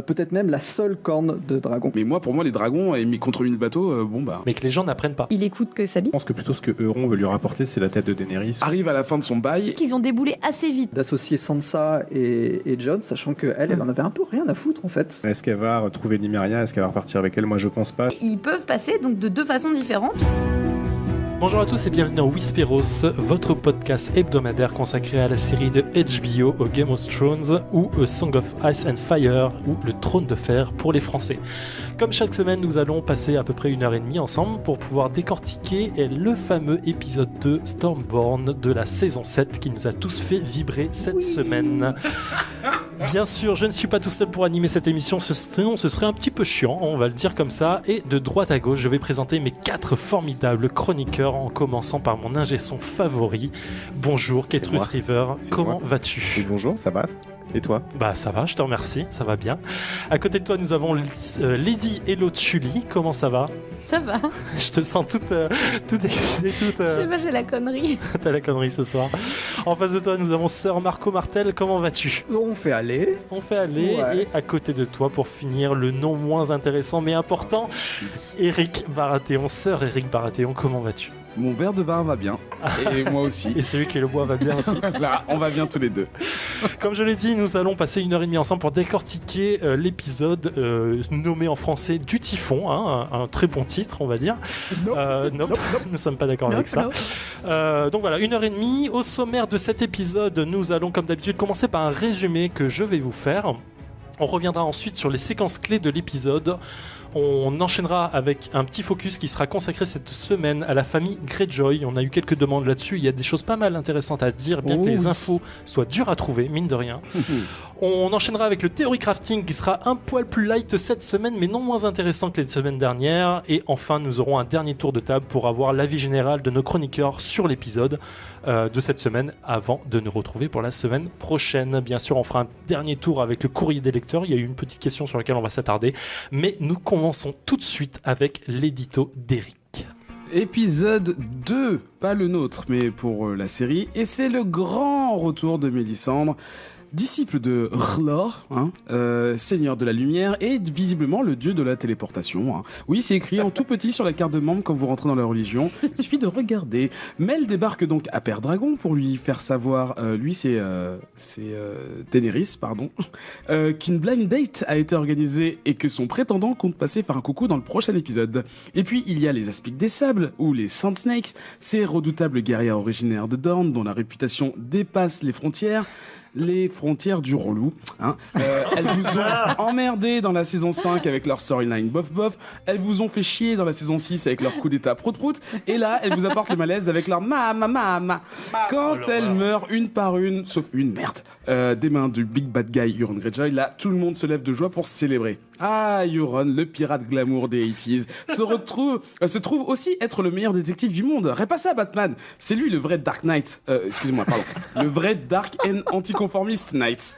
peut-être même la seule corne de dragon. Mais moi, pour moi, les dragons et contre 1000 bateaux, Mais que les gens n'apprennent pas. Il écoute que sa bite. Je pense que plutôt ce que Euron veut lui rapporter, c'est la tête de Daenerys. Arrive à la fin de son bail. Qu'ils ont déboulé assez vite. D'associer Sansa et Jon, sachant qu'elle en avait un peu rien à foutre en fait. Est-ce qu'elle va retrouver Nymeria? Est-ce qu'elle va repartir avec elle? Moi, je pense pas. Ils peuvent passer donc de deux façons différentes. Bonjour à tous et bienvenue dans Whisperos, votre podcast hebdomadaire consacré à la série de HBO Game of Thrones ou A Song of Ice and Fire ou Le Trône de Fer pour les Français. Comme chaque semaine, nous allons passer à peu près 1h30 ensemble pour pouvoir décortiquer le fameux épisode 2 Stormborn de la saison 7 qui nous a tous fait vibrer cette semaine. Bien sûr, je ne suis pas tout seul pour animer cette émission, sinon ce serait un petit peu chiant, on va le dire comme ça. Et de droite à gauche, je vais présenter mes 4 formidables chroniqueurs, en commençant par mon ingé son favori. Bonjour, Ketrus River, comment vas-tu ? Et bonjour, ça va? Et toi? Bah ça va, je te remercie, ça va bien. À côté de toi, nous avons Lady Hello Tully, comment ça va? Ça va. Je te sens toute excitée, toute... Je sais pas, j'ai la connerie. T'as la connerie ce soir. En face de toi, nous avons Sir Marco Martel, comment vas-tu? On fait aller. Ouais. Et à côté de toi, pour finir, le non moins intéressant mais important, Eric Baratheon. Sir Eric Baratheon, comment vas-tu? Mon verre de vin va bien. Et moi aussi. Et celui qui le boit va bien aussi. Là, on va bien tous les deux. Comme je l'ai dit, nous allons passer 1h30 ensemble pour décortiquer l'épisode nommé en français Du Typhon, hein, un très bon titre, on va dire. Nope. Nous ne sommes pas d'accord avec ça. Donc voilà, 1h30. Au sommaire de cet épisode, nous allons comme d'habitude commencer par un résumé que je vais vous faire. On reviendra ensuite sur les séquences clés de l'épisode. On enchaînera avec un petit focus qui sera consacré cette semaine à la famille Greyjoy. On a eu quelques demandes là-dessus. Il y a des choses pas mal intéressantes à dire, bien que les infos soient dures à trouver, mine de rien. On enchaînera avec le Theory Crafting qui sera un poil plus light cette semaine, mais non moins intéressant que les semaines dernières. Et enfin, nous aurons un dernier tour de table pour avoir l'avis général de nos chroniqueurs sur l'épisode de cette semaine avant de nous retrouver pour la semaine prochaine. Bien sûr, on fera un dernier tour avec le courrier des lecteurs. Il y a eu une petite question sur laquelle on va s'attarder, mais nous commençons tout de suite avec l'édito d'Eric. Épisode 2, pas le nôtre, mais pour la série, et c'est le grand retour de Mélisandre, disciple de R'hllor, seigneur de la lumière, et visiblement le dieu de la téléportation. Oui, c'est écrit en tout petit sur la carte de membre quand vous rentrez dans la religion. Il suffit de regarder. Mel débarque donc à Père Dragon pour lui faire savoir, c'est Daenerys, qu'une blind date a été organisée et que son prétendant compte passer faire un coucou dans le prochain épisode. Et puis il y a les Aspics des Sables, ou les Sand Snakes, ces redoutables guerrières originaires de Dorne dont la réputation dépasse les frontières du relou. Elles vous ont emmerdé dans la saison 5 avec leur storyline bof-bof, elles vous ont fait chier dans la saison 6 avec leur coup d'état prout-prout, et là, elles vous apportent le malaise avec leur ma. Quand elles meurent une par une, sauf une, des mains du big bad guy Euron Greyjoy, là, tout le monde se lève de joie pour célébrer. Ah, Euron, le pirate glamour des 80s, se trouve aussi être le meilleur détective du monde. Répas ça, Batman. C'est lui le vrai Dark Knight. Le vrai Dark and anticonformiste Knight.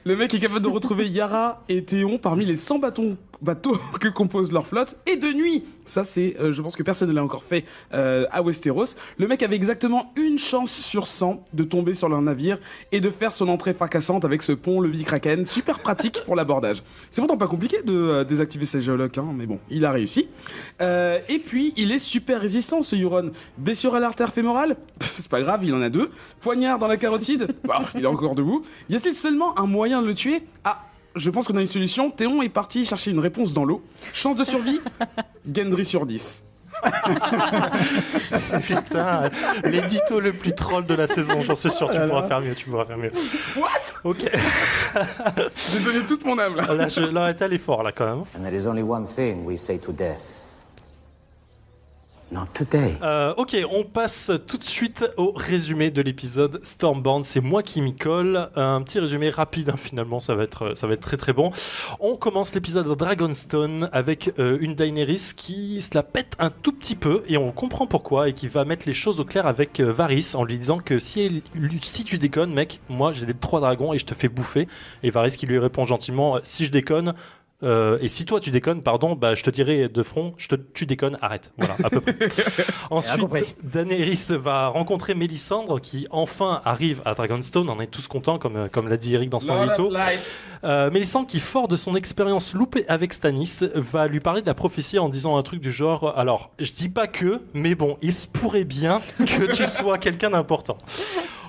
Le mec est capable de retrouver Yara et Théon parmi les 100 bateaux que compose leur flotte, et de nuit. Ça, c'est, je pense que personne ne l'a encore fait à Westeros. Le mec avait exactement une chance sur 100 de tomber sur leur navire et de faire son entrée fracassante avec ce pont-levis Kraken, super pratique pour l'abordage. C'est pourtant pas compliqué de désactiver sa géologue, mais bon, il a réussi. Et puis, il est super résistant, ce Euron. Blessure à l'artère fémorale, c'est pas grave, il en a 2. Poignard dans la carotide, il est encore debout. Y a-t-il seulement un moyen de le tuer ? Je pense qu'on a une solution. Théon est parti chercher une réponse dans l'eau. Chance de survie, Gendry sur 10. Putain, l'édito le plus troll de la saison, j'en suis sûr, tu pourras faire mieux. What ? Ok. J'ai donné toute mon âme, là. Là, t'es allé fort, là, quand même. And there is only one thing we say to death. Not today. Ok, on passe tout de suite au résumé de l'épisode Stormborn. C'est moi qui m'y colle. Un petit résumé rapide, finalement, ça va être très très bon. On commence l'épisode de Dragonstone avec une Daenerys qui se la pète un tout petit peu, et on comprend pourquoi, et qui va mettre les choses au clair avec Varys en lui disant que si tu déconnes, mec, moi j'ai 3 dragons et je te fais bouffer. Et Varys qui lui répond gentiment, si je déconne, et si toi tu déconnes, pardon, bah je te dirai de front, tu déconnes, arrête. Voilà, à peu près. Ensuite, Daenerys va rencontrer Mélisandre qui enfin arrive à Dragonstone. On est tous contents, comme l'a dit Eric dans son édito. Mélisandre, qui fort de son expérience loupée avec Stannis, va lui parler de la prophétie en disant un truc du genre, alors je dis pas que, mais bon, il se pourrait bien que tu sois quelqu'un d'important.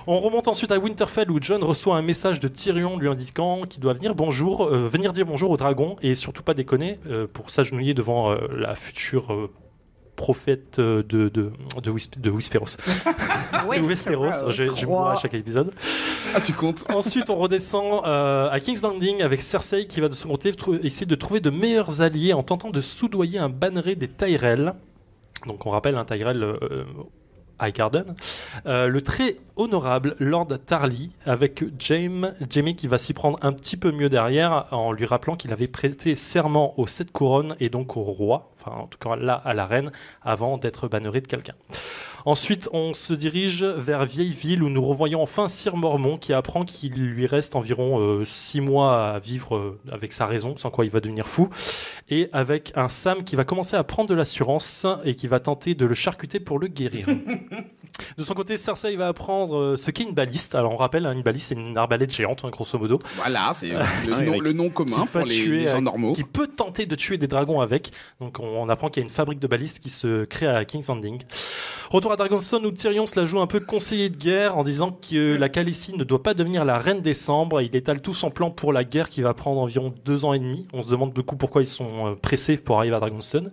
On remonte ensuite à Winterfell où Jon reçoit un message de Tyrion lui indiquant qu'il doit venir dire bonjour au dragon et surtout pas déconner pour s'agenouiller devant la future prophète de Whisperos. Whisperos, je vois à chaque épisode. Ah, tu comptes. Ensuite, on redescend à King's Landing avec Cersei qui va de son côté essayer de trouver de meilleurs alliés en tentant de soudoyer un banneret des Tyrell. Donc on rappelle un Tyrell Highgarden, le très honorable Lord Tarly avec Jaime qui va s'y prendre un petit peu mieux derrière en lui rappelant qu'il avait prêté serment aux 7 couronnes et donc au roi, enfin en tout cas là à la reine, avant d'être banneré de quelqu'un. Ensuite, on se dirige vers Vieilleville où nous revoyons enfin Sir Mormont qui apprend qu'il lui reste environ 6 mois à vivre avec sa raison, sans quoi il va devenir fou, et avec un Sam qui va commencer à prendre de l'assurance et qui va tenter de le charcuter pour le guérir. De son côté, Cersei va apprendre ce qu'est une baliste. Alors on rappelle, une baliste c'est une arbalète géante, grosso modo. Voilà, c'est le nom commun pour les gens normaux. Qui peut tenter de tuer des dragons avec. Donc on apprend qu'il y a une fabrique de balistes qui se crée à King's Landing. Retour à Dragonstone où Tyrion se la joue un peu conseiller de guerre en disant que la Khaleesi ne doit pas devenir la reine des Cendres. Il étale tout son plan pour la guerre qui va prendre environ 2 ans et demi. On se demande beaucoup pourquoi ils sont pressés pour arriver à Dragonstone.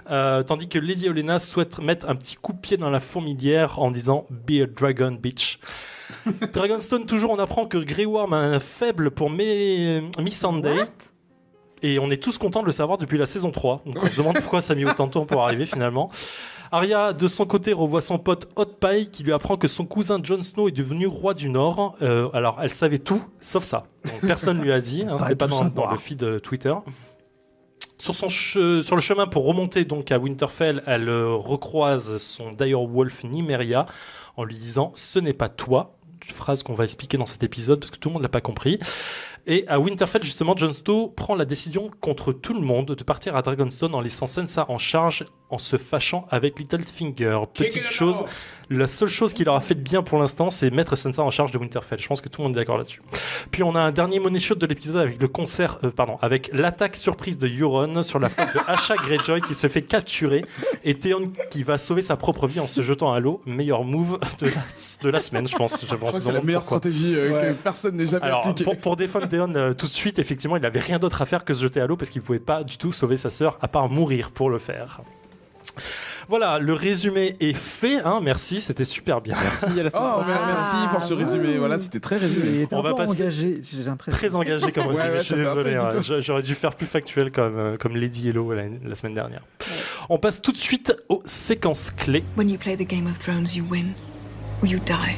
Tandis que Lady Olenna souhaite mettre un petit coup de pied dans la fourmilière en disant « Be a dragon, bitch ». Dragonstone, toujours, on apprend que Grey Worm a un faible pour Missandei. Et on est tous contents de le savoir depuis la saison 3. Donc on se demande pourquoi ça a mis autant de temps pour arriver finalement. Arya, de son côté, revoit son pote Hot Pie qui lui apprend que son cousin Jon Snow est devenu roi du Nord. Alors, elle savait tout, sauf ça. Donc, personne ne lui a dit, c'était pas dans le feed Twitter. Sur le chemin pour remonter donc à Winterfell, elle recroise son direwolf Nymeria en lui disant « Ce n'est pas toi », phrase qu'on va expliquer dans cet épisode parce que tout le monde l'a pas compris. Et à Winterfell, justement, Jon Snow prend la décision contre tout le monde de partir à Dragonstone en laissant Sansa en charge en se fâchant avec Littlefinger. Petite chose, la seule chose qui leur a fait de bien pour l'instant, c'est mettre Sansa en charge de Winterfell. Je pense que tout le monde est d'accord là-dessus. Puis on a un dernier money shot de l'épisode avec avec l'attaque surprise de Euron sur la flotte de Asha Greyjoy qui se fait capturer et Theon qui va sauver sa propre vie en se jetant à l'eau. Meilleur move de la semaine, je pense. C'est la meilleure stratégie que personne n'ait jamais appliquée. Pour défendre Theon tout de suite, effectivement, il n'avait rien d'autre à faire que se jeter à l'eau parce qu'il ne pouvait pas du tout sauver sa sœur à part mourir pour le faire. Voilà, le résumé est fait, merci, c'était super bien. Merci à la semaine. Merci pour ce résumé, voilà, c'était très résumé. On va passer engagé, j'ai l'impression. Très engagé comme résumé, je suis désolé, j'aurais dû faire plus factuel comme Lady Hello la semaine dernière. Ouais. On passe tout de suite aux séquences clés. When you play the Game of Thrones, you win or you die.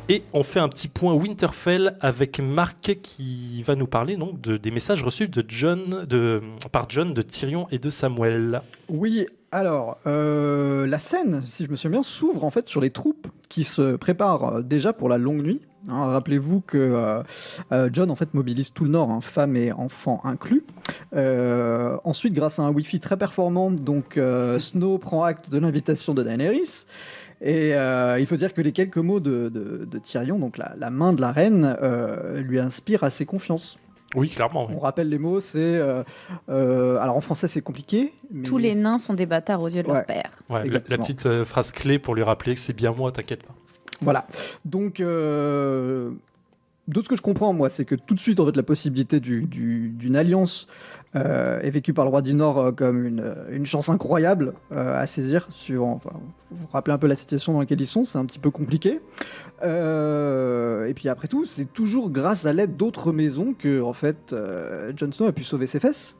Et on fait un petit point Winterfell avec Marc qui va nous parler donc des messages reçus par Jon, de Tyrion et de Samuel. Oui, alors la scène, si je me souviens bien, s'ouvre en fait sur les troupes qui se préparent déjà pour la longue nuit. Rappelez-vous que Jon en fait mobilise tout le Nord, femmes et enfants inclus. Ensuite, grâce à un Wi-Fi très performant, donc Snow prend acte de l'invitation de Daenerys. Et il faut dire que les quelques mots de Tyrion, donc la main de la reine, lui inspirent assez confiance. Oui, clairement. Oui. On rappelle les mots, c'est... alors en français, c'est compliqué. Mais... Tous les nains sont des bâtards aux yeux de leur père. Ouais, la petite phrase clé pour lui rappeler que c'est bien moi, t'inquiète pas. Voilà. Donc... de ce que je comprends, moi, c'est que tout de suite, en fait, la possibilité d'une alliance est vécue par le roi du Nord comme une chance incroyable à saisir. Vous vous rappelez un peu la situation dans laquelle ils sont, c'est un petit peu compliqué. Et puis après tout, c'est toujours grâce à l'aide d'autres maisons que, en fait, Jon Snow a pu sauver ses fesses.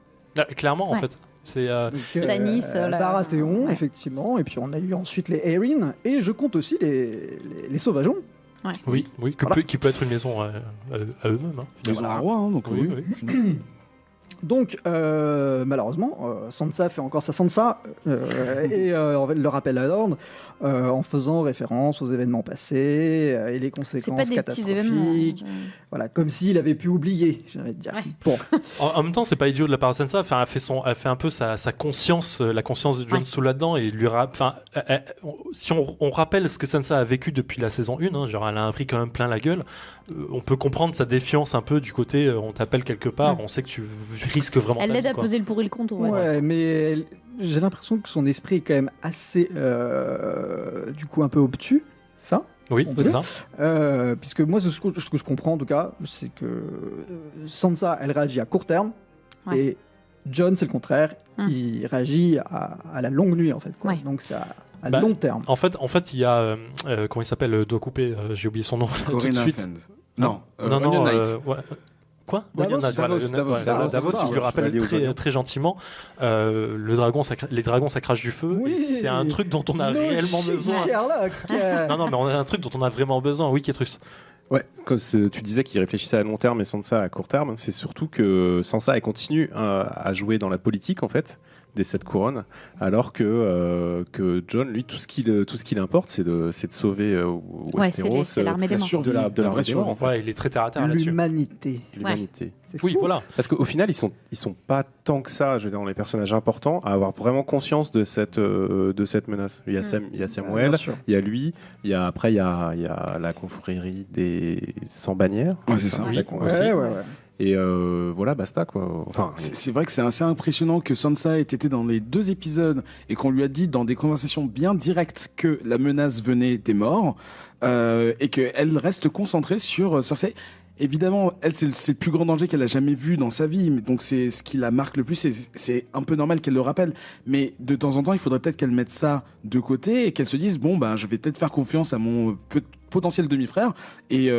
Clairement, en fait. C'est Stannis, Baratheon, effectivement. Et puis on a eu ensuite les Aeryn. Et je compte aussi les Sauvageons. Ouais. Oui, qui peut être une maison à eux-mêmes. Ils ont un roi, donc oui. Donc, malheureusement, Sansa fait encore sa Sansa et le rappelle à l'ordre en faisant référence aux événements passés et les conséquences catastrophiques. Voilà, comme s'il avait pu oublier, j'ai envie de dire. Ouais. Bon. En même temps, c'est pas idiot de la part de Sansa. Enfin, elle fait un peu sa conscience, la conscience de Jon Snow là-dedans, et lui si on rappelle ce que Sansa a vécu depuis la saison 1, hein, genre elle a un prix quand même plein la gueule. On peut comprendre sa défiance un peu du côté on t'appelle quelque part, on sait que tu risques vraiment. Elle l'aide à peser le pour et le contre. Ouais, mais j'ai l'impression que son esprit est quand même assez, du coup, un peu obtus, ça. Oui, c'est ça. Puisque moi, ce que je comprends en tout cas, c'est que Sansa, elle réagit à court terme, et Jon, c'est le contraire, il réagit à la longue nuit en fait. Quoi. Donc c'est à long terme. En fait, il y a comment il s'appelle, doigt coupé, j'ai oublié son nom tout de suite. Non, Onion Knight. Quoi Davos, il lui rappelle très gentiment les dragons ça crache du feu, et c'est un truc dont on a réellement besoin. Sherlock. Non, mais on a un truc dont on a vraiment besoin. Oui, Kétrus. Ouais, quand tu disais qu'il réfléchissait à long terme et Sansa à court terme, c'est surtout que Sansa elle continue à jouer dans la politique en fait des 7 couronnes, alors que Jon, lui, tout ce qu'il importe, c'est de sauver Westeros, c'est l'armée des morts. de la vraie morts, en fait. Ouais, il est très terre à terre là-dessus. L'humanité. Oui, voilà. Parce qu'au final, ils sont pas tant que ça, je veux dire, dans les personnages importants, à avoir vraiment conscience de cette menace. Il y a Samuel, il y a lui, il y a la confrérie des 100 bannières. Ouais, c'est ça. Ouais. Et voilà, basta quoi. Enfin, c'est vrai que c'est assez impressionnant que Sansa ait été dans les 2 épisodes et qu'on lui a dit dans des conversations bien directes que la menace venait des morts et qu'elle reste concentrée sur Cersei. Évidemment, elle, c'est le plus grand danger qu'elle a jamais vu dans sa vie, donc c'est ce qui la marque le plus, et c'est un peu normal qu'elle le rappelle. Mais de temps en temps, il faudrait peut-être qu'elle mette ça de côté et qu'elle se dise, bon, ben, je vais peut-être faire confiance à mon potentiel demi-frère, et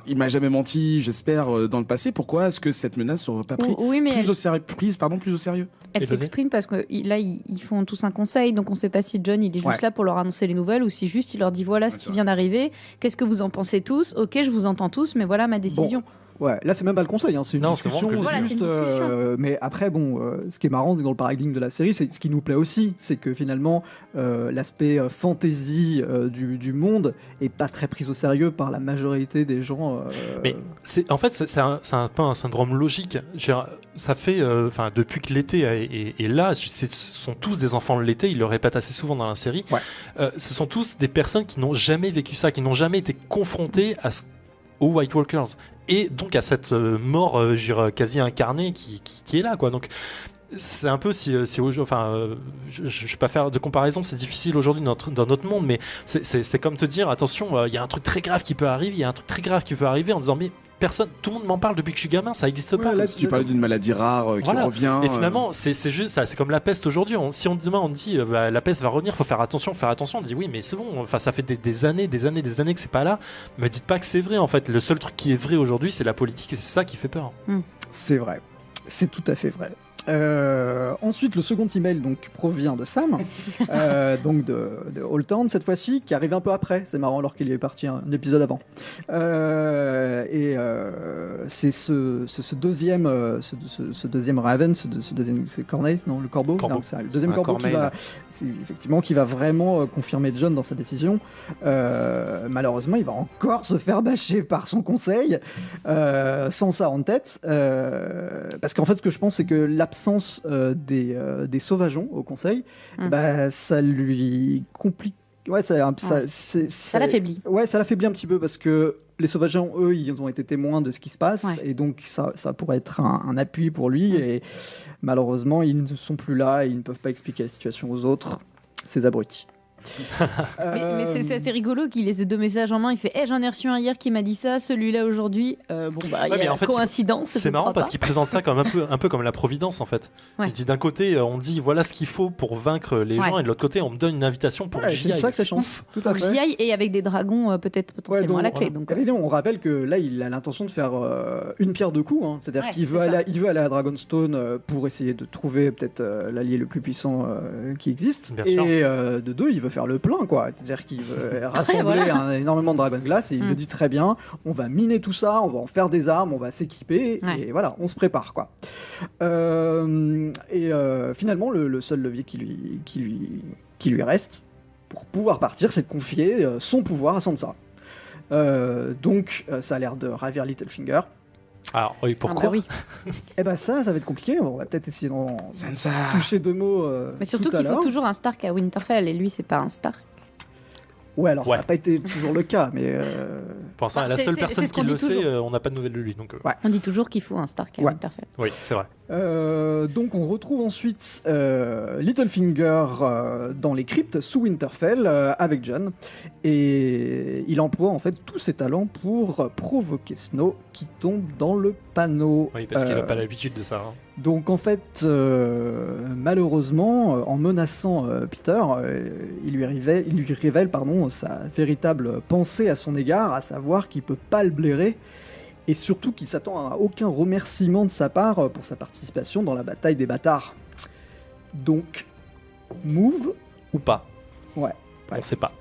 il m'a jamais menti, j'espère, dans le passé. Pourquoi est-ce que cette menace serait pas prise plus au sérieux? Elle s'exprime parce que là, ils font tous un conseil, donc on sait pas si Jon il est juste là pour leur annoncer les nouvelles, ou si juste il leur dit voilà ce qui vient d'arriver, qu'est-ce que vous en pensez tous? Ok, je vous entends tous, mais voilà ma décision. Bon. Ouais, là c'est même pas le conseil, c'est une discussion juste. Mais après, ce qui est marrant dans le paradigme de la série, c'est ce qui nous plaît aussi, c'est que finalement l'aspect fantasy du monde est pas très pris au sérieux par la majorité des gens. Mais c'est un peu un syndrome logique. Ça fait, depuis que l'été est là, ce sont tous des enfants de l'été. Ils le répètent assez souvent dans la série. Ouais. Ce sont tous des personnes qui n'ont jamais vécu ça, qui n'ont jamais été confrontées aux White Walkers, et donc à cette mort quasi incarnée qui est là, quoi. Donc c'est un peu si je vais pas faire de comparaison, c'est difficile aujourd'hui dans notre monde, mais c'est comme te dire attention, il y a un truc très grave qui peut arriver, en disant mais tout le monde m'en parle depuis que je suis gamin, ça n'existe pas. Là, tu parles d'une maladie rare qui revient. Et finalement, c'est juste ça, c'est comme la peste aujourd'hui. Si demain on dit la peste va revenir, faut faire attention, on dit oui, mais c'est bon, ça fait des années que c'est pas là. Me dites pas que c'est vrai en fait. Le seul truc qui est vrai aujourd'hui, c'est la politique, et c'est ça qui fait peur. C'est vrai, c'est tout à fait vrai. Ensuite, le second email donc provient de Sam, donc de Holtown cette fois-ci, qui arrive un peu après. C'est marrant, alors qu'il est parti un épisode avant. C'est ce deuxième Raven, ce deuxième, c'est Cornell, non, le corbeau. Non, c'est le deuxième corbeau qui va vraiment confirmer Jon dans sa décision. Malheureusement, il va encore se faire bâcher par son conseil, sans ça en tête, parce qu'en fait, ce que je pense, c'est que l'absence des sauvageons au conseil, ça lui complique. Ouais, ça l'affaiblit. Ouais, ça l'affaiblit un petit peu, parce que les sauvageons, eux, ils ont été témoins de ce qui se passe, et donc ça pourrait être un appui pour lui, et malheureusement, ils ne sont plus là, et ils ne peuvent pas expliquer la situation aux autres, ces abrutis. mais c'est assez rigolo qu'il ait ces 2 messages en main. Il fait j'en ai reçu un hier qui m'a dit ça, celui-là aujourd'hui. Il y a coïncidence. C'est marrant parce qu'il présente ça comme un peu comme la providence en fait. Il dit d'un côté on dit voilà ce qu'il faut pour vaincre les gens, et de l'autre côté on me donne une invitation pour que j'y aille. C'est chance. Tout à fait. J'y aille, et avec des dragons peut-être potentiellement à la clé. Donc, on rappelle que là il a l'intention de faire une pierre deux coups, c'est-à-dire qu'il veut aller à Dragonstone pour essayer de trouver peut-être l'allié le plus puissant qui existe, et de 2 il veut faire le plein, quoi. C'est-à-dire qu'il veut rassembler énormément de dragons de glace et il le dit très bien. On va miner tout ça, on va en faire des armes, on va s'équiper et voilà, on se prépare, quoi. Finalement, le seul levier qui lui reste pour pouvoir partir, c'est de confier son pouvoir à Sansa. Donc, ça a l'air de ravir Littlefinger. Alors, oui, pourquoi oui. Eh ben ça va être compliqué. On va peut-être essayer d'en Sansa. toucher 2 mots. Mais surtout qu'il faut toujours un Stark à Winterfell et lui, c'est pas un Stark. Ouais, alors ça n'a pas été toujours le cas, mais. Pour l'instant, la seule personne qui le sait, on n'a pas de nouvelles de lui. Donc, ouais. On dit toujours qu'il faut un Stark à Winterfell. Oui, c'est vrai. Donc on retrouve ensuite Littlefinger dans les cryptes sous Winterfell avec Jon, et il emploie en fait tous ses talents pour provoquer Snow qui tombe dans le panneau. Oui, parce qu'il n'a pas l'habitude de ça. Hein. Donc en fait, malheureusement, en menaçant Peter, il lui révèle sa véritable pensée à son égard, à savoir qu'il peut pas le blairer, et surtout qu'il s'attend à aucun remerciement de sa part pour sa participation dans la bataille des bâtards. Donc, move ou pas. Ouais. On ne sait pas.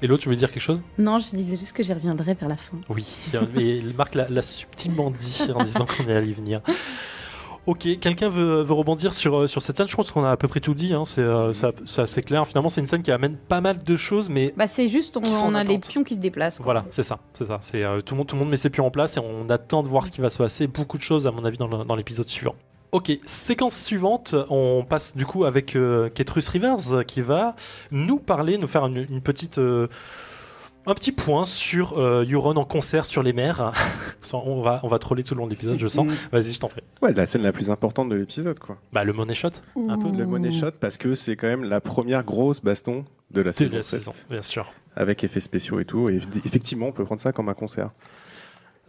Et l'autre, tu veux dire quelque chose ? Non, je disais juste que j'y reviendrai vers la fin. Oui, mais Marc l'a subtilement dit en disant qu'on allait y venir. Ok, quelqu'un veut rebondir sur cette scène. Je pense qu'on a à peu près tout dit. Hein. C'est assez clair. Finalement, c'est une scène qui amène pas mal de choses, mais c'est juste on a les pions qui se déplacent. Quoi. Voilà, c'est ça. C'est tout le monde met ses pions en place et on attend de voir ce qui va se passer. Beaucoup de choses, à mon avis, dans l'épisode suivant. Ok, séquence suivante, on passe du coup avec Ketrus Rivers qui va nous faire une petite. Un petit point sur Euron en concert sur les mers. on va troller tout le long de l'épisode, je sens. Vas-y, je t'en prie. Ouais, la scène la plus importante de l'épisode, quoi. Le money shot, un peu. Le money shot, parce que c'est quand même la première grosse baston de la saison 7. Bien sûr. Avec effets spéciaux et tout. Et effectivement, on peut prendre ça comme un concert.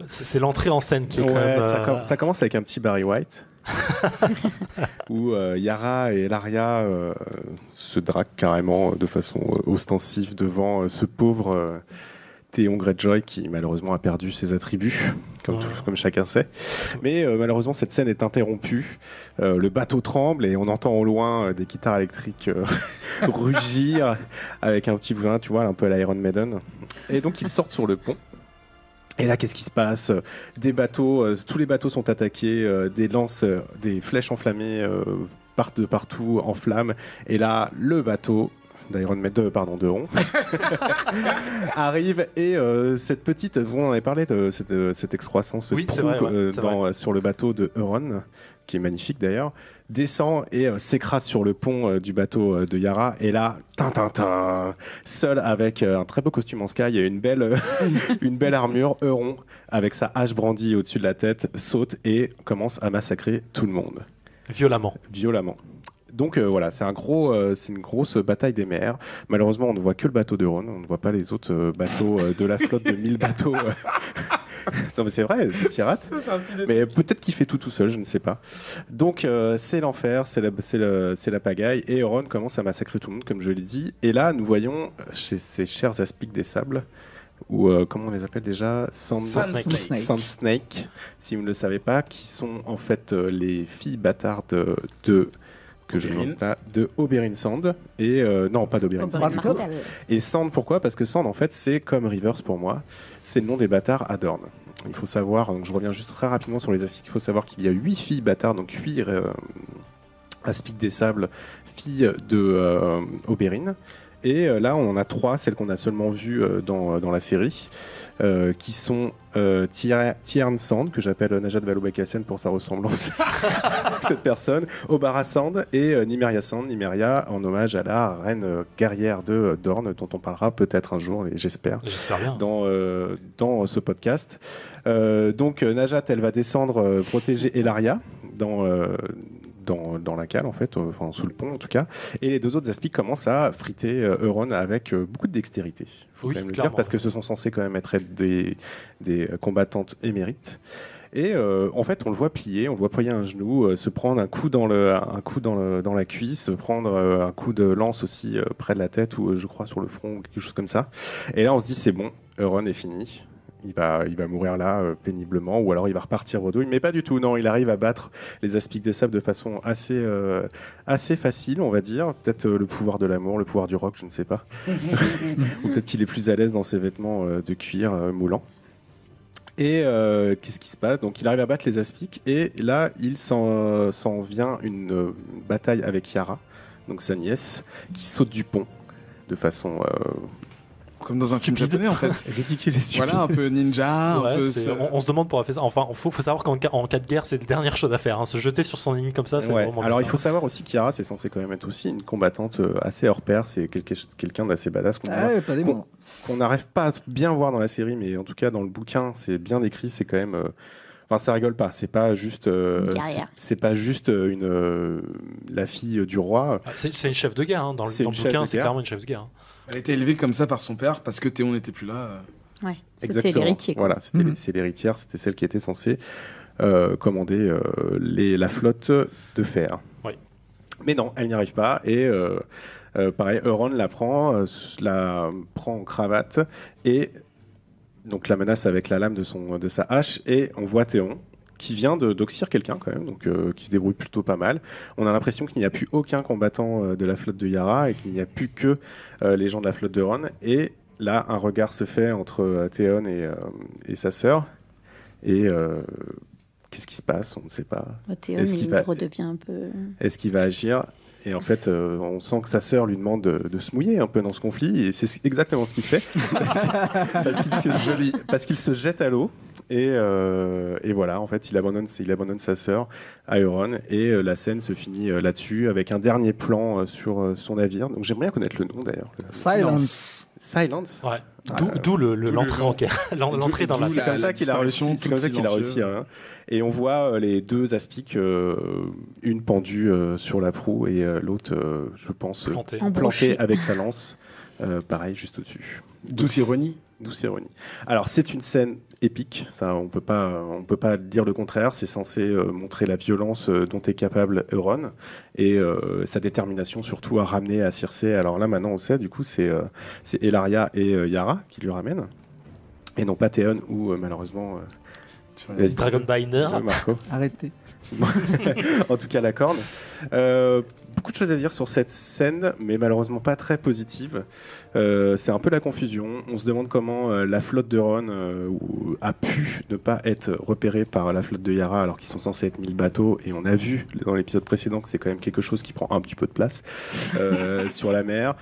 C'est l'entrée en scène qui est quand même... Ça commence avec un petit Barry White. où Yara et Ellaria se draguent carrément de façon ostensive devant ce pauvre Théon Greyjoy qui malheureusement a perdu ses attributs, comme chacun sait. Mais malheureusement cette scène est interrompue, le bateau tremble et on entend au loin des guitares électriques rugir avec un petit boulin, tu vois, un peu à l'Iron Maiden. Et donc ils sortent sur le pont. Et là, qu'est-ce qui se passe ? Des bateaux, tous les bateaux sont attaqués, des lances, des flèches enflammées partent de partout en flammes. Et là, le bateau de Ron arrive et cette petite, vous en avez parlé de cette excroissance sur le bateau de Euron, qui est magnifique d'ailleurs, descend et s'écrase sur le pont du bateau de Yara. Et là, seul avec un très beau costume en sky et une belle armure, Euron, avec sa hache brandie au-dessus de la tête, saute et commence à massacrer tout le monde. Violemment. Donc voilà, c'est une grosse bataille des mers. Malheureusement, on ne voit que le bateau de Ron, on ne voit pas les autres bateaux de la flotte de 1000 bateaux. Non mais c'est vrai, des pirates. Mais peut-être qu'il fait tout seul, je ne sais pas. Donc c'est l'enfer, c'est la pagaille, et Ron commence à massacrer tout le monde, comme je l'ai dit. Et là, nous voyons chez ces chers aspics des sables, ou comment on les appelle déjà, Sand Snake, si vous ne le savez pas, qui sont en fait les filles bâtardes de Oberyn Sand et non pas d'Oberyn Sand et Sand. Pourquoi ? Parce que Sand en fait c'est comme Rivers pour moi, c'est le nom des bâtards à Dorne. Il faut savoir, donc je reviens juste très rapidement sur les aspics, il faut savoir qu'il y a 8 filles bâtards, donc 8 aspics des sables, filles de Oberyn. Et là, on en a 3, celles qu'on a seulement vues dans la série, qui sont Tiern Sand, que j'appelle Najat Vallaud-Belkacem pour sa ressemblance à cette personne, Obara Sand et Nymeria Sand. Nymeria en hommage à la reine guerrière de Dorne, dont on parlera peut-être un jour, et j'espère bien, dans ce podcast. Donc Najat, elle va descendre protéger Ellaria dans la cale en fait, enfin sous le pont en tout cas, et les 2 autres aspics commencent à friter Euron avec beaucoup de dextérité, faut quand même le dire, parce que ce sont censés quand même être des combattantes émérites. Et en fait on le voit plier, on le voit ployer un genou, se prendre un coup dans la cuisse, prendre un coup de lance aussi près de la tête, ou je crois sur le front ou quelque chose comme ça. Et là on se dit c'est bon, Euron est fini. il va mourir là péniblement, ou alors il va repartir bredouille, mais pas du tout. Non, il arrive à battre les Aspics des Sables de façon assez facile, on va dire. Peut-être le pouvoir de l'amour, le pouvoir du rock, je ne sais pas. Ou peut-être qu'il est plus à l'aise dans ses vêtements de cuir moulants. Et qu'est-ce qui se passe? Donc il arrive à battre les Aspics, et là il s'en vient une bataille avec Yara, donc sa nièce, qui saute du pont de façon comme dans un film japonais en fait. ridicule et stupide. Voilà, un peu ninja, Ouais, un peu. on se demande pourquoi faire ça. Enfin, faut savoir qu'en cas de guerre, c'est la dernière chose à faire. Hein. Se jeter sur son ennemi comme ça, c'est Ouais. vraiment. Alors il faut savoir aussi qu'Yara, c'est censé quand même être aussi une combattante assez hors pair. C'est quelqu'un d'assez badass qu'on n'arrive pas à bien voir dans la série, mais en tout cas dans le bouquin, c'est bien décrit. C'est quand même. Enfin, ça rigole pas. C'est pas juste. C'est pas juste la fille du roi. C'est une chef de guerre. Hein. Dans le bouquin, c'est clairement une chef de guerre. Hein. Elle a été élevée comme ça par son père parce que Théon n'était plus là. Ouais, c'était Exactement. l'héritier. Voilà, c'est l'héritière, c'était celle qui était censée commander la flotte de fer. Oui. Mais non, elle n'y arrive pas, et pareil, Euron la prend en cravate, et donc la menace avec la lame de sa hache, et on voit Théon qui vient d'oxyre quelqu'un quand même, donc qui se débrouille plutôt pas mal. On a l'impression qu'il n'y a plus aucun combattant de la flotte de Yara, et qu'il n'y a plus que les gens de la flotte d'Euron, et là, un regard se fait entre Théon et sa sœur. Et qu'est-ce qui se passe? On ne sait pas. Théon, il redevient un peu... Est-ce qu'il va agir? Et en fait, on sent que sa sœur lui demande de se mouiller un peu dans ce conflit. Et c'est exactement ce qu'il fait. Parce qu'il se jette à l'eau. Et voilà, en fait, il abandonne sa sœur à Euron. Et la scène se finit là-dessus, avec un dernier plan sur son navire. Donc j'aimerais bien connaître le nom, d'ailleurs. Silence. Ouais. D'où l'entrée en guerre. L'entrée dans la... C'est comme ça qu'il a réussi. Hein. Et on voit les deux Aspics, une pendue sur la proue et l'autre, je pense, plantée avec sa lance. Pareil, juste au-dessus. Douce ironie. Alors, c'est une scène épique. Ça, on peut pas dire le contraire. C'est censé montrer la violence dont est capable Euron et sa détermination surtout à ramener à Circé. Alors là, maintenant, on sait. Du coup, c'est Ellaria et Yara qui lui ramènent, et non pas Théon ou malheureusement. Dragonbinder. Marco. Arrêtez. En tout cas, la corne. Beaucoup de choses à dire sur cette scène, mais malheureusement pas très positive. C'est un peu la confusion. On se demande comment la flotte d'Euron a pu ne pas être repérée par la flotte de Yara, alors qu'ils sont censés être 1000 bateaux. Et on a vu dans l'épisode précédent que c'est quand même quelque chose qui prend un petit peu de place sur la mer.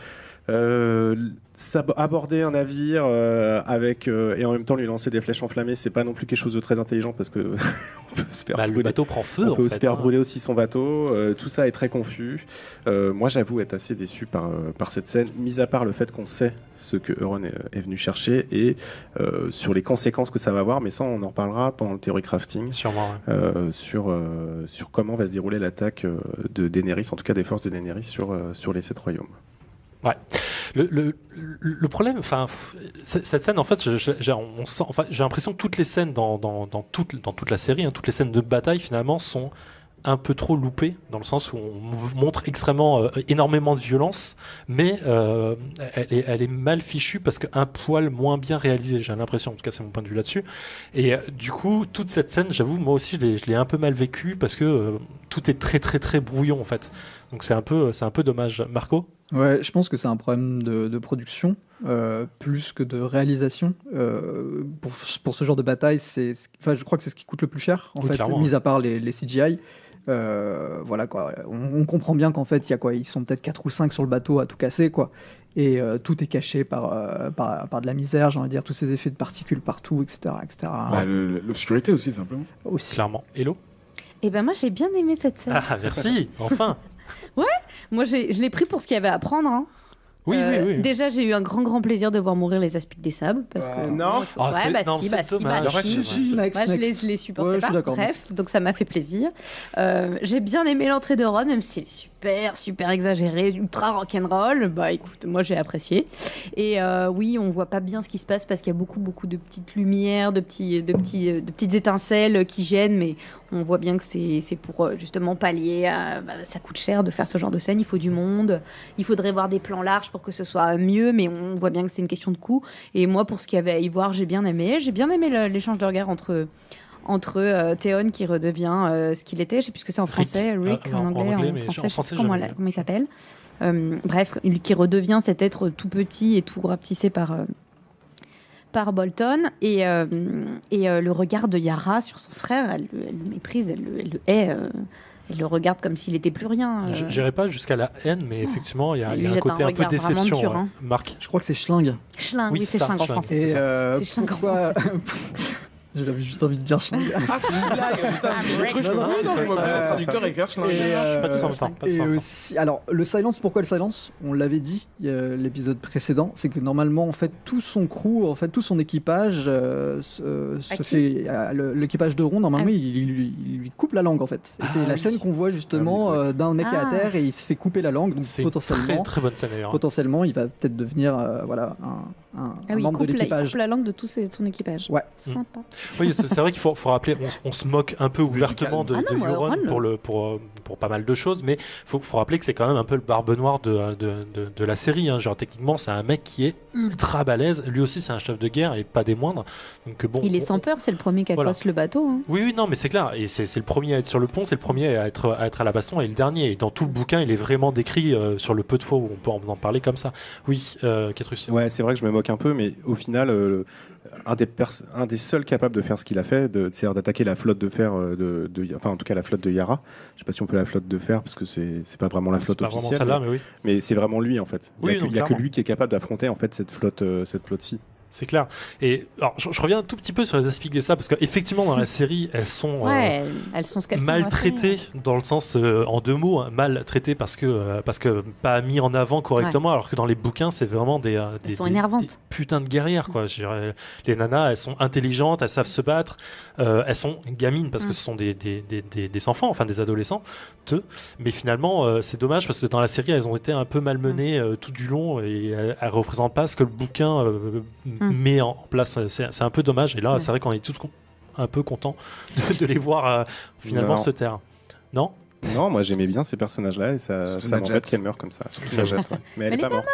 Aborder un navire et en même temps lui lancer des flèches enflammées, c'est pas non plus quelque chose de très intelligent, parce que on peut se faire brûler. Le bateau prend feu. On peut se faire brûler aussi son bateau. Tout ça est très confus. Moi, j'avoue être assez déçu par cette scène, mis à part le fait qu'on sait ce que Euron est venu chercher et sur les conséquences que ça va avoir. Mais ça, on en reparlera pendant le theory crafting. Sûrement. Ouais. Sur comment va se dérouler l'attaque de Daenerys, en tout cas des forces de Daenerys sur les 7 royaumes. Ouais. Le problème, enfin, cette scène, en fait, j'ai l'impression que toutes les scènes dans toute la série, toutes les scènes de bataille, finalement, sont un peu trop loupées, dans le sens où on montre énormément de violence, mais elle est mal fichue parce qu'un poil moins bien réalisé, j'ai l'impression, en tout cas c'est mon point de vue là-dessus. Et du coup, toute cette scène, j'avoue, moi aussi je l'ai un peu mal vécue, parce que tout est très très très brouillon en fait. Donc c'est un peu dommage. Marco ? Ouais, je pense que c'est un problème de production plus que de réalisation. Pour ce genre de bataille, je crois que c'est ce qui coûte le plus cher, en fait, mis à part les CGI. Voilà, quoi. On comprend bien qu'en fait, ils sont peut-être 4 ou 5 sur le bateau à tout casser, quoi. Et tout est caché par de la misère, j'ai envie de dire, tous ces effets de particules partout, etc. L'obscurité aussi, simplement. Aussi. Clairement. Hello ? Eh ben moi, j'ai bien aimé cette scène. Ah, merci, enfin. Ouais, moi je l'ai pris pour ce qu'il y avait à prendre. Hein. Oui. Déjà, j'ai eu un grand plaisir de voir mourir les Aspics des Sables. Parce que, non. Je les supportais pas. Bref, donc ça m'a fait plaisir. J'ai bien aimé l'entrée de Ron, même si elle est super exagérée, ultra rock'n'roll. Bah écoute, moi j'ai apprécié. Et oui, on voit pas bien ce qui se passe parce qu'il y a beaucoup de petites lumières, de petites étincelles qui gênent, mais on voit bien que c'est pour justement pallier à... ça coûte cher de faire ce genre de scène, il faut du monde, il faudrait voir des plans larges pour pour que ce soit mieux, mais on voit bien que c'est une question de coût. Et moi, pour ce qu'il y avait à y voir, j'ai bien aimé l'échange de regard entre Théon qui redevient ce qu'il était, je sais plus ce que c'est en français, Rick en anglais, en français, comment il s'appelle. Bref, qui redevient cet être tout petit et tout rapetissé par Bolton, et le regard de Yara sur son frère, elle le méprise, elle le hait, elle le regarde comme s'il n'était plus rien. J'irai pas jusqu'à la haine, mais effectivement, il y a un côté un peu déception. Dur, hein. Marc, je crois que c'est Schling. Oui, c'est Schling en français. C'est Schling en français. J'avais juste envie de dire Schling. Ah, c'est une blague. Putain, j'ai cru que je traducteur et écrire Schling. pas tous en même temps. Et aussi, alors, le silence, pourquoi le silence ? On l'avait dit l'épisode précédent, c'est que normalement, en fait, tout son crew, en fait, tout son équipage se fait. L'équipage de Ron, normalement, il lui coupe la langue, en fait. Et c'est la scène qu'on voit justement d'un mec à terre et il se fait couper la langue. Donc c'est potentiellement, une très, très bonne scène d'ailleurs. Potentiellement, il va peut-être devenir un membre de l'équipage. Il coupe la langue de tout son équipage. Ouais. Sympa. Oui, c'est vrai qu'il faut rappeler, on se moque un peu ouvertement de Euron pour pas mal de choses, mais faut rappeler que c'est quand même un peu le barbe noire de la série. Hein. Genre techniquement, c'est un mec qui est ultra balèze. Lui aussi, c'est un chef de guerre et pas des moindres. Donc bon. Il est sans peur, c'est le premier qui accoste le bateau. Hein. Oui, non, mais c'est clair. Et c'est le premier à être sur le pont, c'est le premier à être à la baston et le dernier. Et dans tout le bouquin, il est vraiment décrit sur le peu de fois où on peut en parler comme ça. Oui, Ketrus. Ouais, c'est vrai que je me moque un peu, mais au final. Un des seuls capables de faire ce qu'il a fait, c'est-à-dire d'attaquer la flotte de fer, enfin en tout cas la flotte de Yara. Je sais pas si on peut la flotte de fer parce que c'est pas vraiment la flotte officielle. Pas vraiment celle-là, mais oui. Mais c'est vraiment lui en fait. Il y a que lui qui est capable d'affronter en fait cette flotte-ci. C'est clair. Et alors, je reviens un tout petit peu sur les aspects de ça, parce qu'effectivement, dans la série, elles sont, elles sont ce qu'elles maltraitées, dans le sens, en deux mots, hein, maltraitées parce que pas mis en avant correctement, alors que dans les bouquins, c'est vraiment des putains de guerrières, quoi. Je dirais, les nanas, elles sont intelligentes, elles savent se battre, elles sont gamines, parce que ce sont des enfants, enfin des adolescents, mais finalement, c'est dommage, parce que dans la série, elles ont été un peu malmenées tout du long, et elles représentent pas ce que le bouquin met en place. C'est un peu dommage, et là c'est vrai qu'on est tous un peu contents de les voir finalement se taire. Non, moi j'aimais bien ces personnages-là et ça m'embête qu'elle meure comme ça. Mais elle est pas morte.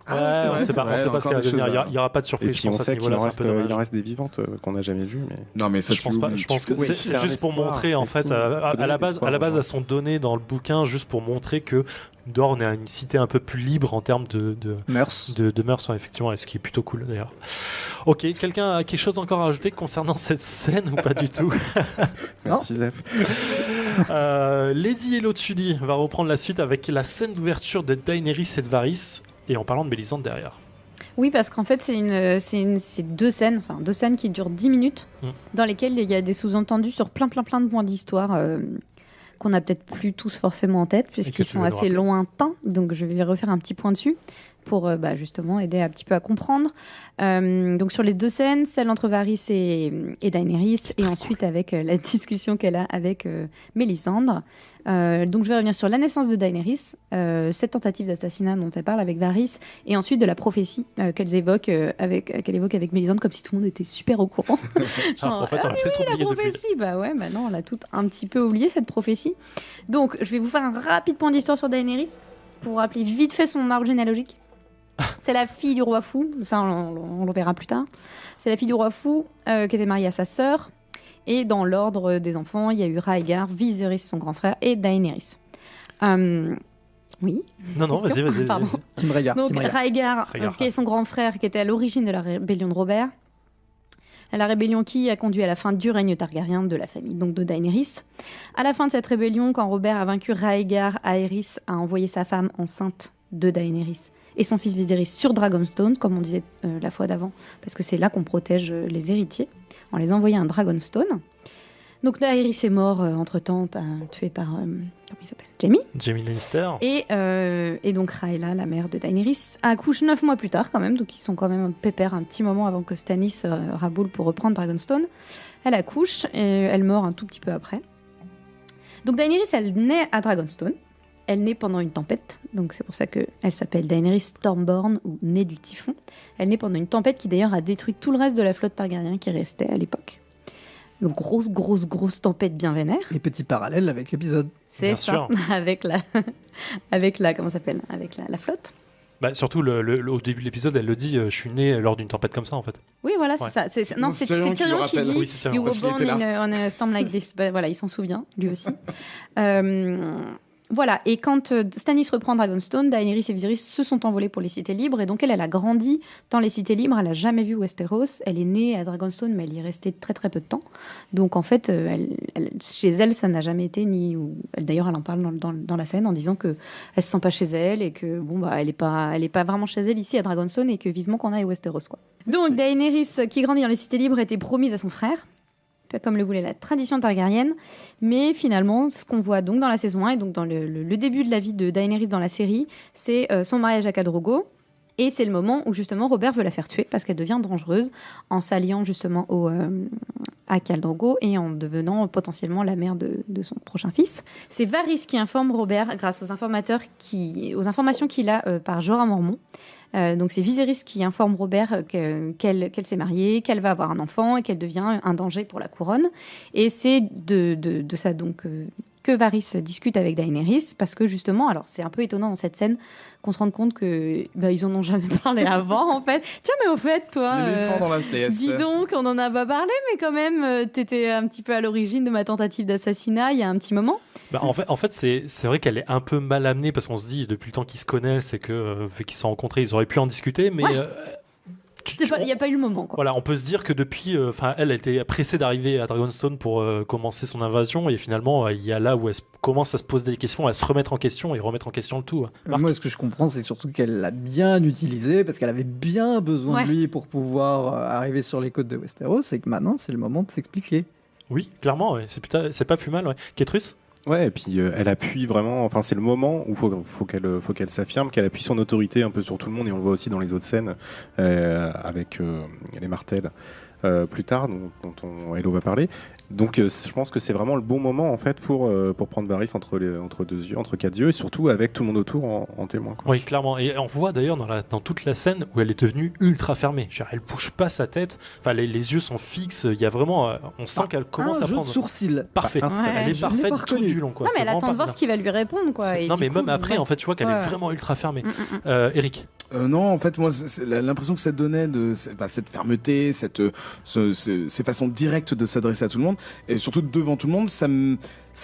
On sait pas ce qu'elle va devenir. Il n'y aura pas de surprise. Et puis on sait qu'il en reste des vivantes qu'on n'a jamais vues. Mais... Non, mais ça, je pense que c'est juste pour montrer, en fait, à la base, elles sont données dans le bouquin juste pour montrer que Dorne est une cité un peu plus libre en termes de mœurs, effectivement, et ce qui est plutôt cool d'ailleurs. Ok, quelqu'un a quelque chose encore à ajouter concernant cette scène ou pas du tout? Merci Zef. Lady Elotuli va reprendre la suite avec la scène d'ouverture de Daenerys et de Varys, et en parlant de Mélisandre derrière. Oui, parce qu'en fait, c'est deux scènes qui durent 10 minutes, dans lesquelles il y a des sous-entendus sur plein de points d'histoire qu'on n'a peut-être plus tous forcément en tête, puisqu'ils sont assez lointains. Donc, je vais refaire un petit point dessus pour justement aider un petit peu à comprendre. Donc, sur les deux scènes, celle entre Varys et Daenerys, et ensuite avec la discussion qu'elle a avec Mélisandre. Donc, je vais revenir sur la naissance de Daenerys, cette tentative d'assassinat dont elle parle avec Varys, et ensuite de la prophétie qu'elle évoque avec Mélisandre, comme si tout le monde était super au courant. Genre, en fait, on a peut-être oublié la prophétie, non, on l'a tout un petit peu oublié, cette prophétie. Donc, je vais vous faire un rapide point d'histoire sur Daenerys, pour vous rappeler vite fait son arbre généalogique. C'est la fille du roi fou, ça on le verra plus tard. C'est la fille du roi fou qui était mariée à sa sœur. Et dans l'ordre des enfants, il y a eu Rhaegar, Viserys, son grand frère, et Daenerys. Oui. Non, vas-y. Pardon. Donc Rhaegar, qui est son grand frère, qui était à l'origine de la rébellion de Robert. La rébellion qui a conduit à la fin du règne Targaryen de la famille, donc de Daenerys. À la fin de cette rébellion, quand Robert a vaincu Rhaegar, Aerys a envoyé sa femme enceinte de Daenerys et son fils Viserys sur Dragonstone, comme on disait la fois d'avant, parce que c'est là qu'on protège les héritiers. On les envoyait à un Dragonstone. Donc Daenerys est mort entre-temps, tué par comment il s'appelle, Jaime Lannister. Et donc Rhaella, la mère de Daenerys, accouche 9 mois plus tard quand même, donc ils sont quand même pépères un petit moment avant que Stannis raboule pour reprendre Dragonstone. Elle accouche et elle meurt un tout petit peu après. Donc Daenerys, elle naît à Dragonstone. Elle naît pendant une tempête, donc c'est pour ça qu'elle s'appelle Daenerys Stormborn, ou née du typhon. Elle naît pendant une tempête qui d'ailleurs a détruit tout le reste de la flotte Targaryen qui restait à l'époque. Donc grosse tempête bien vénère. Et petit parallèle avec l'épisode. C'est bien ça, sûr. avec la comment ça s'appelle, avec la flotte. Surtout au début de l'épisode, elle le dit, je suis né lors d'une tempête comme ça en fait. Oui, voilà, c'est ça. C'est Tyrion qui dit oui, c'est Tyrion. You were born in a storm like this. Voilà, il s'en souvient, lui aussi. Voilà, et quand Stannis reprend Dragonstone, Daenerys et Viserys se sont envolés pour les cités libres, et donc elle a grandi dans les cités libres, elle n'a jamais vu Westeros, elle est née à Dragonstone, mais elle y est restée très très peu de temps. Donc en fait, chez elle, ça n'a jamais été d'ailleurs, elle en parle dans la scène en disant qu'elle ne se sent pas chez elle, et que elle n'est pas vraiment chez elle ici à Dragonstone, et que vivement qu'on aille à Westeros, quoi. Donc Daenerys, qui grandit dans les cités libres, était promise à son frère, comme le voulait la tradition targaryenne, mais finalement, ce qu'on voit donc dans la saison 1 et donc dans le début de la vie de Daenerys dans la série, c'est son mariage à Khal Drogo, et c'est le moment où justement Robert veut la faire tuer parce qu'elle devient dangereuse en s'alliant justement à Khal Drogo et en devenant potentiellement la mère de son prochain fils. C'est Varys qui informe Robert grâce aux informations qu'il a par Jorah Mormont. Donc c'est Viserys qui informe Robert qu'elle s'est mariée, qu'elle va avoir un enfant et qu'elle devient un danger pour la couronne. Et c'est de ça donc que Varys discute avec Daenerys, parce que justement, alors c'est un peu étonnant dans cette scène qu'on se rende compte que ils en ont jamais parlé avant en fait. Tiens, mais au fait, toi, dans la pièce. Dis donc, on en a pas parlé, mais quand même, t'étais un petit peu à l'origine de ma tentative d'assassinat il y a un petit moment. En fait c'est vrai qu'elle est un peu mal amenée, parce qu'on se dit depuis le temps qu'ils se connaissent et que vu qu'ils se sont rencontrés, ils auraient pu en discuter, mais ouais. Il n'y a pas eu le moment, quoi. Voilà, on peut se dire que depuis, elle était pressée d'arriver à Dragonstone pour commencer son invasion, et finalement, il y a là où elle commence à se poser des questions, à se remettre en question et remettre en question le tout. Moi, ce que je comprends, c'est surtout qu'elle l'a bien utilisé, parce qu'elle avait bien besoin de lui pour pouvoir arriver sur les côtes de Westeros, et que maintenant, c'est le moment de s'expliquer. Oui, clairement, ouais. C'est pas plus mal. Ouais. Kétrus ? Ouais, et puis elle appuie vraiment. Enfin, c'est le moment où faut qu'elle s'affirme, qu'elle appuie son autorité un peu sur tout le monde, et on le voit aussi dans les autres scènes avec les Martels plus tard, dont Hello va parler. Donc, je pense que c'est vraiment le bon moment en fait pour prendre Varys entre quatre yeux, et surtout avec tout le monde autour en témoin, quoi. Oui, clairement. Et on voit d'ailleurs dans toute la scène où elle est devenue ultra fermée. Genre, elle bouge pas sa tête. Enfin, les yeux sont fixes. Il y a vraiment, on sent qu'elle commence à prendre. Un jeu de sourcils. Parfait. Elle est parfaite tout du long, quoi. Non, mais elle attend de voir ce qu'il va lui répondre, quoi. Non, mais même après, en fait, tu vois qu'elle est vraiment ultra fermée. Eric. Non, en fait, moi, c'est l'impression que ça donnait de cette fermeté, ces façons directes de s'adresser à tout le monde, et surtout devant tout le monde, ça me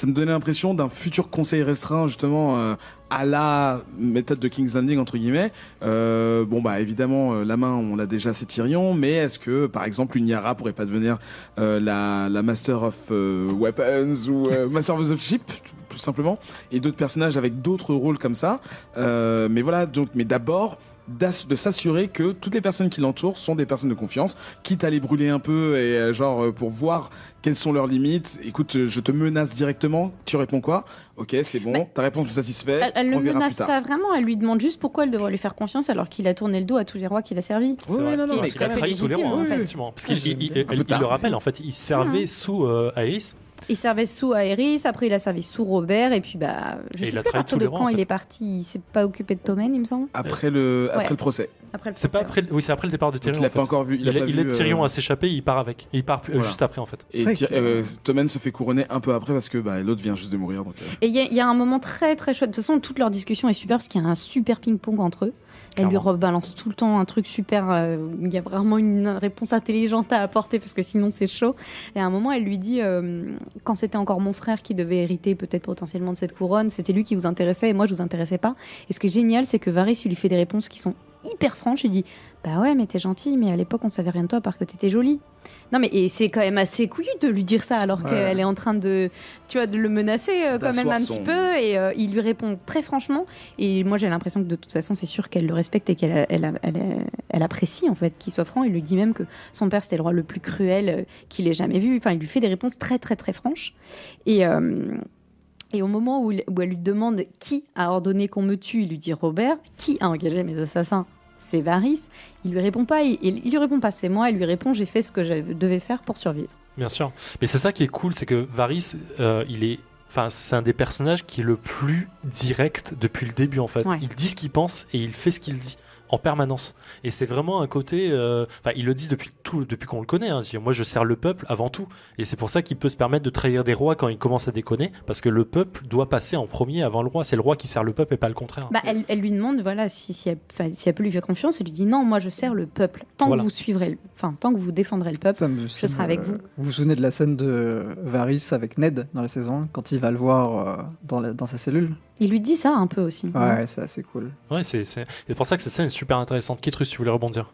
donnait l'impression d'un futur conseil restreint, justement, à la méthode de King's Landing, entre guillemets. Évidemment, la main, on l'a déjà, c'est Tyrion, mais est-ce que, par exemple, une Yara pourrait pas devenir la Master of Weapons ou Master of the Ship, tout simplement, et d'autres personnages avec d'autres rôles comme ça. Mais voilà, mais d'abord, de s'assurer que toutes les personnes qui l'entourent sont des personnes de confiance, quitte à les brûler un peu et pour voir quelles sont leurs limites. Écoute, je te menace directement, tu réponds quoi? Ok, c'est bon, ta réponse me satisfait. Elle ne le menace pas vraiment, elle lui demande juste pourquoi elle devrait lui faire confiance alors qu'il a tourné le dos à tous les rois qu'il a servis. Oui, non, mais il a trahi tous les rois, en fait. Parce qu'il le rappelle, en fait, il servait sous Aerys. Il servait sous Aerys, après il a servi sous Robert, et puis je sais plus à partir de quand il est parti, il s'est pas occupé de Tommen, il me semble. Après le procès. C'est après le départ de Tyrion. Il l'a pas encore vu. Il aide Tyrion à s'échapper, il part avec. Il part juste après, en fait. Et Tommen se fait couronner un peu après parce que l'autre vient juste de mourir. Et il y a un moment très très chouette. De toute façon, toute leur discussion est super parce qu'il y a un super ping-pong entre eux. Elle lui rebalance tout le temps un truc super. Il y a vraiment une réponse intelligente à apporter parce que sinon c'est chaud. Et à un moment, elle lui dit quand c'était encore mon frère qui devait hériter peut-être potentiellement de cette couronne, c'était lui qui vous intéressait et moi je vous intéressais pas. Et ce qui est génial, c'est que Varys lui fait des réponses qui sont hyper franches. Il dit bah ouais, mais t'es gentille, mais à l'époque on savait rien de toi à part que t'étais jolie. Non mais et c'est quand même assez couillu de lui dire ça alors qu'elle est en train de le menacer quand même un petit peu, et il lui répond très franchement, et moi j'ai l'impression que de toute façon c'est sûr qu'elle le respecte et qu'elle apprécie en fait qu'il soit franc. Il lui dit même que son père c'était le roi le plus cruel qu'il ait jamais vu. Enfin, il lui fait des réponses très très très franches, et au moment où elle lui demande qui a ordonné qu'on me tue, il lui dit Robert. Qui a engagé mes assassins? C'est Varys. Il lui répond pas, il lui répond pas, c'est moi. Il lui répond j'ai fait ce que je devais faire pour survivre. Bien sûr, mais c'est ça qui est cool, c'est que Varys, c'est un des personnages qui est le plus direct depuis le début en fait. Ouais. Il dit ce qu'il pense et il fait ce qu'il dit. en permanence. Et c'est vraiment un côté... il le dit depuis qu'on le connaît. Hein. Moi, je sers le peuple avant tout. Et c'est pour ça qu'il peut se permettre de trahir des rois quand il commence à déconner, parce que le peuple doit passer en premier avant le roi. C'est le roi qui sert le peuple et pas le contraire. Elle lui demande si elle peut lui faire confiance. Elle lui dit non, moi je sers le peuple. Tant que vous défendrez le peuple, je serai avec vous. Vous vous souvenez de la scène de Varys avec Ned dans la saison 1, quand il va le voir dans sa cellule? Il lui dit ça un peu aussi. Ouais, c'est assez cool. Ouais, c'est pour ça que cette scène est super intéressante. Kitrus, tu voulais rebondir?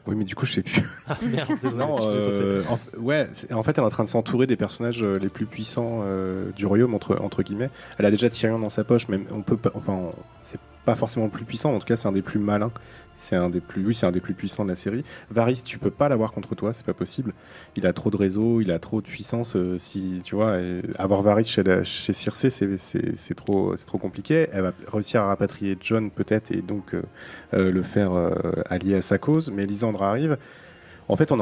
Oui, mais du coup, je sais plus. Ah merde, désolé. En fait, elle est en train de s'entourer des personnages les plus puissants du royaume, entre guillemets. Elle a déjà Tyrion dans sa poche, même c'est pas forcément le plus puissant, en tout cas, c'est un des plus malins. C'est un des plus puissants de la série. Varys, tu peux pas l'avoir contre toi, c'est pas possible. Il a trop de réseau, il a trop de puissance. Si tu vois, avoir Varys chez Cersei, c'est trop compliqué. Elle va réussir à rapatrier Jon peut-être et donc le faire allier à sa cause. Mais Lysandre arrive. En fait,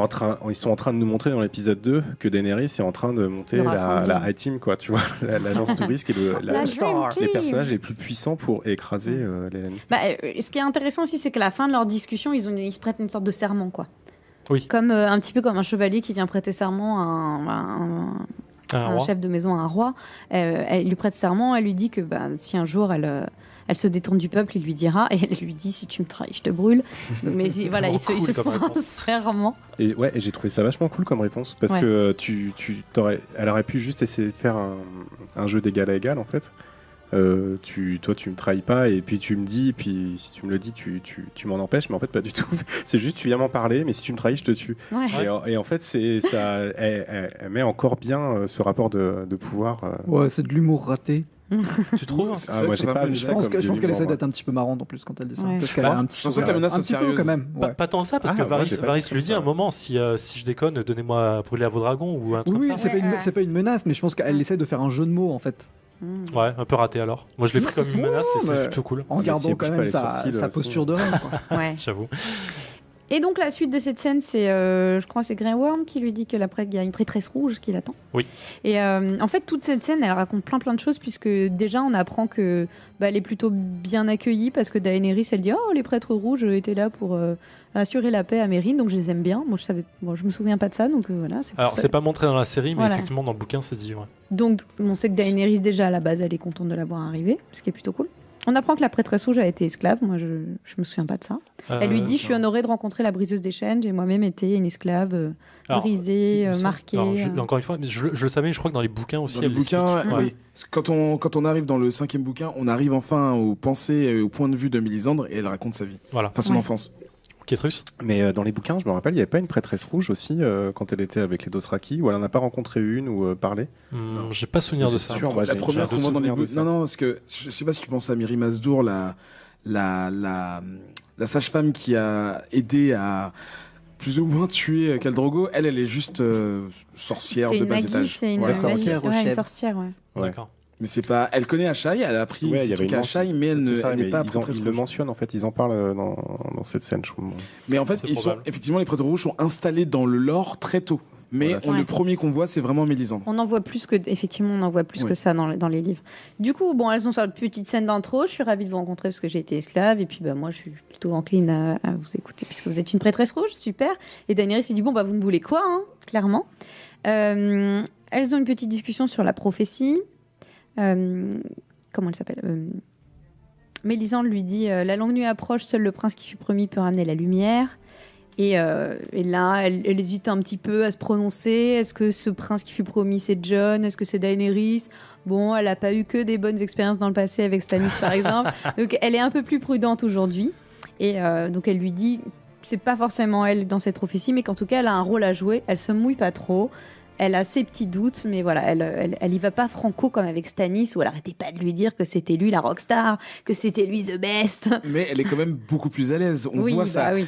ils sont en train de nous montrer dans l'épisode 2 que Daenerys est en train de monter la High Team, quoi, tu vois, l'agence de risque et les personnages les plus puissants pour écraser les Lannister. Ce qui est intéressant aussi, c'est qu'à la fin de leur discussion, ils se prêtent une sorte de serment, quoi. Oui. Comme un petit peu comme un chevalier qui vient prêter serment à un chef de maison, à un roi. Elle lui prête serment, elle lui dit que si un jour elle se détourne du peuple, il lui dira, et elle lui dit si tu me trahis, je te brûle. Mais voilà, il se font un serment. Et j'ai trouvé ça vachement cool comme réponse parce que elle aurait pu juste essayer de faire un jeu d'égal à égal en fait. Toi tu me trahis pas et puis tu me dis, puis si tu me le dis tu m'en empêches, mais en fait pas du tout. C'est juste tu viens m'en parler, mais si tu me trahis je te tue. Ouais. Et en fait elle met encore bien ce rapport de pouvoir. Ouais, c'est de l'humour raté. Tu trouves? Moi j'ai pas vu ça. Je pense qu'elle essaie d'être un petit peu marrante en plus quand elle dit ça. Parce qu'elle a un petit peu. Je pense qu'elle menace au sérieux quand même. Pas tant ça, parce que Varys lui dit à un moment si je déconne, donnez-moi à brûler à vos dragons ou un truc comme ça. Oui, c'est pas une menace, mais je pense qu'elle essaie de faire un jeu de mots en fait. Ouais, un peu raté alors. Moi je l'ai pris comme une menace et c'est plutôt cool. En gardant quand même sa posture de reine. Ouais. J'avoue. Et donc la suite de cette scène, c'est, je crois, c'est Grey Worm qui lui dit que il y a une prêtresse rouge qui l'attend. Oui. Et en fait, toute cette scène, elle raconte plein de choses puisque déjà on apprend que elle est plutôt bien accueillie parce que Daenerys, elle dit les prêtres rouges étaient là pour assurer la paix à Mérine, donc je les aime bien. Moi, je me souviens pas de ça, donc voilà. Alors c'est pas montré dans la série, mais effectivement dans le bouquin, c'est dit. Ouais. Donc on sait que Daenerys déjà à la base, elle est contente de la voir arriver, ce qui est plutôt cool. On apprend que la prêtresse rouge a été esclave. Moi, je me souviens pas de ça. Elle lui dit, je suis honorée de rencontrer la briseuse des chaînes. J'ai moi-même été une esclave brisée, marquée. Encore une fois, je le savais, je crois que dans les bouquins aussi. Dans les bouquins, oui. Quand on arrive dans le 5e bouquin, on arrive enfin aux pensées et au point de vue de Mélisandre et elle raconte sa vie. Voilà. Enfin, son enfance. Kitrus. Mais dans les bouquins, je me rappelle, il n'y avait pas une prêtresse rouge aussi quand elle était avec les Dothraki, ou elle en a pas rencontré une ou parlé. J'ai pas souvenir de ça. Sûr, la première qu'on voit dans les bouquins. Non, parce que je sais pas si tu penses à Miri Mazdour, la sage-femme qui a aidé à plus ou moins tuer Khal Drogo. Elle est juste sorcière de bas étage. C'est une sorcière, ouais. D'accord. Mais c'est pas. Elle connaît Achai, elle a appris ce truc à Achai, mais elle n'est pas prêtresse rouge. Ils le mentionnent en fait, ils en parlent dans cette scène, je trouve. Mais en fait, effectivement, les prêtres rouges sont installés dans le lore très tôt. Mais le premier qu'on voit, c'est vraiment Mélisandre. On en voit plus que ça dans les livres. Du coup, elles sont sur une petite scène d'intro. Je suis ravie de vous rencontrer parce que j'ai été esclave et puis moi, je suis plutôt encline à vous écouter puisque vous êtes une prêtresse rouge, super. Et Daenerys lui dit vous me voulez quoi, clairement. Elles ont une petite discussion sur la prophétie. Comment elle s'appelle Mélisandre lui dit la longue nuit approche, seul le prince qui fut promis peut ramener la lumière. Et là, elle hésite un petit peu à se prononcer. Est-ce que ce prince qui fut promis, c'est Jon? Est-ce que c'est Daenerys? Bon, elle n'a pas eu que des bonnes expériences dans le passé avec Stannis, par exemple. Donc, elle est un peu plus prudente aujourd'hui. Et donc, elle lui dit, c'est pas forcément elle dans cette prophétie, mais qu'en tout cas, elle a un rôle à jouer. Elle se mouille pas trop. Elle a ses petits doutes, mais voilà, elle y va pas franco comme avec Stannis, où elle arrêtait pas de lui dire que c'était lui la rockstar, que c'était lui the best. Mais elle est quand même beaucoup plus à l'aise. On voit ça. Oui.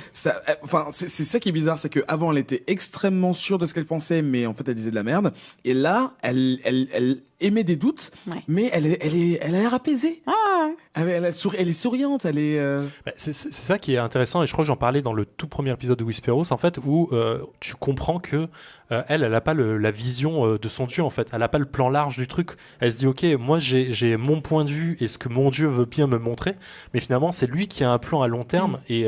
Enfin, c'est ça qui est bizarre, c'est qu'avant elle était extrêmement sûre de ce qu'elle pensait, mais en fait elle disait de la merde. Et là, elle émet des doutes, mais elle a l'air apaisée. Elle est souriante, elle est... C'est ça qui est intéressant, et je crois que j'en parlais dans le tout premier épisode de Whisperos, en fait, où tu comprends que elle n'a pas la vision de son dieu, en fait. Elle n'a pas le plan large du truc. Elle se dit, ok, moi j'ai mon point de vue et ce que mon dieu veut bien me montrer, mais finalement c'est lui qui a un plan à long terme, et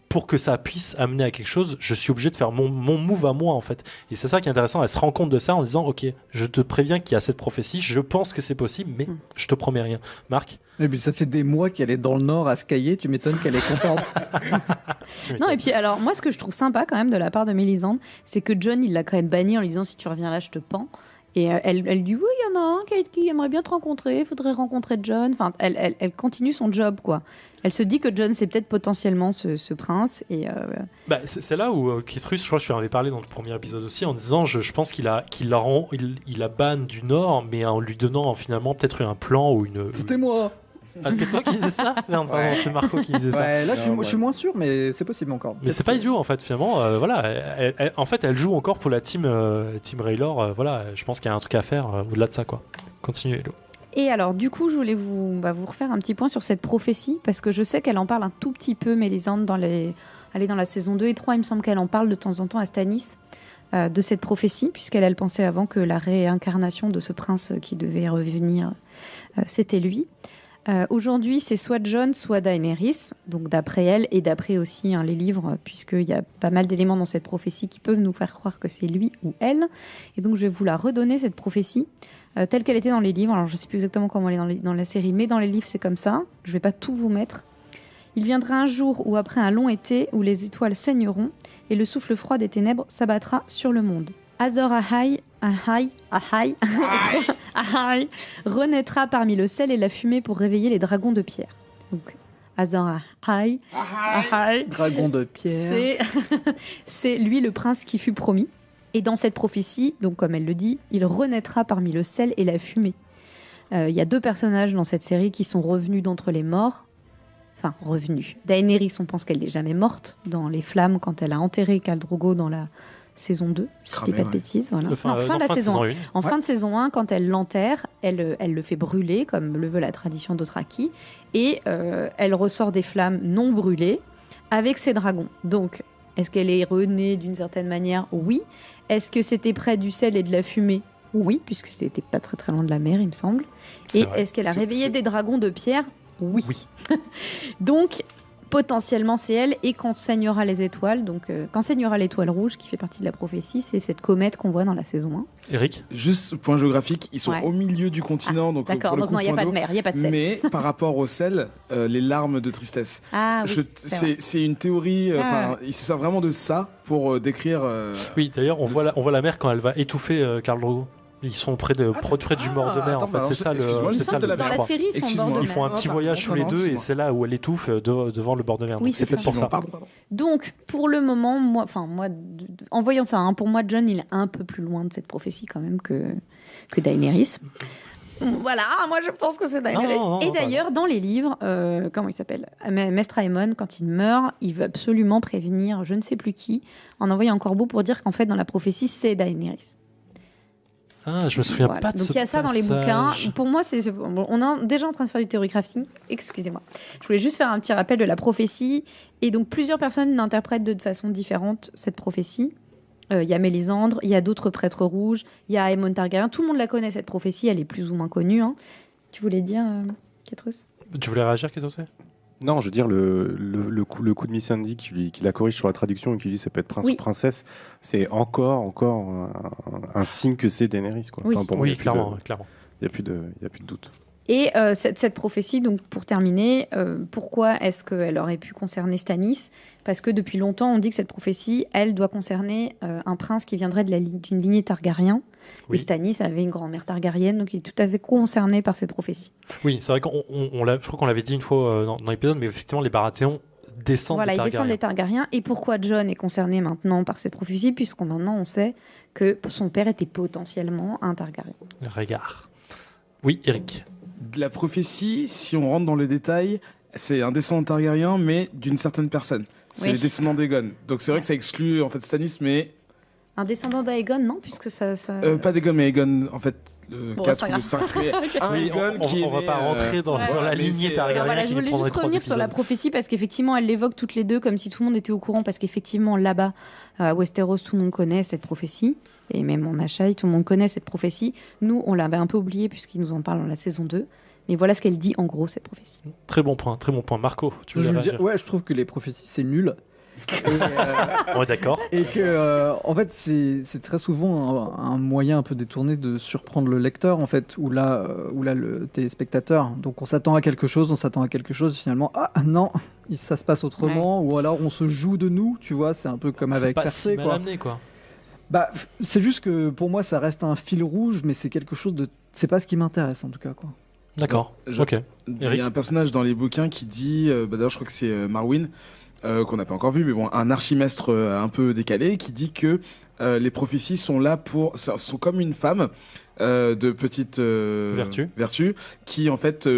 pour que ça puisse amener à quelque chose, je suis obligé de faire mon move à moi, en fait. Et c'est ça qui est intéressant, elle se rend compte de ça en disant, ok, je te préviens qu'il y a cette prophétie, je pense que c'est possible, mais je te promets rien. Marc ? Et puis ça fait des mois qu'elle est dans le Nord à Skyé, tu m'étonnes qu'elle est contente. Non, et puis alors, moi ce que je trouve sympa quand même de la part de Mélisandre, c'est que Jon, il l'a quand même banni en lui disant, si tu reviens là, je te pends. Et elle dit, oui, il y en a un qui aimerait bien te rencontrer, il faudrait rencontrer Jon. Enfin, elle continue son job, quoi. Elle se dit que Jon, c'est peut-être potentiellement ce prince. Et c'est là où Kit Russ, je crois que je lui en avais parlé dans le premier épisode aussi, en disant, je pense qu'il la banne du Nord, mais en lui donnant finalement peut-être un plan ou une... C'était moi. Ah, c'est toi qui disais ça? Merde, pardon, c'est Marco qui disait ça. Ouais, là, je suis moins sûr, mais c'est possible encore. Mais c'est pas idiot, en fait, finalement. Voilà, elle joue encore pour la team Raylor. Voilà, je pense qu'il y a un truc à faire au-delà de ça, quoi. Continuez, Hello. Et alors, du coup, je voulais vous refaire un petit point sur cette prophétie, parce que je sais qu'elle en parle un tout petit peu, Mélisandre, dans la saison 2 et 3, il me semble qu'elle en parle de temps en temps à Stannis, de cette prophétie, puisqu'elle pensait avant que la réincarnation de ce prince qui devait revenir, c'était lui. Aujourd'hui, c'est soit Jon, soit Daenerys, donc d'après elle, et d'après aussi les livres, puisqu'il y a pas mal d'éléments dans cette prophétie qui peuvent nous faire croire que c'est lui ou elle. Et donc, je vais vous la redonner, cette prophétie, telle qu'elle était dans les livres. Alors, je ne sais plus exactement comment elle est dans la série, mais dans les livres, c'est comme ça. Je ne vais pas tout vous mettre. Il viendra un jour où, après un long été, où les étoiles saigneront, et le souffle froid des ténèbres s'abattra sur le monde. Azor Ahai renaîtra parmi le sel et la fumée pour réveiller les dragons de pierre. Donc, Azor Ahai, dragon de pierre. C'est lui le prince qui fut promis. Et dans cette prophétie, donc comme elle le dit, il renaîtra parmi le sel et la fumée. Il y a 2 personnages dans cette série qui sont revenus d'entre les morts. Enfin, revenus. Daenerys, on pense qu'elle n'est jamais morte dans les flammes quand elle a enterré Khal Drogo dans la saison 2, si je ne dis pas de bêtises. Voilà. Fin de la saison 1. En fin de saison 1, quand elle l'enterre, elle le fait brûler, comme le veut la tradition d'Othraki, et elle ressort des flammes non brûlées avec ses dragons. Donc, est-ce qu'elle est renée d'une certaine manière? Oui. Est-ce que c'était près du sel et de la fumée? Oui, puisque c'était pas très très loin de la mer, il me semble. Et est-ce qu'elle a réveillé des dragons de pierre? Oui. Donc, potentiellement, c'est elle. Et quand saignera les étoiles, donc quand saignera l'étoile rouge, qui fait partie de la prophétie, c'est cette comète qu'on voit dans la saison 1. Eric? Juste point géographique, ils sont au milieu du continent. Donc d'accord, donc non, il n'y a pas de mer, il n'y a pas de sel. Mais par rapport au sel, les larmes de tristesse. Ah oui, c'est une théorie, ils se servent vraiment de ça pour décrire... Oui, d'ailleurs, on voit la mer quand elle va étouffer Khal Drogo. Ils sont près du bord de mer. En fait, c'est ça dans la série, ils sont bord de mer. Ils font un petit voyage tous les deux et c'est là où elle étouffe devant le bord de mer. Oui, c'est peut-être pour ça. Donc, pour le moment, moi, en voyant ça, pour moi, Jon, il est un peu plus loin de cette prophétie quand même que Daenerys. Voilà, moi je pense que c'est Daenerys. Et d'ailleurs, dans les livres, comment il s'appelle, Mestre Aemon, quand il meurt, il veut absolument prévenir je ne sais plus qui, en envoyant un corbeau pour dire qu'en fait, dans la prophétie, c'est Daenerys. Ah, je me souviens pas de ça. Donc il y a ça dans les bouquins. Pour moi, on est déjà en train de faire du théorie crafting. Excusez-moi. Je voulais juste faire un petit rappel de la prophétie. Et donc plusieurs personnes l'interprètent de façon différente, cette prophétie. Il y a Mélisandre, il y a d'autres prêtres rouges, il y a Aemon Targaryen. Tout le monde la connaît, cette prophétie. Elle est plus ou moins connue. Hein. Tu voulais dire, Ketrus? Tu voulais réagir, Ketrus? Non, je veux dire, le coup de Miss Andy qui la corrige sur la traduction et qui dit ça peut être prince ou princesse, c'est encore un signe que c'est Daenerys. Quoi. Oui, enfin, pour moi, clairement. Il n'y a plus de doute. Et cette prophétie, donc pour terminer, pourquoi est-ce qu'elle aurait pu concerner Stannis? Parce que depuis longtemps, on dit que cette prophétie, elle doit concerner un prince qui viendrait d'une lignée Targaryen. Oui. Et Stannis avait une grand-mère targaryenne, donc il est tout à fait concerné par cette prophétie. Oui, c'est vrai je crois qu'on l'avait dit une fois dans l'épisode, mais effectivement, les Baratheons descendent des Targaryens. Ils descendent des Targaryens. Et pourquoi Jon est concerné maintenant par cette prophétie? Maintenant, on sait que son père était potentiellement un Targaryen. Régard. Oui, Eric. De la prophétie, si on rentre dans les détails, c'est un descendant Targaryen, mais d'une certaine personne. C'est les descendants d'Aegon. Donc c'est vrai que ça exclut en fait Stannis, mais Un descendant d'Aegon, non, puisque ça... Pas d'Aegon, mais Aegon, en fait, le 4 ou le 5. Mais un Oui, Aegon qui on va pas rentrer dans la lignée Targaryen. Voilà, je voulais juste revenir sur la prophétie, parce qu'effectivement, elle l'évoque toutes les deux comme si tout le monde était au courant, parce qu'effectivement, là-bas, à Westeros, tout le monde connaît cette prophétie. Et même en Ashaï, tout le monde connaît cette prophétie. Nous, on l'avait un peu oublié, puisqu'il nous en parle dans la saison 2. Mais voilà ce qu'elle dit, en gros, cette prophétie. Très bon point. Marco, tu veux réagir ? Ouais, je trouve que les prophéties, c'est nul. Ouais, d'accord. Et que, en fait, c'est très souvent un moyen un peu détourné de surprendre le lecteur, en fait, ou là le téléspectateur. Donc on s'attend à quelque chose, finalement, ah non, ça se passe autrement, ou alors on se joue de nous, tu vois, c'est un peu comme avec Cersei, si mal amené, quoi. Bah, c'est juste que pour moi, ça reste un fil rouge, mais c'est quelque chose de... C'est pas ce qui m'intéresse, en tout cas, quoi. D'accord, ok. Il y a un personnage dans les bouquins qui dit, d'ailleurs je crois que c'est Marwyn, qu'on n'a pas encore vu, mais bon, un archimestre un peu décalé, qui dit que les prophéties sont là sont comme une femme de petite vertu, qui en fait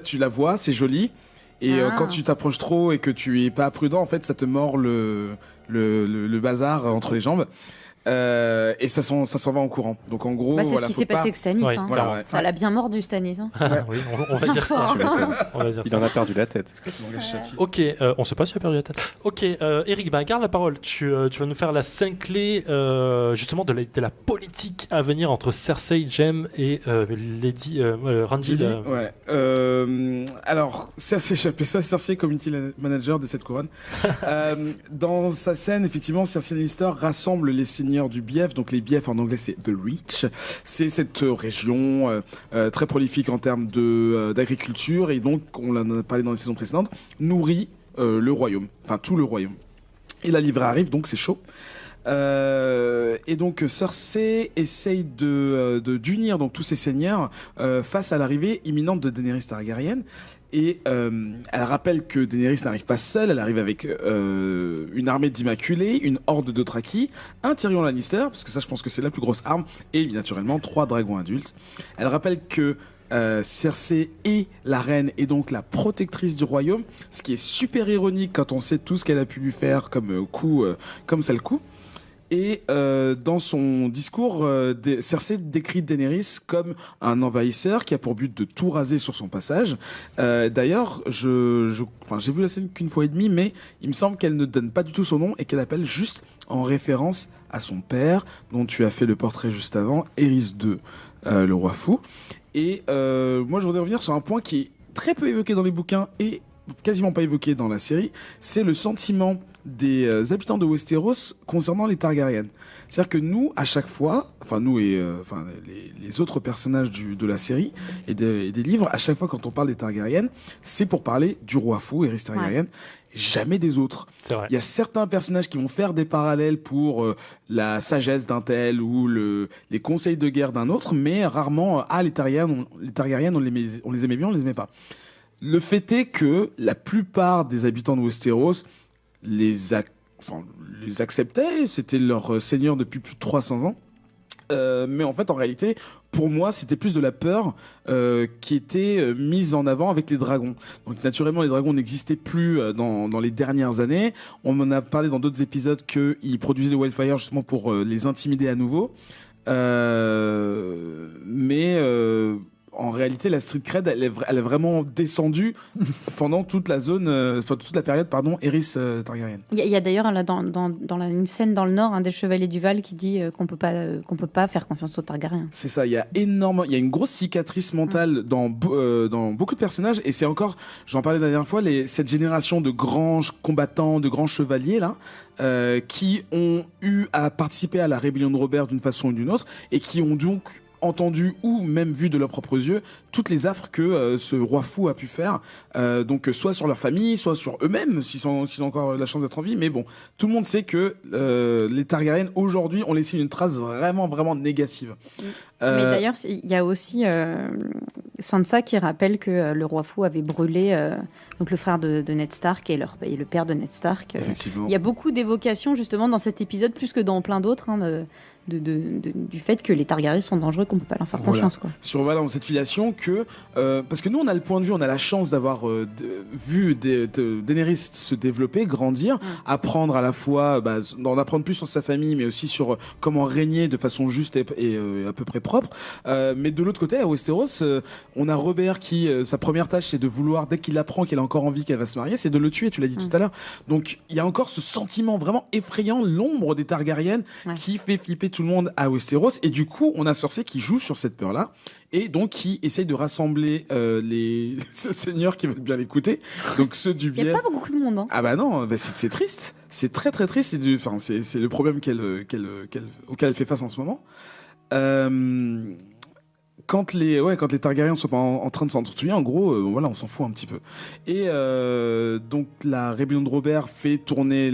tu la vois, c'est joli, et quand tu t'approches trop et que tu es pas prudent, en fait ça te mord le bazar entre les jambes. Et ça s'en va en courant. Donc en gros, c'est ce qui s'est passé avec Stannis. Ouais, hein. voilà, Ça l'a bien mordu, Stannis. Hein. Oui, on va dire ça. Il en a perdu la tête. Ok, on sait pas si tu as perdu la tête. Ok, Eric, garde la parole. Tu vas nous faire la scène clé justement de la politique à venir entre Cersei, Jaime et Lady Randyll. Ouais. Alors, Cersei, j'appelais ça Cersei Community Manager de cette couronne. Dans sa scène, effectivement, Cersei Lannister rassemble les seigneurs du Bief, donc les Bief en anglais c'est The Reach, c'est cette région très prolifique en termes d'agriculture et donc, on en a parlé dans les saisons précédentes, nourrit le royaume, enfin tout le royaume. Et la livrée arrive, donc c'est chaud. Et donc Cersei essaye d'unir donc tous ces seigneurs face à l'arrivée imminente de Daenerys Targaryen. Et elle rappelle que Daenerys n'arrive pas seule, elle arrive avec une armée d'Immaculés, une horde de Dothraki, un Tyrion Lannister, parce que ça je pense que c'est la plus grosse arme, et naturellement 3 dragons adultes. Elle rappelle que Cersei est la reine et donc la protectrice du royaume, ce qui est super ironique quand on sait tout ce qu'elle a pu lui faire comme coup, comme sale coup. Et dans son discours, Cersei décrit Daenerys comme un envahisseur qui a pour but de tout raser sur son passage. D'ailleurs, j'ai vu la scène qu'une fois et demie, mais il me semble qu'elle ne donne pas du tout son nom et qu'elle appelle juste en référence à son père, dont tu as fait le portrait juste avant, Aerys II, le roi fou. Et moi, je voudrais revenir sur un point qui est très peu évoqué dans les bouquins et quasiment pas évoqué dans la série, c'est le sentiment des habitants de Westeros concernant les Targaryens. C'est-à-dire que nous, à chaque fois, enfin nous et les autres personnages de la série et des livres, à chaque fois quand on parle des Targaryens, c'est pour parler du roi fou, Aerys Targaryen, jamais des autres. Il y a certains personnages qui vont faire des parallèles pour la sagesse d'un tel ou les conseils de guerre d'un autre, mais rarement, les Targaryens, on les aimait bien, on les aimait pas. Le fait est que la plupart des habitants de Westeros les acceptaient, c'était leur seigneur depuis plus de 300 ans. Mais en fait, en réalité, pour moi, c'était plus de la peur qui était mise en avant avec les dragons. Donc naturellement, les dragons n'existaient plus dans les dernières années. On en a parlé dans d'autres épisodes qu'ils produisaient des wildfires justement pour les intimider à nouveau. En réalité, la street cred, elle est vraiment descendue pendant toute la période, Aerys Targaryen. Il y a d'ailleurs là, une scène dans le Nord, un des chevaliers du Val qui dit qu'on peut pas faire confiance aux Targaryens. C'est ça. Il y a une grosse cicatrice mentale dans beaucoup de personnages, et c'est encore, j'en parlais la dernière fois, cette génération de grands combattants, de grands chevaliers là, qui ont eu à participer à la rébellion de Robert d'une façon ou d'une autre, et qui ont donc entendu ou même vu de leurs propres yeux toutes les affres que ce roi fou a pu faire, donc soit sur leur famille, soit sur eux-mêmes s'ils ont encore la chance d'être en vie, mais bon, tout le monde sait que les Targaryens aujourd'hui ont laissé une trace vraiment vraiment négative. Mais d'ailleurs il y a aussi Sansa qui rappelle que le roi fou avait brûlé donc le frère de Ned Stark et le père de Ned Stark. Effectivement. Il y a beaucoup d'évocations justement dans cet épisode, plus que dans plein d'autres, du fait que les Targaryens sont dangereux, qu'on peut pas leur faire confiance, quoi. Sur cette filiation que parce que nous on a le point de vue, on a la chance d'avoir vu Daenerys se développer, grandir, apprendre à la fois d'en apprendre plus sur sa famille, mais aussi sur comment régner de façon juste et à peu près propre. Mais de l'autre côté, à Westeros, on a Robert qui sa première tâche c'est de vouloir, dès qu'il apprend qu'elle a encore envie qu'elle va se marier, c'est de le tuer. Tu l'as dit tout à l'heure. Donc il y a encore ce sentiment vraiment effrayant, l'ombre des Targaryennes, qui fait flipper tout le monde à Westeros, et du coup on a Cersei qui joue sur cette peur là et donc qui essaye de rassembler les seigneurs qui veulent bien l'écouter, donc ceux du Bief. Il n'y a pas beaucoup de monde, hein. Ah bah non, c'est triste, c'est très très triste, c'est le problème auquel elle fait face en ce moment. Quand les Targaryens sont en train de s'entretuer, en gros, on s'en fout un petit peu. Et donc la rébellion de Robert fait tourner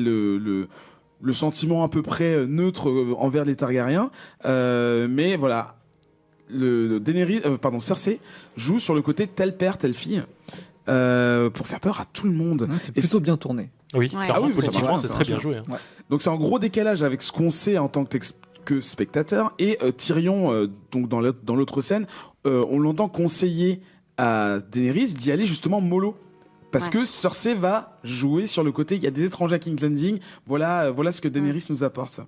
le sentiment à peu près neutre envers les Targaryens, mais voilà, Cersei joue sur le côté tel père, telle fille, pour faire peur à tout le monde. C'est plutôt bien tourné. Oui, politiquement, c'est très bien joué. Ouais. Donc c'est un gros décalage avec ce qu'on sait en tant que spectateur, et Tyrion, donc dans l'autre scène, on l'entend conseiller à Daenerys d'y aller justement mollo. Parce que Cersei va jouer sur le côté, il y a des étrangers à King's Landing, voilà ce que Daenerys nous apporte.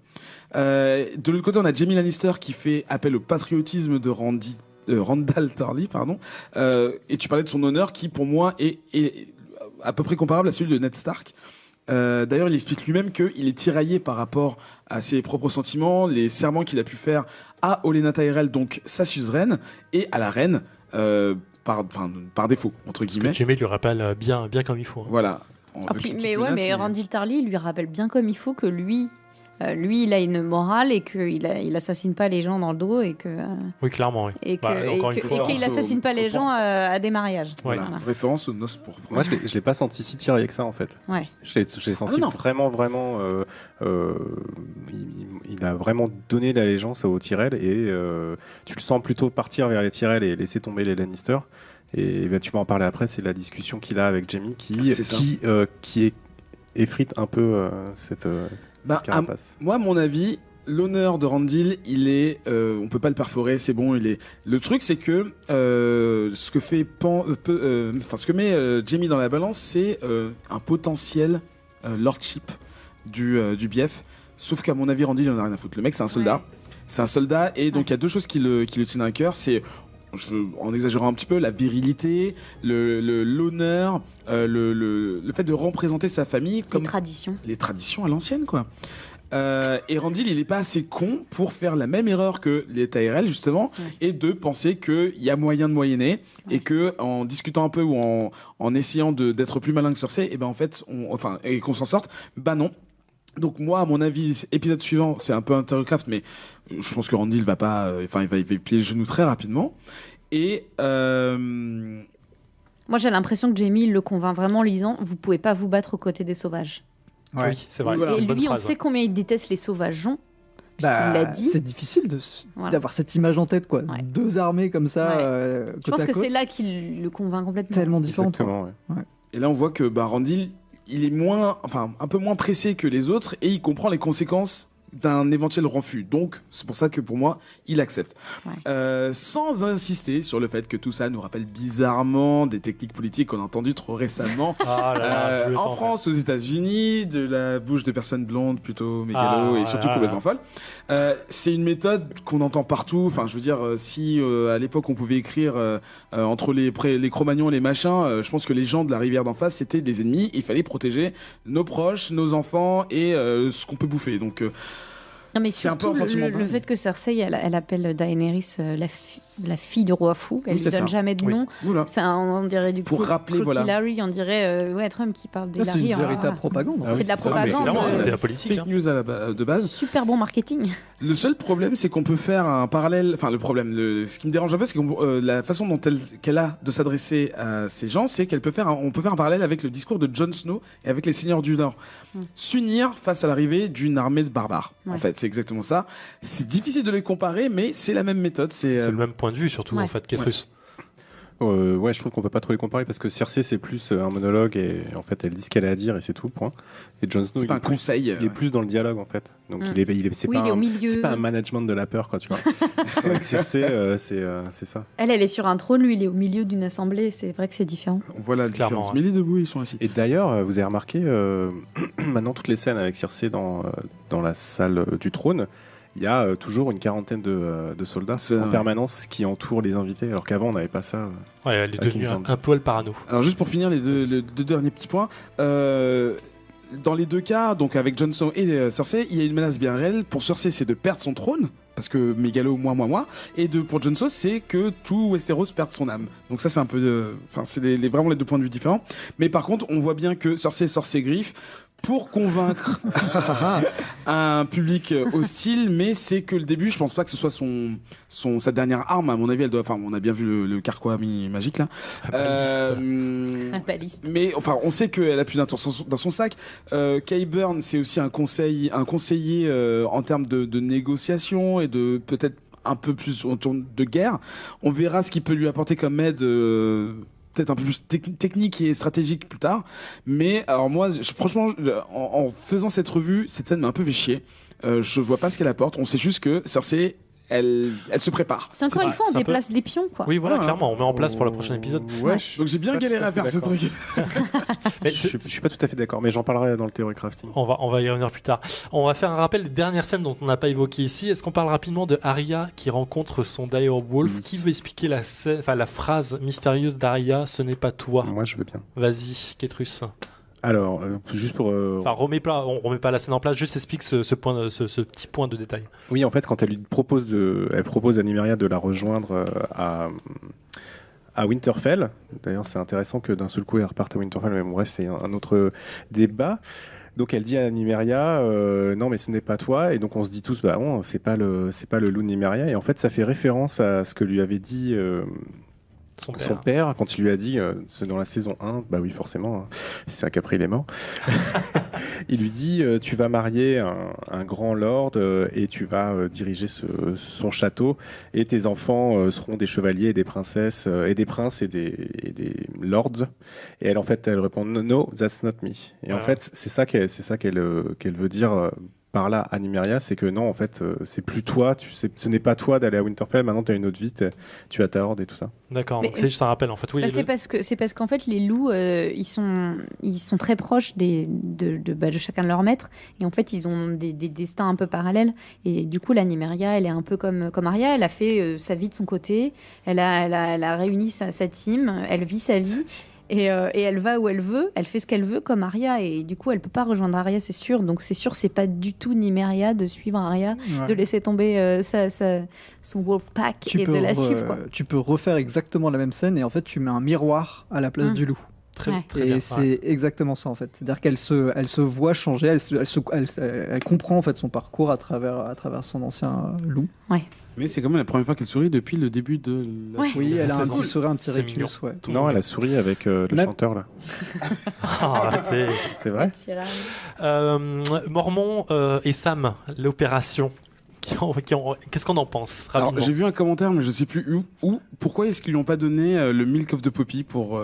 De l'autre côté, on a Jaime Lannister qui fait appel au patriotisme de Randall Tarly, et tu parlais de son honneur qui, pour moi, est à peu près comparable à celui de Ned Stark. D'ailleurs, il explique lui-même qu'il est tiraillé par rapport à ses propres sentiments, les serments qu'il a pu faire à Olenna Tyrell, donc sa suzeraine, et à la reine, par défaut, entre guillemets. Jaime lui rappelle bien comme il faut. Voilà. Mais Randyll Tarly lui rappelle bien comme il faut que lui, il a une morale et qu'il assassine pas les gens dans le dos et que. Oui, clairement, oui. Et qu'il assassine pas les gens à des mariages. Ouais. Voilà. Référence aux noces pourpres. Moi, je l'ai pas senti si tiré que ça, en fait. Ouais. Je l'ai senti vraiment. Il a vraiment donné l'allégeance aux Tyrell, et tu le sens plutôt partir vers les Tyrell et laisser tomber les Lannister. Et tu vas en parler après, c'est la discussion qu'il a avec Jaime qui effrite un peu cette carapace. Moi, à mon avis, l'honneur de Randyll, on peut pas le perforer, c'est bon. Le truc, c'est que ce que met Jaime dans la balance, c'est un potentiel lordship du Bief. Sauf qu'à mon avis, Randyll, il en a rien à foutre. Le mec, c'est un soldat. Ouais. C'est un soldat, et donc il y a deux choses qui le tiennent à cœur. C'est, en exagérant un petit peu, la virilité, l'honneur, le fait de représenter sa famille comme les traditions à l'ancienne, quoi. Et Randyll, il est pas assez con pour faire la même erreur que les Tyrell, justement, et de penser qu'il y a moyen de moyenner, et que en discutant un peu ou en essayant d'être plus malin que Cersei, et ben en fait, et qu'on s'en sorte, non. Donc moi, à mon avis, épisode suivant, c'est un peu Intercraft, mais je pense que Randyll va pas, il va plier le genou très rapidement. Et moi, j'ai l'impression que Jaime le convainc vraiment en lui disant, vous pouvez pas vous battre aux côtés des sauvages. Ouais. Oui, c'est vrai. Voilà. Et lui, on sait combien il déteste les sauvageons. Il l'a dit. C'est difficile d'avoir cette image en tête, quoi. Ouais. Deux armées comme ça. Ouais. Je pense que c'est là qu'il le convainc complètement. Tellement différent. Ouais. Et là, on voit que Randyll, il est un peu moins pressé que les autres, et il comprend les conséquences d'un éventuel refus. Donc, c'est pour ça que pour moi, il accepte. Ouais. Sans insister sur le fait que tout ça nous rappelle bizarrement des techniques politiques qu'on a entendues trop récemment en France, aux États-Unis, de la bouche de personnes blondes plutôt mégalo et surtout complètement folles. C'est une méthode qu'on entend partout. Enfin, je veux dire, si à l'époque on pouvait écrire entre les Cro-Magnons et les machins, je pense que les gens de la rivière d'en face c'était des ennemis. Il fallait protéger nos proches, nos enfants et ce qu'on peut bouffer. Donc non, mais c'est un peu un sentiment. Le fait que Cersei, elle appelle Daenerys la fille du roi fou, elle lui donne jamais de nom. Voilà. On dirait du coup. Pour rappeler, voilà. Hilary, on dirait Trump qui parle d'Hilary. C'est une véritable propagande. C'est de la propagande. C'est la politique. Fake news de base. Super bon marketing. Le seul problème, c'est qu'on peut faire un parallèle. Enfin, ce qui me dérange un peu, c'est que la façon dont qu'elle a de s'adresser à ces gens, c'est qu'on peut faire un parallèle avec le discours de Jon Snow et avec les Seigneurs du Nord. S'unir face à l'arrivée d'une armée de barbares. En fait, c'est exactement ça. C'est difficile de les comparer, mais c'est la même méthode. C'est le même point de vue, surtout, en fait, qu'est-ce russe. Ouais, je trouve qu'on peut pas trop les comparer parce que Cersei c'est plus un monologue et en fait elle dit ce qu'elle a à dire et c'est tout, point. Et Jon Snow C'est pas un conseil. il est plus dans le dialogue en fait. Donc c'est il est au milieu. C'est pas un management de la peur quoi, tu vois. Avec Cersei c'est ça. Elle est sur un trône, lui il est au milieu d'une assemblée, c'est vrai que c'est différent. On voit la différence. ouais. Mais les debout, ils sont assis. Et d'ailleurs, vous avez remarqué maintenant toutes les scènes avec Cersei dans la salle du trône. Il y a toujours une quarantaine de soldats en permanence qui entourent les invités, alors qu'avant on n'avait pas ça. Ouais, elle est à devenue Kingsland. un poil parano. Alors juste pour finir les deux derniers petits points, dans les deux cas, donc avec Jon Snow et Cersei, il y a une menace bien réelle. Pour Cersei, c'est de perdre son trône, parce que Mégalo, moi. Et pour Jon Snow, c'est que tout Westeros perde son âme. Donc ça, c'est un peu... Enfin, c'est vraiment les deux points de vue différents. Mais par contre, on voit bien que Cersei sort ses griffes pour convaincre un public hostile, mais c'est que le début. Je pense pas que ce soit sa dernière arme. À mon avis, elle doit. Enfin, on a bien vu le carquois magique là. Un baliste. Mais enfin, on sait qu'elle a plus d'un tour dans son sac. Qyburn, c'est aussi un conseiller en termes de négociation et de peut-être un peu plus autour de guerre. On verra ce qu'il peut lui apporter comme aide. Peut-être un peu plus technique et stratégique plus tard, mais alors moi franchement en faisant cette revue, cette scène m'a un peu fait chier. Je vois pas ce qu'elle apporte, on sait juste que Cersei elle se prépare. C'est encore une fois, on déplace des pions, quoi. Oui, voilà, clairement, on met en place pour le prochain épisode. Ouais. Donc j'ai bien galéré à faire ce truc. Je suis pas tout à fait d'accord, mais j'en parlerai dans le Theory Crafting. On va y revenir plus tard. On va faire un rappel des dernières scènes dont on n'a pas évoqué ici. Est-ce qu'on parle rapidement de Arya qui rencontre son direwolf? Qui veut expliquer la phrase mystérieuse d'Arya? Ce n'est pas toi. Moi, je veux bien. Vas-y, Kétrus. Alors, juste pour... Enfin, on remet pas la scène en place, juste explique ce petit point de détail. Oui, en fait, quand elle propose à Nymeria de la rejoindre à Winterfell. D'ailleurs, c'est intéressant que d'un seul coup, elle reparte à Winterfell, mais bon, bref, c'est un autre débat. Donc, elle dit à Nymeria, non, mais ce n'est pas toi. Et donc, on se dit tous, bah bon, c'est pas le loup de Nymeria. Et en fait, ça fait référence à ce que lui avait dit... Son père, quand il lui a dit, c'est dans la saison 1, bah oui, forcément, c'est un qu'après il est mort. Il lui dit, tu vas marier un grand lord et tu vas diriger son château et tes enfants seront des chevaliers et des princesses et des princes et des lords. Et elle, en fait, elle répond, no, that's not me. Et en fait, c'est ça qu'elle veut dire par là à Nymeria, c'est que non, en fait, c'est plus toi, ce n'est pas toi d'aller à Winterfell, maintenant tu as une autre vie, tu as ta horde et tout ça. D'accord, donc c'est juste un rappel en fait. Oui, c'est parce qu'en fait, les loups, ils sont très proches de chacun de leurs maîtres, et en fait, ils ont des destins un peu parallèles, et du coup, la Nymeria, elle est un peu comme Arya, elle a fait sa vie de son côté, elle a réuni sa team, elle vit sa vie. Et elle va où elle veut, elle fait ce qu'elle veut comme Arya, et du coup elle peut pas rejoindre Arya, c'est sûr. Donc c'est sûr, c'est pas du tout Nymeria de suivre Arya, de laisser tomber son wolf pack et de la suivre, quoi. Tu peux refaire exactement la même scène et en fait tu mets un miroir à la place du loup. Très et bien, c'est exactement ça en fait. C'est-à-dire qu'elle se voit changer, elle comprend en fait son parcours à travers son ancien loup. Ouais. Mais c'est quand même la première fois qu'elle sourit depuis le début de la saison. Oui, elle a un petit sourire, un petit C'est rictus. mignon. Ouais. Non, elle a souri avec le chanteur là. C'est vrai. Mormon et Sam, l'opération. Qu'est-ce qu'on en pense rapidement? Alors j'ai vu un commentaire, mais je sais plus où. Pourquoi est-ce qu'ils lui ont pas donné le Milk of the Poppy pour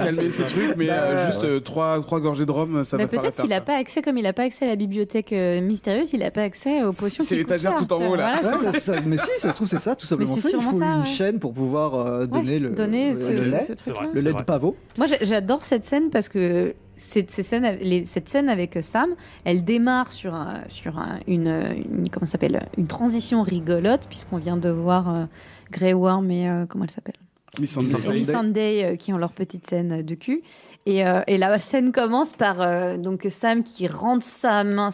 calmer ces trucs, mais juste 3 gorgées de rhum, ça va faire l'affaire. Peut-être qu'il n'a pas accès, comme il n'a pas accès à la bibliothèque mystérieuse, il n'a pas accès aux potions. C'est l'étagère tout en haut là. Voilà, mais si, ça se trouve c'est ça, tout simplement. Mais ça. Il faut ça, une chaîne pour pouvoir donner le lait de pavot. Moi j'adore cette scène parce que cette scène avec Sam, elle démarre sur une comment ça s'appelle, une transition rigolote, puisqu'on vient de voir Grey Worm et comment elle s'appelle, Missandei qui ont leur petite scène de cul, et la scène commence par donc Sam qui rentre sa main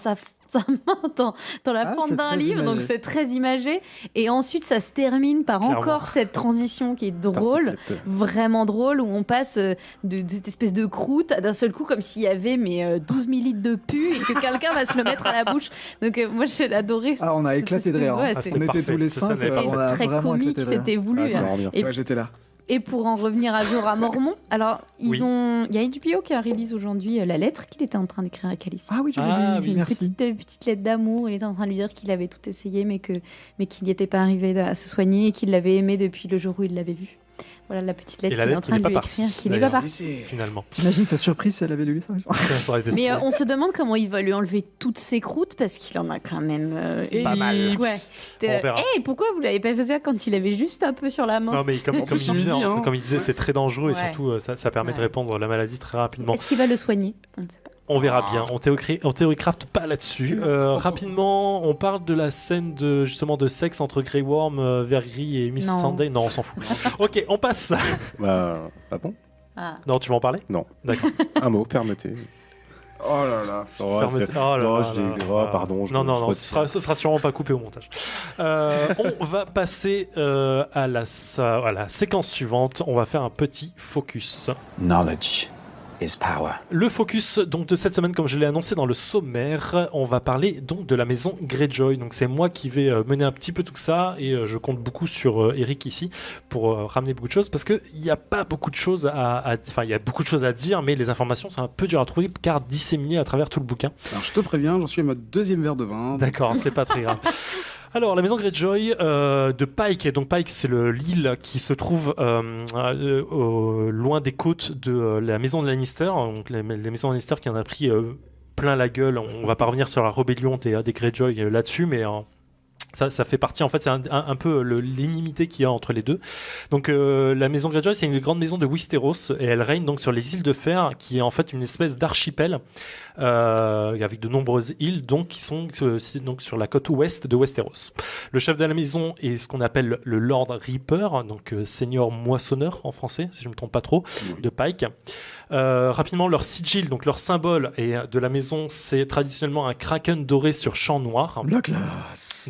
dans la fente d'un livre, donc c'est très imagé, et ensuite ça se termine par encore cette transition qui est drôle, vraiment drôle, où on passe de cette espèce de croûte à d'un seul coup comme s'il y avait 12 000 litres de pu et que quelqu'un va se le mettre à la bouche. Donc moi j'ai adoré. Ah, on a éclaté de rire. Ouais, on était tous les 5, très comique, c'était voulu. Ouais, j'étais là. Et pour en revenir à Jorah Mormont, alors il y a HBO qui a release aujourd'hui la lettre qu'il était en train d'écrire à Khaleesi. Ah oui, c'est une petite lettre d'amour. Il était en train de lui dire qu'il avait tout essayé, mais qu'il n'y était pas arrivé à se soigner et qu'il l'avait aimé depuis le jour où il l'avait vu. Voilà la petite lettre qu'il est en train de lui écrire, qui n'est pas partie. Finalement. T'imagines sa surprise si elle avait lu ça. Mais on se demande comment il va lui enlever toutes ses croûtes parce qu'il en a quand même pas mal. Pourquoi vous l'avez pas fait ça quand il avait juste un peu sur la main? Non mais comme il disait, c'est très dangereux et surtout ça permet de répandre la maladie très rapidement. Est-ce qu'il va le soigner? On ne sait pas. On verra bien. On théorycraft pas là-dessus. Rapidement, on parle de la scène de sexe entre Grey Worm, Vergris et Miss Sunday. Non, on s'en fout. Ok, on passe. Pas bon. Non, tu vas en parler? Non. D'accord. Un mot, fermeté. Oh là là. Pardon. Non, ce sera sûrement pas coupé au montage. On va passer à la séquence suivante. On va faire un petit focus. Knowledge is power. Le focus donc de cette semaine, comme je l'ai annoncé dans le sommaire, on va parler donc de la maison Greyjoy. Donc c'est moi qui vais mener un petit peu tout ça et je compte beaucoup sur Eric ici pour ramener beaucoup de choses parce que il y a pas beaucoup de choses il y a beaucoup de choses à dire, mais les informations sont un peu dures à trouver car disséminées à travers tout le bouquin. Alors je te préviens, j'en suis à mon 2e verre de vin. D'accord, c'est pas très grave. Alors, la maison Greyjoy de Pike, et donc Pike, c'est l'île qui se trouve loin des côtes de la maison de Lannister, donc les maisons Lannister qui en a pris plein la gueule. On va pas revenir sur la rébellion des Greyjoy là-dessus, mais ça fait partie, en fait, c'est un peu l'inimité qu'il y a entre les deux. Donc la maison Greyjoy, c'est une grande maison de Westeros et elle règne donc sur les îles de Fer, qui est en fait une espèce d'archipel avec de nombreuses îles donc qui sont donc sur la côte ouest de Westeros. Le chef de la maison est ce qu'on appelle le Lord Reaper, donc seigneur moissonneur en français, si je me trompe pas trop, de Pike. Rapidement, leur sigil, donc leur symbole de la maison, c'est traditionnellement un kraken doré sur champ noir.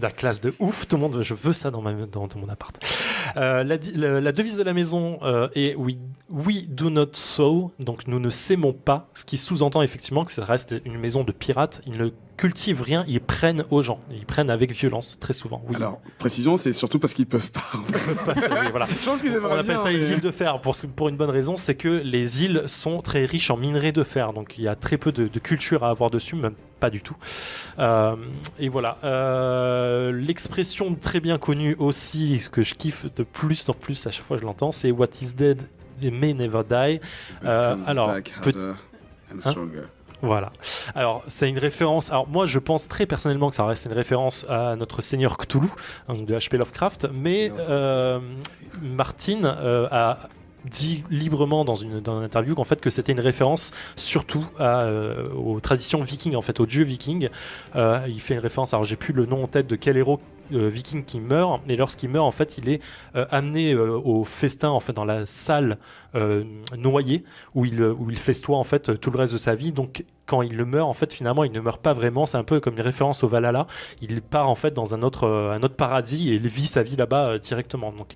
La classe de ouf, tout le monde, je veux ça dans mon appart. La devise de la maison est We do not sow, donc nous ne s'aimons pas, ce qui sous-entend effectivement que ça reste une maison de pirates. Ils ne cultivent rien, ils prennent aux gens, ils prennent avec violence très souvent. Oui. Alors, précision, c'est surtout parce qu'ils peuvent pas. En fait. Oui, voilà. Je pense qu'ils aimeraient On appelle bien, ça les îles de fer pour une bonne raison, c'est que les îles sont très riches en minerais de fer, donc il y a très peu de culture à avoir dessus, même pas du tout. Et voilà. L'expression très bien connue aussi, que je kiffe de plus en plus à chaque fois que je l'entends, c'est What is dead may never die. Voilà. Alors, c'est une référence. Alors, moi, je pense très personnellement que ça reste une référence à notre seigneur Cthulhu, de H.P. Lovecraft, mais Martin a dit librement dans une interview qu'en fait que c'était une référence surtout aux traditions vikings, en fait aux dieux vikings. Il fait une référence, alors j'ai plus le nom en tête de quel héros viking qui meurt, et lorsqu'il meurt en fait il est amené au festin en fait dans la salle noyée où il festoie en fait tout le reste de sa vie. Donc quand il le meurt en fait finalement il ne meurt pas vraiment, c'est un peu comme une référence au Valhalla, il part en fait dans un autre paradis et il vit sa vie là-bas directement. Donc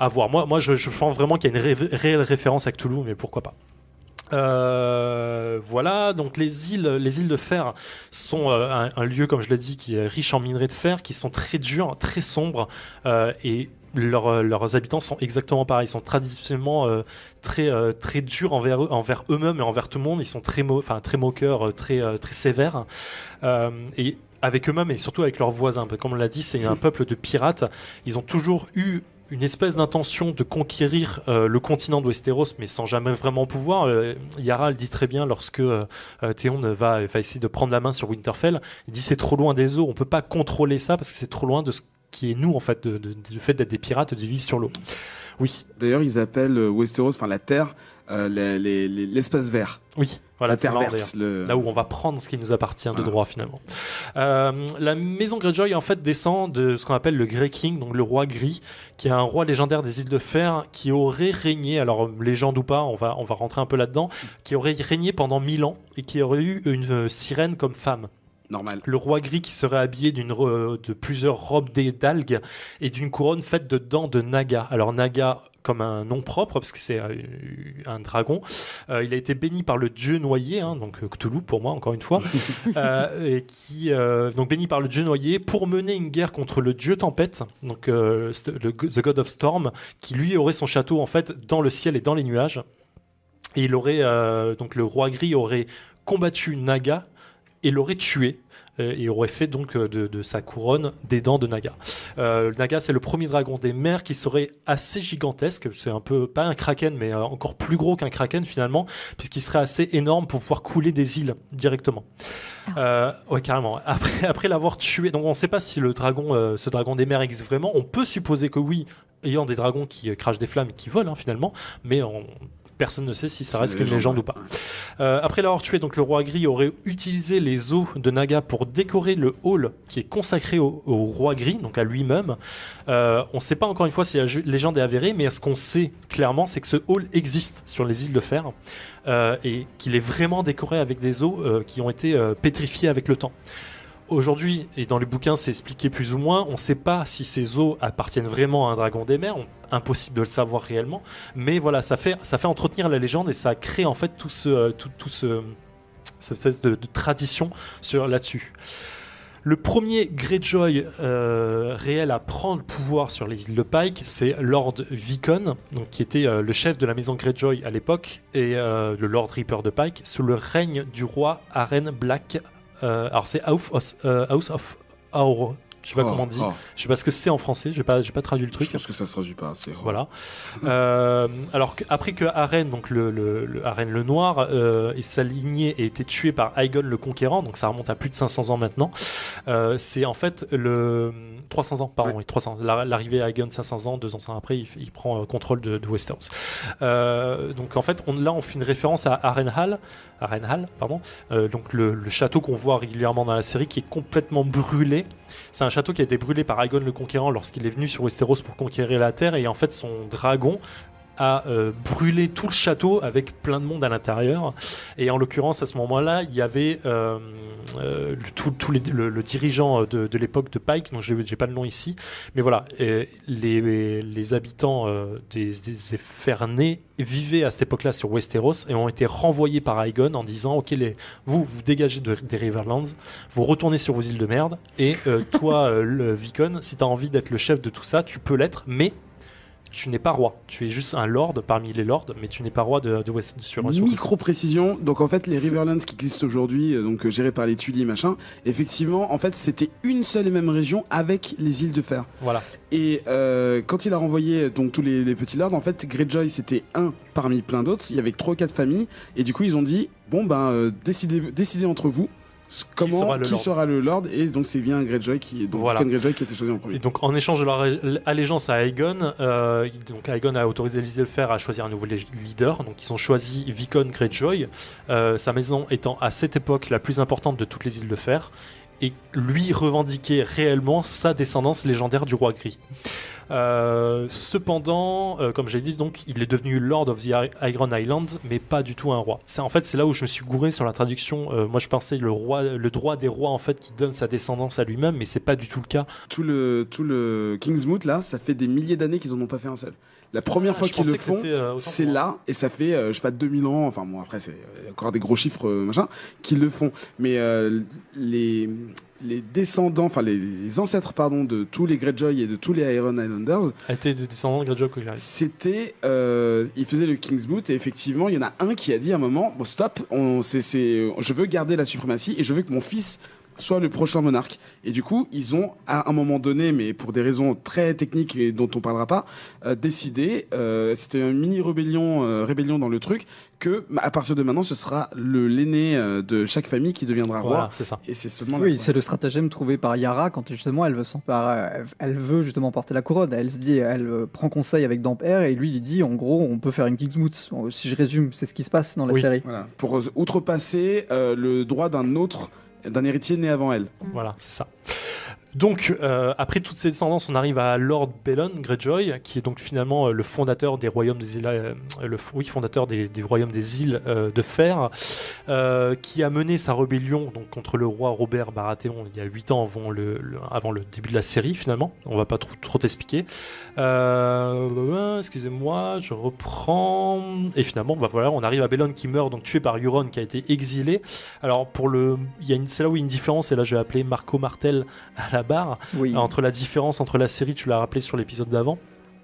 à voir. Moi je pense vraiment qu'il y a une réelle référence à Cthulhu, mais pourquoi pas. Voilà, donc les îles de fer sont un lieu, comme je l'ai dit, qui est riche en minerais de fer, qui sont très durs, très sombres, et leurs habitants sont exactement pareils. Ils sont traditionnellement très durs envers eux-mêmes et envers tout le monde. Ils sont très moqueurs, très sévères, et avec eux-mêmes et surtout avec leurs voisins. Comme on l'a dit, c'est un peuple de pirates. Ils ont toujours eu une espèce d'intention de conquérir le continent de Westeros, mais sans jamais vraiment pouvoir. Yara le dit très bien lorsque Théon va essayer de prendre la main sur Winterfell. Il dit c'est trop loin des eaux, on peut pas contrôler ça parce que c'est trop loin de ce qui est nous en fait, du fait d'être des pirates, de vivre sur l'eau. Oui. D'ailleurs, ils appellent Westeros, enfin la Terre, l'espace vert. Oui, voilà, la Terre verte. Là où on va prendre ce qui nous appartient de droit finalement. La maison Greyjoy en fait descend de ce qu'on appelle le Grey King, donc le roi gris, qui est un roi légendaire des îles de fer qui aurait régné, alors légende ou pas, on va rentrer un peu là-dedans, qui aurait régné pendant 1000 ans et qui aurait eu une sirène comme femme. Normal. Le roi gris qui serait habillé de plusieurs robes d'algues et d'une couronne faite de dents de naga. Alors naga, comme un nom propre, parce que c'est un dragon. Il a été béni par le dieu noyé, donc Cthulhu pour moi, encore une fois, donc béni par le dieu noyé pour mener une guerre contre le dieu tempête, donc The God of Storm, qui lui aurait son château en fait dans le ciel et dans les nuages. Et il aurait donc le roi gris aurait combattu Naga et l'aurait tué. Et aurait fait donc de sa couronne des dents de Naga. Naga, c'est le premier dragon des mers qui serait assez gigantesque. C'est un peu, pas un kraken, mais encore plus gros qu'un kraken finalement, puisqu'il serait assez énorme pour pouvoir couler des îles directement. Ouais, carrément. Après l'avoir tué, donc on ne sait pas si ce dragon des mers existe vraiment. On peut supposer que oui, ayant des dragons qui crachent des flammes et qui volent finalement, mais personne ne sait si ça reste qu'une légende ou pas. Après l'avoir tué, donc le roi gris aurait utilisé les os de Naga pour décorer le hall qui est consacré au roi gris, donc à lui-même. On ne sait pas encore une fois si la légende est avérée, mais ce qu'on sait clairement, c'est que ce hall existe sur les îles de Fer et qu'il est vraiment décoré avec des os qui ont été pétrifiés avec le temps. Aujourd'hui, et dans les bouquins, c'est expliqué plus ou moins, on ne sait pas si ces os appartiennent vraiment à un dragon des mers, impossible de le savoir réellement, mais voilà, ça fait entretenir la légende et ça crée en fait cette espèce de tradition là-dessus. Le premier Greyjoy réel à prendre le pouvoir sur les îles de Pike, c'est Lord Vicon, donc, qui était le chef de la maison Greyjoy à l'époque, et le Lord Reaper de Pike, sous le règne du roi Arryn Black. Alors c'est House of Aur. Je sais pas comment on dit. Je sais pas ce que c'est en français. J'ai pas traduit le truc. Je pense que ça se traduit pas. C'est voilà. Alors après que Arryn, donc le Arryn le Noir, et sa lignée ait été tué par Aegon le Conquérant, donc ça remonte à plus de 500 ans maintenant. C'est en fait 300 ans, pardon, oui, 300. L'arrivée à Aegon 500 ans, 200 ans après, il prend contrôle de Westeros. Donc en fait, on fait une référence à Harrenhal, pardon. Donc le château qu'on voit régulièrement dans la série, qui est complètement brûlé. C'est un château qui a été brûlé par Aegon le Conquérant lorsqu'il est venu sur Westeros pour conquérir la terre, et en fait son dragon a brûlé tout le château avec plein de monde à l'intérieur. Et en l'occurrence, à ce moment-là, il y avait le dirigeant de l'époque de Pike, dont j'ai pas le nom ici, mais voilà, les habitants des Ferney vivaient à cette époque-là sur Westeros et ont été renvoyés par Aegon en disant ok, vous dégagez des Riverlands, vous retournez sur vos îles de merde, et toi, le Vicon, si tu as envie d'être le chef de tout ça, tu peux l'être, mais tu n'es pas roi, tu es juste un lord parmi les lords, mais tu n'es pas roi de Westeros. Micro-précision, donc en fait les Riverlands qui existent aujourd'hui, donc gérés par les Tully machin, effectivement en fait c'était une seule et même région avec les îles de Fer. Voilà. Et quand il a renvoyé donc tous les petits lords, en fait Greyjoy c'était un parmi plein d'autres, il y avait 3 ou 4 familles, et du coup ils ont dit bon décidez entre vous qui sera le Lord, et donc c'est bien Greyjoy qui était choisi en premier. Et donc en échange de leur allégeance à Aegon, donc Aegon a autorisé les îles de Fer à choisir un nouveau leader, donc ils ont choisi Vicon Greyjoy, sa maison étant à cette époque la plus importante de toutes les îles de Fer, et lui revendiquait réellement sa descendance légendaire du roi gris. Cependant, comme j'ai dit, donc, il est devenu Lord of the Iron Island, mais pas du tout un roi. C'est là où je me suis gouré sur la traduction. Moi, je pensais le droit des rois en fait qui donne sa descendance à lui-même, mais c'est pas du tout le cas. Tout le Kingsmoot là, ça fait des milliers d'années qu'ils en ont pas fait un seul. La première fois qu'ils le font, c'est là, et ça fait, je sais pas, 2000 ans, enfin bon, après c'est encore des gros chiffres, machin, qu'ils le font. Mais les descendants, enfin les ancêtres, pardon, de tous les Greyjoy et de tous les Iron Islanders étaient des descendants de Greyjoy. C'était, ils faisaient le Kingsmoot, et effectivement, il y en a un qui a dit à un moment, bon stop, je veux garder la suprématie, et je veux que mon fils soit le prochain monarque. Et du coup, ils ont, à un moment donné, mais pour des raisons très techniques et dont on parlera pas, décidé, c'était une mini rébellion dans le truc, que à partir de maintenant, ce sera l'aîné de chaque famille qui deviendra roi. C'est ça. Et c'est seulement c'est le stratagème trouvé par Yara quand justement elle veut justement porter la couronne. Elle se dit, elle prend conseil avec Dampère, et lui il dit en gros on peut faire une Kingsmoot. Si je résume, c'est ce qui se passe dans la série. Voilà. Pour outrepasser le droit d'un héritier né avant elle. Voilà, c'est ça. Donc, après toutes ces descendances, on arrive à Lord Balon Greyjoy, qui est donc finalement le fondateur des royaumes des îles, fondateur des royaumes des îles de fer, qui a mené sa rébellion donc contre le roi Robert Baratheon il y a 8 ans avant le début de la série. Finalement, on va pas trop t'expliquer. Excusez-moi, je reprends. Et finalement, voilà, on arrive à Balon qui meurt, donc tué par Euron, qui a été exilé. Alors c'est là où il y a une différence, et là je vais appeler Marco Martel à la barre. Oui. Entre la différence entre la série, tu l'as rappelé sur l'épisode d'avant.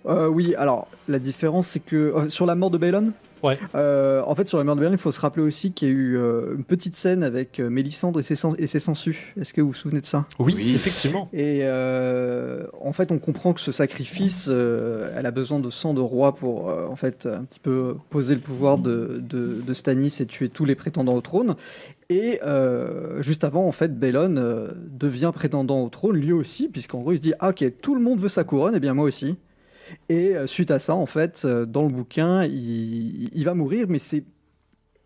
Oui, alors la différence c'est que sur la mort de Balon, ouais. En fait sur la mort de Balon, il faut se rappeler aussi qu'il y a eu une petite scène avec Mélisandre et ses sangsues. Est-ce que vous vous souvenez de ça ? Oui, effectivement. Et en fait on comprend que ce sacrifice, elle a besoin de sang de roi pour en fait un petit peu poser le pouvoir de Stannis et tuer tous les prétendants au trône. Et juste avant, en fait, Balon devient prétendant au trône, lui aussi, puisqu'en gros, il se dit « Ah, ok, tout le monde veut sa couronne, et bien moi aussi ». Et suite à ça, en fait, dans le bouquin, il va mourir, mais c'est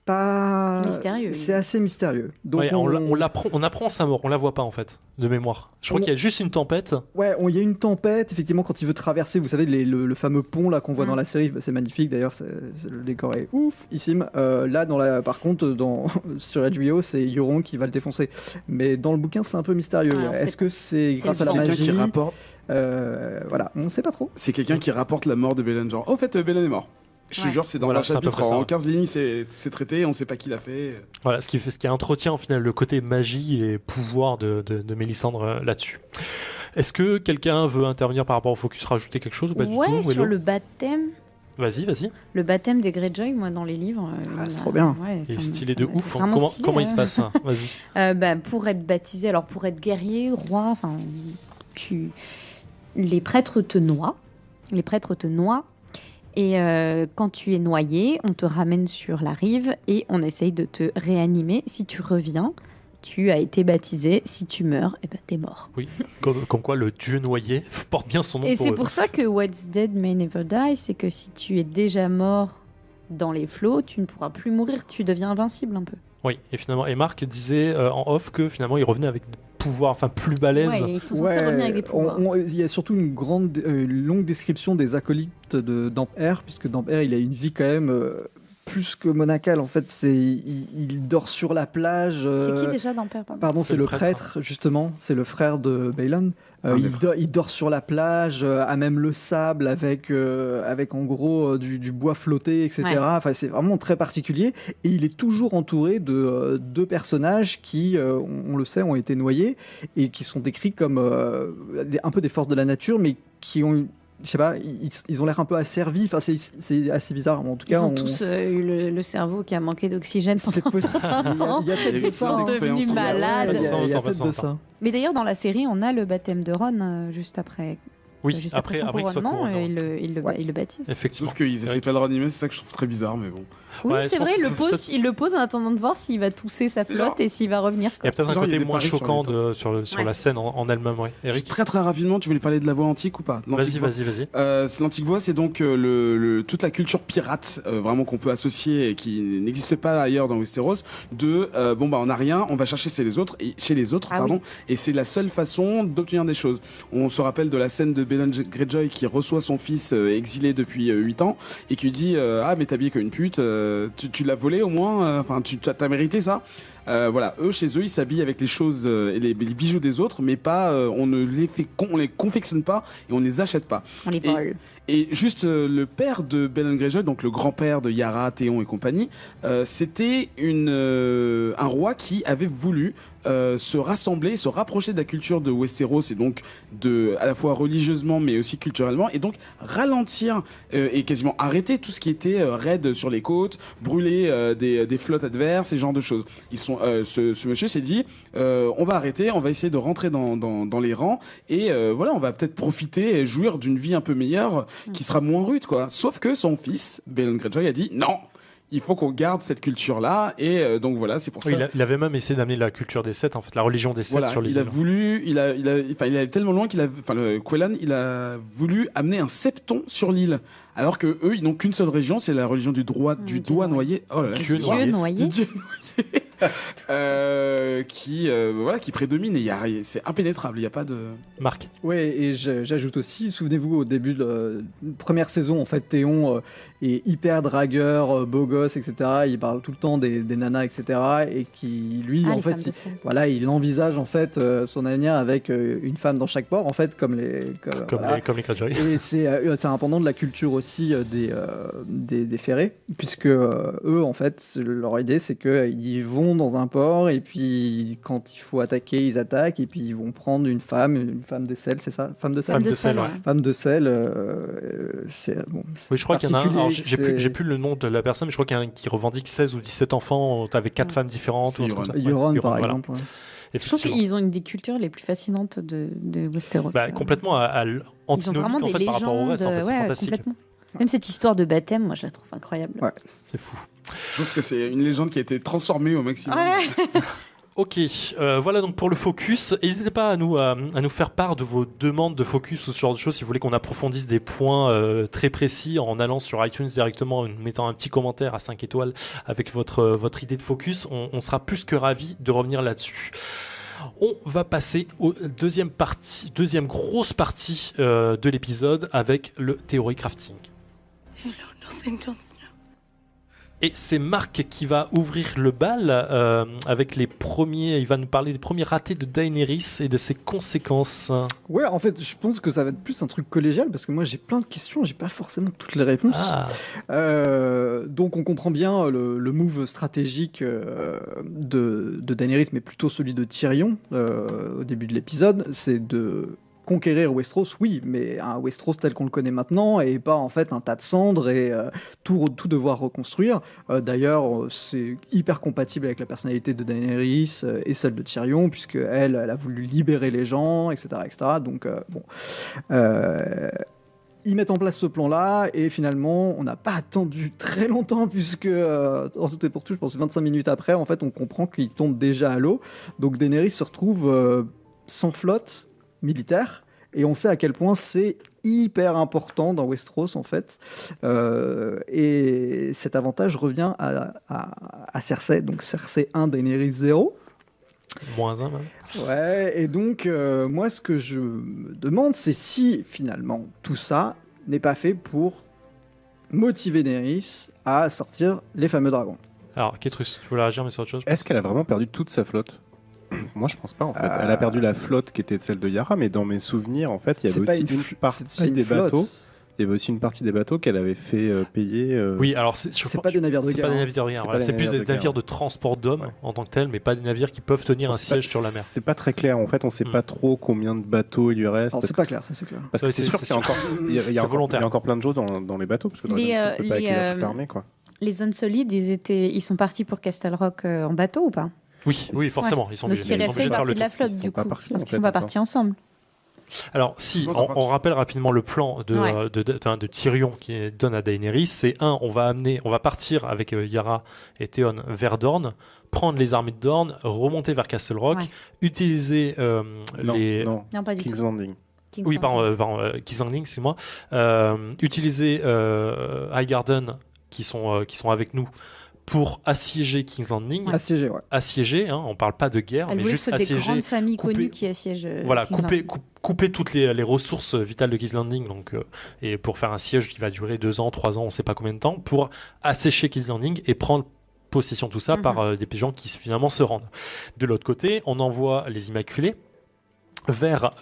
pas... C'est mystérieux. C'est assez mystérieux. Donc ouais, on apprend sa mort, on la voit pas en fait, de mémoire. Je crois qu'il y a juste une tempête. Ouais, il y a une tempête, effectivement, quand il veut traverser, vous savez, le fameux pont là qu'on voit dans la série, c'est magnifique d'ailleurs, le décor est oufissime. Là, par contre, sur HBO, c'est Euron qui va le défoncer. Mais dans le bouquin, c'est un peu mystérieux. Est-ce que c'est grâce à la magie qui rapporte... voilà, on sait pas trop. C'est quelqu'un qui rapporte la mort de Balon, genre, au fait, Balon est mort. Je te jure, c'est dans un chapitre en 15 lignes, c'est traité, on sait pas qui l'a fait. Voilà, ce qui entretient au final le côté magie et pouvoir de Mélisandre là-dessus. Est-ce que quelqu'un veut intervenir par rapport au focus, rajouter quelque chose ou pas du tout ? Ouais, sur le baptême. Vas-y. Le baptême des Greyjoy, moi, dans les livres. C'est trop bien. Ouais, il est stylé de ouf. Comment il se passe ça ? Vas-y. Pour être baptisé, alors pour être guerrier, roi, les prêtres te noient. Et quand tu es noyé, on te ramène sur la rive et on essaye de te réanimer. Si tu reviens, tu as été baptisé. Si tu meurs, t'es mort. Oui, comme quoi le dieu noyé porte bien son nom. Et c'est pour ça que What's Dead May Never Die, c'est que si tu es déjà mort dans les flots, tu ne pourras plus mourir, tu deviens invincible un peu. Oui, et finalement, Marc disait en off que finalement il revenait avec des pouvoirs plus balèzes. Ouais, ils sont censés revenir avec des pouvoirs. Il y a surtout une longue description des acolytes de Damphair, puisque Damphair il a une vie quand même plus que monacale. En fait, il dort sur la plage. C'est qui déjà Damphair ? Pardon, c'est le prêtre, justement. C'est le frère de Balon. Il dort sur la plage, à même le sable, avec en gros du bois flotté, etc. Ouais. Enfin, c'est vraiment très particulier. Et il est toujours entouré de deux personnages qui, on le sait, ont été noyés et qui sont décrits comme un peu des forces de la nature, mais qui ont je sais pas, ils ont l'air un peu asservis. Enfin, c'est assez bizarre. En tout cas, ils ont tous eu le cerveau qui a manqué d'oxygène pendant un certain temps. Il y a peut-être de ça. Ils sont devenus malades. Il y a peut-être de ça. Mais d'ailleurs, dans la série, on a le baptême de Ron juste après. Oui, juste après son couronnement, il le baptise. Effectivement. Sauf qu'ils essaient pas de le ranimer, c'est ça que je trouve très bizarre, mais bon. Oui, c'est vrai, il le pose en attendant de voir s'il va tousser sa flotte et s'il va revenir. Il y a peut-être un côté moins choquant sur la scène en elle-même. Eric, juste très rapidement, tu voulais parler de la voix antique ou pas ? Vas-y. L'antique voix, c'est donc toute la culture pirate, vraiment qu'on peut associer et qui n'existe pas ailleurs dans Westeros. On n'a rien, on va chercher chez les autres, et c'est la seule façon d'obtenir des choses. On se rappelle de la scène de Balon Greyjoy qui reçoit son fils exilé depuis 8 ans et qui lui dit mais t'es habillé comme une pute, tu l'as volé au moins, tu t'as mérité ça. Voilà, chez eux ils s'habillent avec les choses et les bijoux des autres, mais pas on les confectionne pas et on les achète pas. On les vole. Et juste le père de Balon Greyjoy, donc le grand-père de Yara, Théon et compagnie, c'était un roi qui avait voulu se rassembler, se rapprocher de la culture de Westeros et donc à la fois religieusement mais aussi culturellement, et donc ralentir et quasiment arrêter tout ce qui était raid sur les côtes, brûler des flottes adverses, ce genre de choses. Ce monsieur s'est dit on va arrêter, on va essayer de rentrer dans les rangs et voilà, on va peut-être profiter et jouir d'une vie un peu meilleure qui sera moins rude, quoi. Sauf que son fils, Balon Greyjoy, a dit non, il faut qu'on garde cette culture-là, et donc voilà, c'est pour ça. Il avait même essayé d'amener la culture des Sept, en fait, la religion des Sept sur les îles. Il est tellement loin Quellan, il a voulu amener un septon sur l'île, alors que eux, ils n'ont qu'une seule religion, c'est la religion du doigt noyé. Oh là là, Dieu noyé. qui prédomine et c'est impénétrable. Il y a pas de. Marc. Ouais, et j'ajoute aussi, souvenez-vous au début de la première saison, en fait, Théon est hyper dragueur, beau gosse, etc. Il parle tout le temps des nanas, etc. Et qui, lui, en fait, il envisage en fait son avenir avec une femme dans chaque port, en fait, comme les Greyjoy. Et c'est un pendant de la culture aussi des ferrés, puisque eux, en fait, leur idée, c'est qu'ils vont dans un port et puis quand il faut attaquer, ils attaquent et puis ils vont prendre une femme des sels, c'est ça, femme de sel. Femme de sel. C'est bon. Oui, je crois qu'il y en a un. Alors, j'ai plus le nom de la personne, mais je crois qu'il y en a un qui revendique 16 ou 17 enfants avec 4 femmes différentes. C'est Euron, par exemple. Ouais. Je trouve qu'ils ont une des cultures les plus fascinantes de Westeros. Complètement antinomique en fait par rapport au reste. En fait, c'est fantastique. Complètement. Même cette histoire de baptême, moi je la trouve incroyable. Ouais. C'est fou. Je pense que c'est une légende qui a été transformée au maximum. Ouais. Ok, voilà donc pour le focus. N'hésitez pas à nous faire part de vos demandes de focus ou ce genre de choses si vous voulez qu'on approfondisse des points très précis en allant sur iTunes directement, en mettant un petit commentaire à 5 étoiles avec votre idée de focus. On sera plus que ravis de revenir là-dessus. On va passer aux deuxième grosse partie de l'épisode avec le Theory Crafting. You know nothing, Jon Snow. Et c'est Marc qui va ouvrir le bal avec les premiers. Il va nous parler des premiers ratés de Daenerys et de ses conséquences. Ouais, en fait, je pense que ça va être plus un truc collégial parce que moi j'ai plein de questions, j'ai pas forcément toutes les réponses. Donc on comprend bien le move stratégique de Daenerys, mais plutôt celui de Tyrion au début de l'épisode, c'est de conquérir Westeros, oui, mais un Westeros tel qu'on le connaît maintenant et pas en fait un tas de cendres et tout devoir reconstruire. D'ailleurs, c'est hyper compatible avec la personnalité de Daenerys et celle de Tyrion, puisque elle a voulu libérer les gens, etc., etc. Donc ils mettent en place ce plan-là et finalement, on n'a pas attendu très longtemps puisque, en tout et pour tout, je pense 25 minutes après, en fait, on comprend qu'ils tombent déjà à l'eau. Donc Daenerys se retrouve sans flotte militaire, et on sait à quel point c'est hyper important dans Westeros en fait, et cet avantage revient à Cersei, donc Cersei 1, Daenerys 0. -1 même. Ouais, et donc moi ce que je me demande, c'est si finalement tout ça n'est pas fait pour motiver Daenerys à sortir les fameux dragons. Alors, Kétrus, tu voulais réagir mais sur autre chose? Est-ce qu'elle a vraiment perdu toute sa flotte? Moi, je pense pas. En fait, elle a perdu la flotte qui était celle de Yara, mais dans mes souvenirs, en fait, il y avait aussi une partie des bateaux. Il y avait aussi une partie des bateaux qu'elle avait fait payer. Oui, alors c'est pas des navires de guerre. C'est pas des navires de guerre. Voilà. C'est plus des navires de transport d'hommes en tant que tels, mais pas des navires qui peuvent tenir un siège sur la mer. C'est pas très clair. En fait, on sait pas trop combien de bateaux il lui reste. C'est pas clair, ça c'est clair. Parce que c'est sûr qu'il y a encore plein de choses dans les bateaux, parce que dans les bateaux, tu peux pas accueillir toute l'armée, quoi. Les zones solides, ils sont partis pour Castle Rock en bateau ou pas? Oui, forcément. Ils sont obligés de faire le tour. De la flotte, du coup, parce qu'ils sont pas partis ensemble. Alors, si, on rappelle rapidement le plan de Tyrion qui donne à Daenerys, c'est on va partir avec Yara et Theon vers Dorne, prendre les armées de Dorne, remonter vers Castle Rock, utiliser Non, pas du King's Landing. King's Landing, excuse-moi. Utiliser Highgarden qui sont avec nous pour assiéger King's Landing. Assiéger, on parle pas de guerre, mais juste assiéger. Des grandes familles connues qui assiègent. Voilà, couper toutes les ressources vitales de King's Landing, donc, et pour faire un siège qui va durer 2 ans, 3 ans, on sait pas combien de temps, pour assécher King's Landing et prendre possession de tout ça par des gens qui finalement se rendent. De l'autre côté, on envoie les Immaculés vers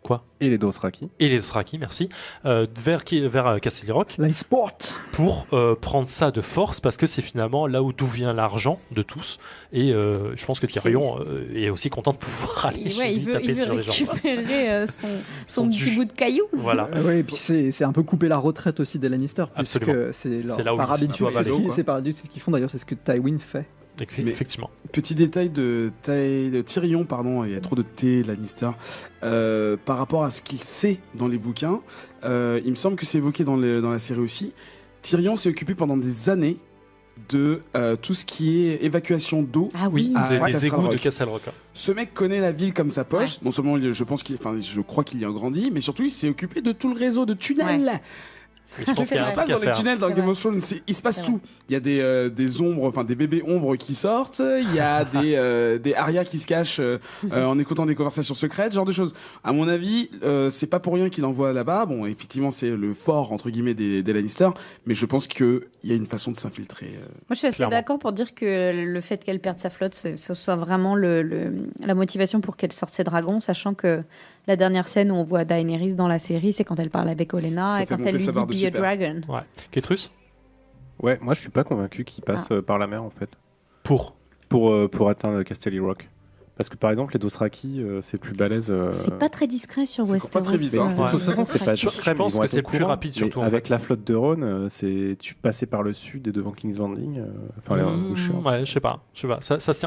quoi? Et les Dothraki. Et les Dothraki, merci. Vers Castle Rock. L'Iceport. Pour prendre ça de force, parce que c'est finalement là d'où vient l'argent de tous. Et je pense que Tyrion est aussi content de pouvoir aller chez lui, taper sur les gens. Il veut récupérer son petit bout de caillou. Voilà. Oui, et puis c'est un peu couper la retraite aussi des Lannister, puisque c'est par habitude, c'est ce qu'ils font d'ailleurs, c'est ce que Tywin fait. Effectivement. Petit détail de Tyrion, pardon, il y a trop de T, Lannister, par rapport à ce qu'il sait dans les bouquins, il me semble que c'est évoqué dans la série aussi. Tyrion s'est occupé pendant des années de tout ce qui est évacuation d'eau. Ah oui, des égouts de Castle Rock. Ce mec connaît la ville comme sa poche. Non seulement je crois qu'il y a grandi, mais surtout il s'est occupé de tout le réseau de tunnels. Qu'est-ce qui se passe dans les tunnels dans Game of Thrones? Il se passe tout. Il y a des ombres, enfin des bébés ombres qui sortent. Il y a des Arya qui se cachent en écoutant des conversations secrètes, ce genre de choses. À mon avis, c'est pas pour rien qu'il envoie là-bas. Bon, effectivement, c'est le fort entre guillemets des Lannister, mais je pense qu'il y a une façon de s'infiltrer. Moi, je suis assez d'accord pour dire que le fait qu'elle perde sa flotte, ce soit vraiment la motivation pour qu'elle sorte ses dragons, sachant que la dernière scène où on voit Daenerys dans la série, c'est quand elle parle avec Olenna et quand elle lui dit Be a Dragon. Ouais. Ketrus? Ouais, moi je suis pas convaincu qu'il passe par la mer en fait. Pour atteindre Casterly Rock. Parce que par exemple, les Dothraki, c'est plus balèze. C'est pas très discret sur Westeros. C'est pas très vite. De toute façon, c'est pas discret. Je pense que c'est plus rapide surtout. Avec la flotte de Rhône, tu passais par le sud et devant King's Landing. Ouais, je sais pas.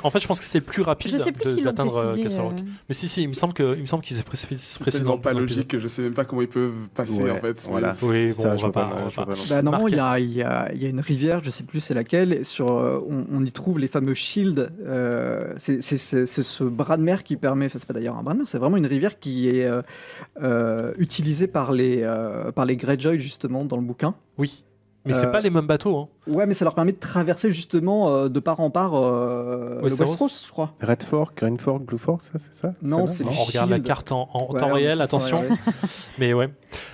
En fait, je pense que c'est plus rapide d'atteindre Castle Rock. Mais si, il me semble qu'ils aient précédé. C'est tellement pas logique que je sais même pas comment ils peuvent passer en fait. Voilà. Oui, bon, on va pas. Normalement, il y a une rivière, je sais plus c'est laquelle. On y trouve les fameux shields. C'est ce bras de mer qui permet, c'est pas d'ailleurs un bras de mer, c'est vraiment une rivière qui est utilisée par les Greyjoy justement dans le bouquin. Oui, mais c'est pas les mêmes bateaux. Hein. Ouais, mais ça leur permet de traverser justement de part en part le Westeros, je crois. Red Fork, Green Fork, Blue Fork, c'est ça? Non, c'est on regarde la carte en temps réel, attention. Mais ouais.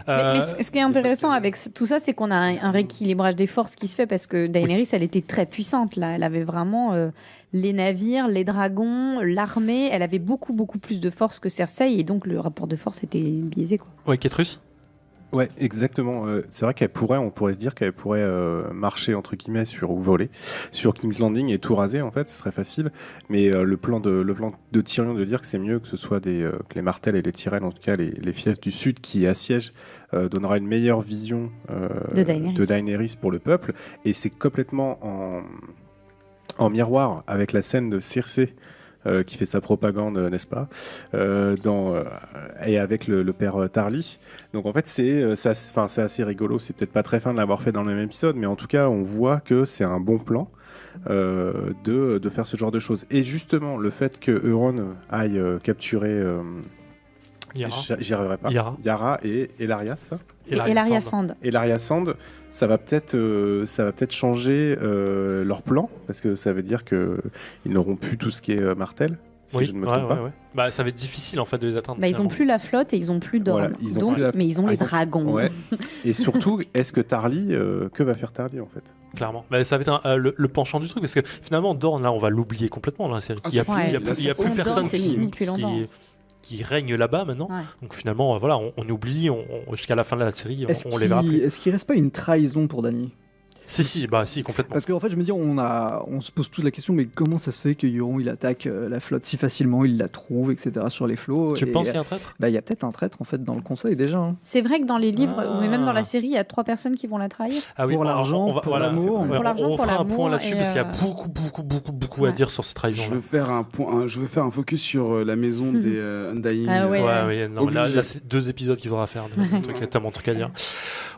Mais ce qui est intéressant avec tout ça, c'est qu'on a un rééquilibrage des forces qui se fait parce que Daenerys, elle était très puissante là. Elle avait vraiment les navires, les dragons, l'armée. Elle avait beaucoup plus de force que Cersei et donc le rapport de force était biaisé, quoi. Ouais, Ketrus? Ouais, exactement. C'est vrai on pourrait se dire qu'elle pourrait marcher entre guillemets ou voler sur King's Landing et tout raser en fait, ce serait facile. Mais le plan de Tyrion de dire que c'est mieux que ce soit que les Martels et les Tyrell, en tout cas les fiefs du sud qui assiègent, donnera une meilleure vision de Daenerys pour le peuple. Et c'est complètement en miroir avec la scène de Cersei. Qui fait sa propagande, n'est-ce pas, et avec le père Tarly. Donc en fait, c'est assez rigolo. C'est peut-être pas très fin de l'avoir fait dans le même épisode, mais en tout cas, on voit que c'est un bon plan de faire ce genre de choses. Et justement, le fait que Euron aille capturer... J'y arriverai pas. Yara et Ellaria, ça. Ellaria Sand. Ellaria Sand, ça va peut-être changer leur plan, parce que ça veut dire qu'ils n'auront plus tout ce qui est Martel, si je ne me trompe pas. Ouais. Bah, ça va être difficile en fait de les atteindre. Bah, ils n'ont plus la flotte et ils n'ont plus d'or. Voilà, mais ils ont les dragons. Ouais. Et surtout, est-ce que Tarly, que va faire Tarly en fait? Clairement. Bah, ça va être le penchant du truc, parce que finalement, Dorne, là, on va l'oublier complètement dans la série. Il n'y a plus personne qui règne là-bas maintenant. Ouais. Donc finalement, voilà, on oublie, jusqu'à la fin de la série, on les verra plus. Est-ce qu'il reste pas une trahison pour Dany? Si, complètement. Parce qu'en fait, je me dis, on se pose tous la question, mais comment ça se fait que Euron, il attaque la flotte si facilement, il la trouve, etc., sur les flots? Tu penses qu'il y a un traître? Bah, il y a peut-être un traître, en fait, dans le conseil, déjà. Hein. C'est vrai que dans les livres, ou même dans la série, il y a 3 personnes qui vont la trahir. Ah oui, pour l'argent, pour l'amour. On fera un point là-dessus, parce qu'il y a beaucoup à dire sur cette trahison. Je veux faire un focus sur la maison des Undying. Ah ouais. Non, là, c'est 2 épisodes qu'il faudra faire. Tellement de trucs à dire.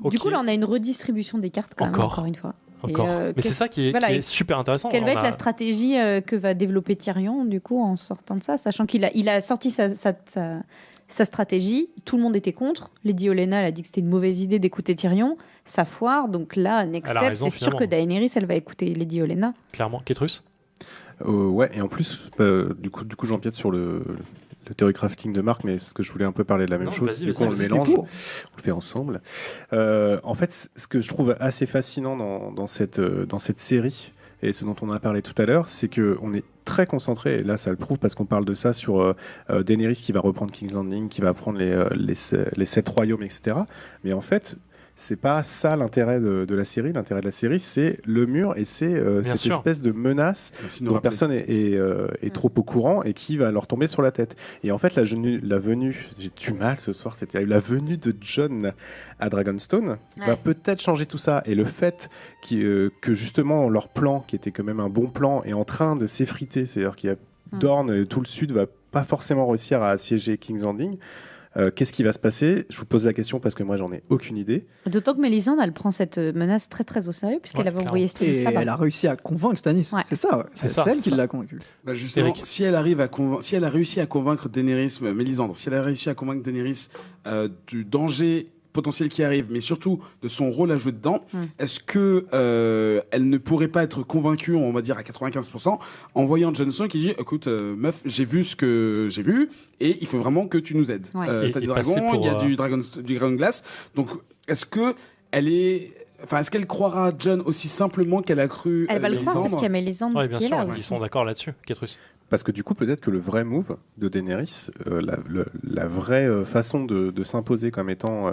Du coup, là, on a une redistribution des cartes, quand même, encore une fois. Mais c'est ça qui est super intéressant. Quelle va être la stratégie que va développer Tyrion, du coup, en sortant de ça, sachant qu'il a sorti sa stratégie, tout le monde était contre. Lady Olenna, elle a dit que c'était une mauvaise idée d'écouter Tyrion, ça foire, donc là, next step, c'est sûr que Daenerys, elle va écouter Lady Olenna. Clairement. Ketrus? Ouais, et en plus, du coup j'empiète sur le theory crafting de Marc, mais parce que je voulais un peu parler de la même chose, du coup on le mélange, on le fait ensemble. En fait, ce que je trouve assez fascinant dans cette série, et ce dont on a parlé tout à l'heure, c'est qu'on est très concentré, et là ça le prouve parce qu'on parle de ça sur Daenerys qui va reprendre King's Landing, qui va prendre les 7 royaumes, etc. Mais en fait, c'est pas ça l'intérêt de la série. L'intérêt de la série, c'est le mur et c'est cette espèce de menace dont personne est trop au courant et qui va leur tomber sur la tête. Et en fait, la venue, j'ai du mal ce soir, c'est terrible, la venue de Jon à Dragonstone va peut-être changer tout ça. Et le fait que justement leur plan, qui était quand même un bon plan, est en train de s'effriter, c'est-à-dire qu'il y a Dorne, tout le sud va pas forcément réussir à assiéger King's Landing. Qu'est-ce qui va se passer? Je vous pose la question parce que moi j'en ai aucune idée. D'autant que Mélisande, elle prend cette menace très au sérieux puisqu'elle avait envoyé Stannis là-bas. Et elle a réussi à convaincre Stannis. Ouais. C'est ça, c'est elle qui l'a convaincu. Bah justement, si elle a réussi à convaincre Daenerys, Mélisandre, si elle a réussi à convaincre Daenerys du danger potentiel qui arrive, mais surtout de son rôle à jouer dedans, est-ce que elle ne pourrait pas être convaincue, on va dire à 95%, en voyant Jon Snow qui dit écoute meuf, j'ai vu ce que j'ai vu et il faut vraiment que tu nous aides. T'as des dragons, il y a du dragon glace, donc est-ce que est-ce qu'elle croira Jon aussi simplement qu'elle a cru Elle va le croire parce qu'il y a Mélisandre bien qui est sûr, là aussi. ils sont d'accord là-dessus, Kétrus. Parce que du coup, peut-être que le vrai move de Daenerys, la vraie façon de s'imposer comme étant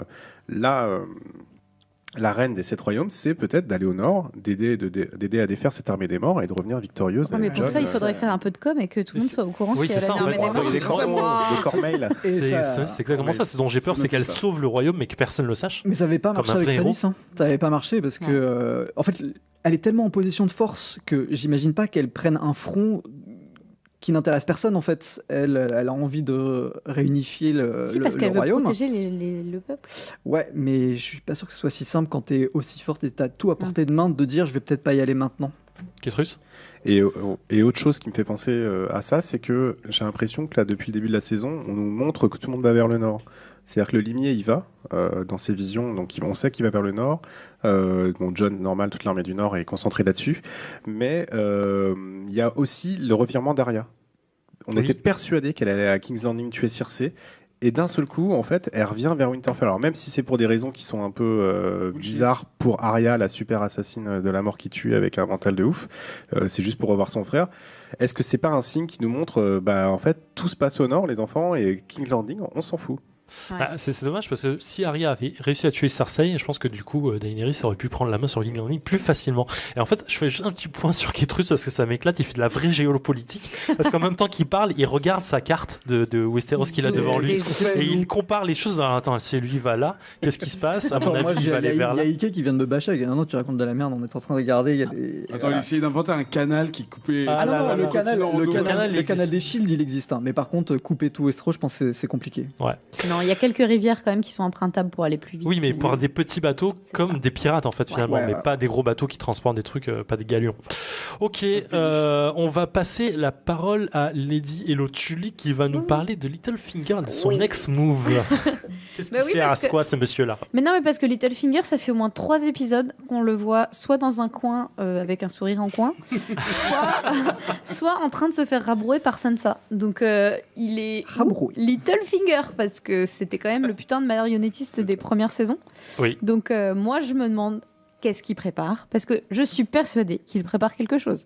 la reine des 7 royaumes, c'est peut-être d'aller au nord, d'aider à défaire cette armée des morts et de revenir victorieuse. Non, mais pour ça, il faudrait faire un peu de com et que tout le monde soit au courant qu'il y a l'armée des morts. Le Cormail. C'est exactement ça. Ce dont j'ai peur, c'est qu'elle sauve le royaume, mais que personne ne le sache. Mais ça n'avait pas marché avec Stannis. Ça n'avait pas marché parce que, en fait, elle est tellement en position de force que j'imagine pas qu'elle prenne un front qui n'intéresse personne en fait. Elle a envie de réunifier le royaume. Si, parce qu'elle veut protéger le peuple. Ouais, mais je suis pas sûr que ce soit si simple quand t'es aussi forte et t'as tout à portée de main de dire je vais peut-être pas y aller maintenant. Kétrus ? Et autre chose qui me fait penser à ça, c'est que j'ai l'impression que là, depuis le début de la saison, on nous montre que tout le monde va vers le nord. C'est-à-dire que le limier, il va dans ses visions, donc on sait qu'il va vers le nord. Jon, normal, toute l'armée du nord est concentrée là-dessus. Mais il y a aussi le revirement d'Arya. On était persuadé qu'elle allait à King's Landing tuer Cersei. Et d'un seul coup, en fait, elle revient vers Winterfell. Alors même si c'est pour des raisons qui sont un peu bizarres pour Arya, la super assassine de la mort qui tue avec un mental de ouf, c'est juste pour revoir son frère. Est-ce que c'est pas un signe qui nous montre, en fait, tout se passe au nord, les enfants, et King's Landing, on s'en fout? C'est dommage parce que si Arya avait réussi à tuer Cersei, je pense que du coup Daenerys aurait pu prendre la main sur King's Landing plus facilement. Et en fait, je fais juste un petit point sur Kétrus parce que ça m'éclate. Il fait de la vraie géopolitique parce qu'en même temps qu'il parle, il regarde sa carte de Westeros qu'il a devant lui et il compare les choses. Alors, attends, si lui va là, qu'est-ce qui se passe? À mon avis, il va aller vers là. Il y a Ike qui vient de me bâcher. Non, tu racontes de la merde. On est en train de regarder. Il y a Attends, il essayait d'inventer un canal qui coupait. Le canal des Shields, il existe. Mais par contre, couper tout Westeros, je pense que c'est compliqué. Ouais. Non, il y a quelques rivières quand même qui sont empruntables pour aller plus vite. Oui, mais pour des petits bateaux comme des pirates en fait finalement, mais pas des gros bateaux qui transportent des trucs, pas des galions. Ok, on va passer la parole à Lady Elotuli qui va nous parler de Littlefinger, de son ex-move. Qu'est-ce qu'il sert à quoi ce monsieur-là? Mais non, mais parce que Littlefinger, ça fait au moins 3 épisodes qu'on le voit soit dans un coin avec un sourire en coin, soit en train de se faire rabrouer par Sansa. Donc il est Littlefinger parce que c'était quand même le putain de marionnettiste des premières saisons. Oui. Donc moi je me demande qu'est-ce qu'il prépare, parce que je suis persuadée qu'il prépare quelque chose.